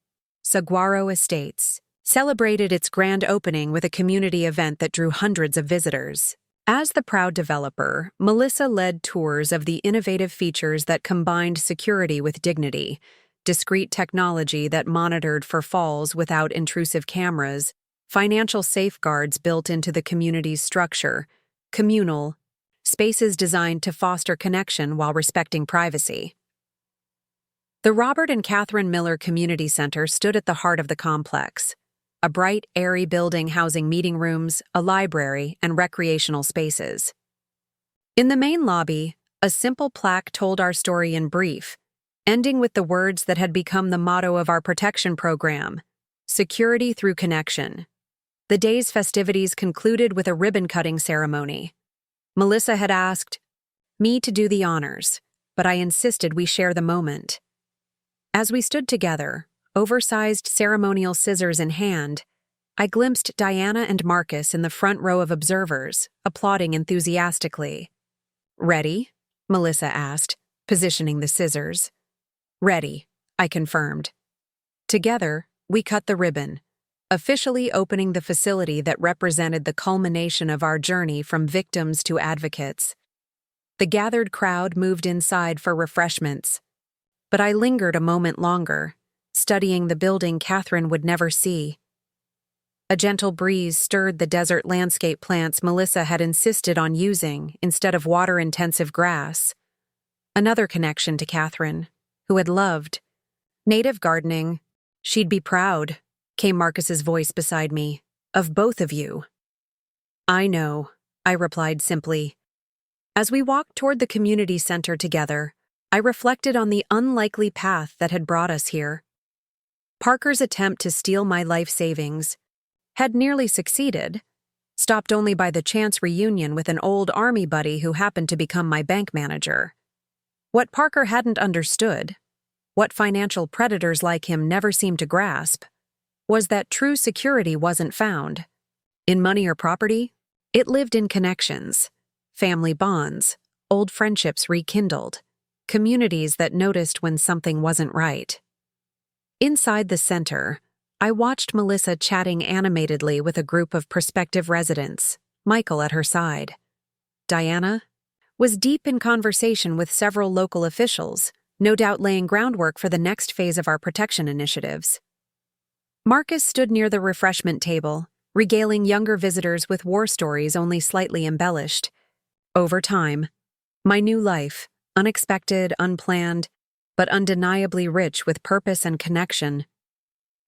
Saguaro Estates celebrated its grand opening with a community event that drew hundreds of visitors. As the proud developer, Melissa led tours of the innovative features that combined security with dignity, discreet technology that monitored for falls without intrusive cameras, financial safeguards built into the community's structure, communal spaces designed to foster connection while respecting privacy. The Robert and Katherine Miller Community Center stood at the heart of the complex, a bright, airy building housing meeting rooms, a library, and recreational spaces. In the main lobby, a simple plaque told our story in brief, ending with the words that had become the motto of our protection program: security through connection. The day's festivities concluded with a ribbon-cutting ceremony. Melissa had asked me to do the honors, but I insisted we share the moment. As we stood together, oversized ceremonial scissors in hand, I glimpsed Diana and Marcus in the front row of observers, applauding enthusiastically. Ready? Melissa asked, positioning the scissors. Ready, I confirmed. Together, we cut the ribbon, officially opening the facility that represented the culmination of our journey from victims to advocates. The gathered crowd moved inside for refreshments, but I lingered a moment longer, studying the building Katherine would never see. A gentle breeze stirred the desert landscape plants Melissa had insisted on using instead of water-intensive grass. Another connection to Katherine, who had loved native gardening. She'd be proud, came Marcus's voice beside me, of both of you. I know, I replied simply. As we walked toward the community center together, I reflected on the unlikely path that had brought us here. Parker's attempt to steal my life savings had nearly succeeded, stopped only by the chance reunion with an old army buddy who happened to become my bank manager. What Parker hadn't understood, what financial predators like him never seemed to grasp, was that true security wasn't found in money or property. It lived in connections, family bonds, old friendships rekindled, communities that noticed when something wasn't right. Inside the center, I watched Melissa chatting animatedly with a group of prospective residents, Michael at her side. Diana was deep in conversation with several local officials, no doubt laying groundwork for the next phase of our protection initiatives. Marcus stood near the refreshment table, regaling younger visitors with war stories only slightly embellished. Over time, my new life, unexpected, unplanned, but undeniably rich with purpose and connection.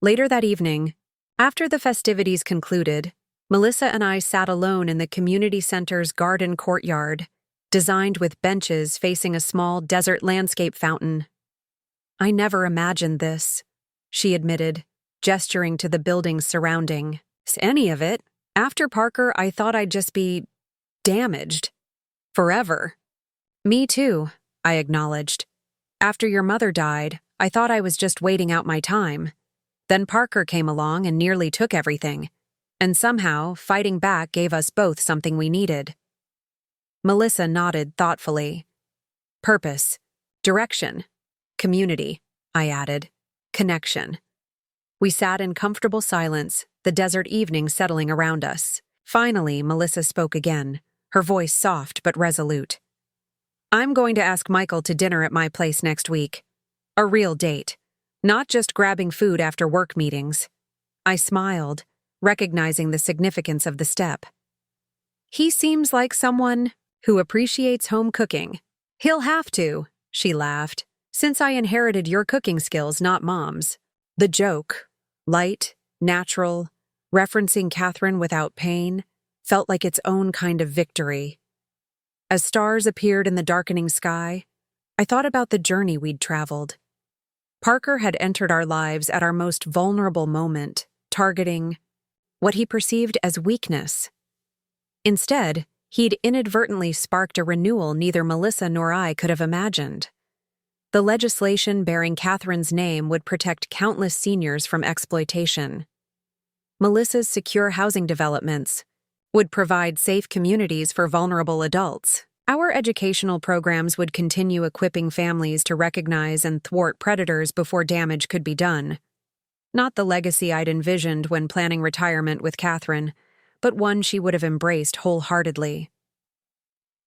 Later that evening, after the festivities concluded, Melissa and I sat alone in the community center's garden courtyard, designed with benches facing a small desert landscape fountain. I never imagined this, she admitted, gesturing to the buildings surrounding. Any of it. After Parker, I thought I'd just be damaged. Forever. Me too, I acknowledged. After your mother died, I thought I was just waiting out my time. Then Parker came along and nearly took everything. And somehow, fighting back gave us both something we needed. Melissa nodded thoughtfully. Purpose, direction, community, I added. Connection. We sat in comfortable silence, the desert evening settling around us. Finally, Melissa spoke again, her voice soft but resolute. I'm going to ask Michael to dinner at my place next week. A real date, not just grabbing food after work meetings. I smiled, recognizing the significance of the step. He seems like someone who appreciates home cooking. He'll have to, she laughed, since I inherited your cooking skills, not Mom's. The joke, light, natural, referencing Katherine without pain, felt like its own kind of victory. As stars appeared in the darkening sky, I thought about the journey we'd traveled. Parker had entered our lives at our most vulnerable moment, targeting what he perceived as weakness. Instead, he'd inadvertently sparked a renewal neither Melissa nor I could have imagined. The legislation bearing Katherine's name would protect countless seniors from exploitation. Melissa's secure housing developments would provide safe communities for vulnerable adults. Our educational programs would continue equipping families to recognize and thwart predators before damage could be done. Not the legacy I'd envisioned when planning retirement with Katherine, but one she would have embraced wholeheartedly.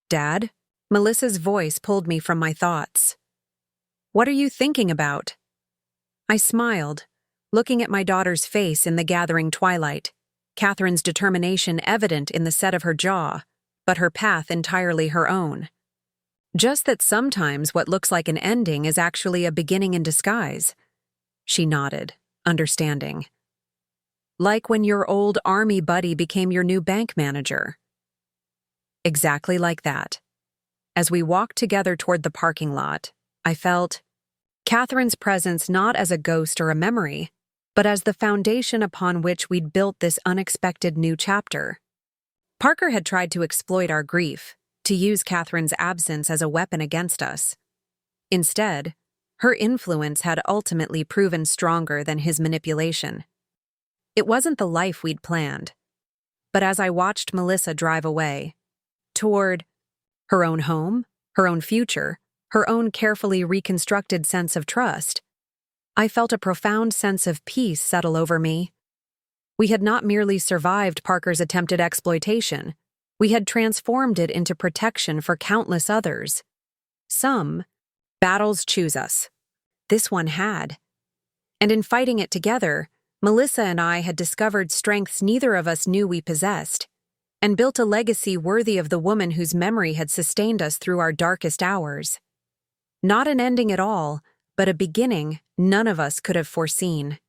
Dad? Melissa's voice pulled me from my thoughts. What are you thinking about? I smiled, looking at my daughter's face in the gathering twilight, Katherine's determination evident in the set of her jaw, but her path entirely her own. Just that sometimes what looks like an ending is actually a beginning in disguise. She nodded, understanding. Like when your old army buddy became your new bank manager. Exactly like that. As we walked together toward the parking lot, I felt Katherine's presence not as a ghost or a memory, but as the foundation upon which we'd built this unexpected new chapter. Parker had tried to exploit our grief, to use Katherine's absence as a weapon against us. Instead, her influence had ultimately proven stronger than his manipulation. It wasn't the life we'd planned, but as I watched Melissa drive away, toward her own home, her own future, her own carefully reconstructed sense of trust, I felt a profound sense of peace settle over me. We had not merely survived Parker's attempted exploitation, we had transformed it into protection for countless others. Some battles choose us. This one had. And in fighting it together, Melissa and I had discovered strengths neither of us knew we possessed, and built a legacy worthy of the woman whose memory had sustained us through our darkest hours. Not an ending at all, but a beginning none of us could have foreseen.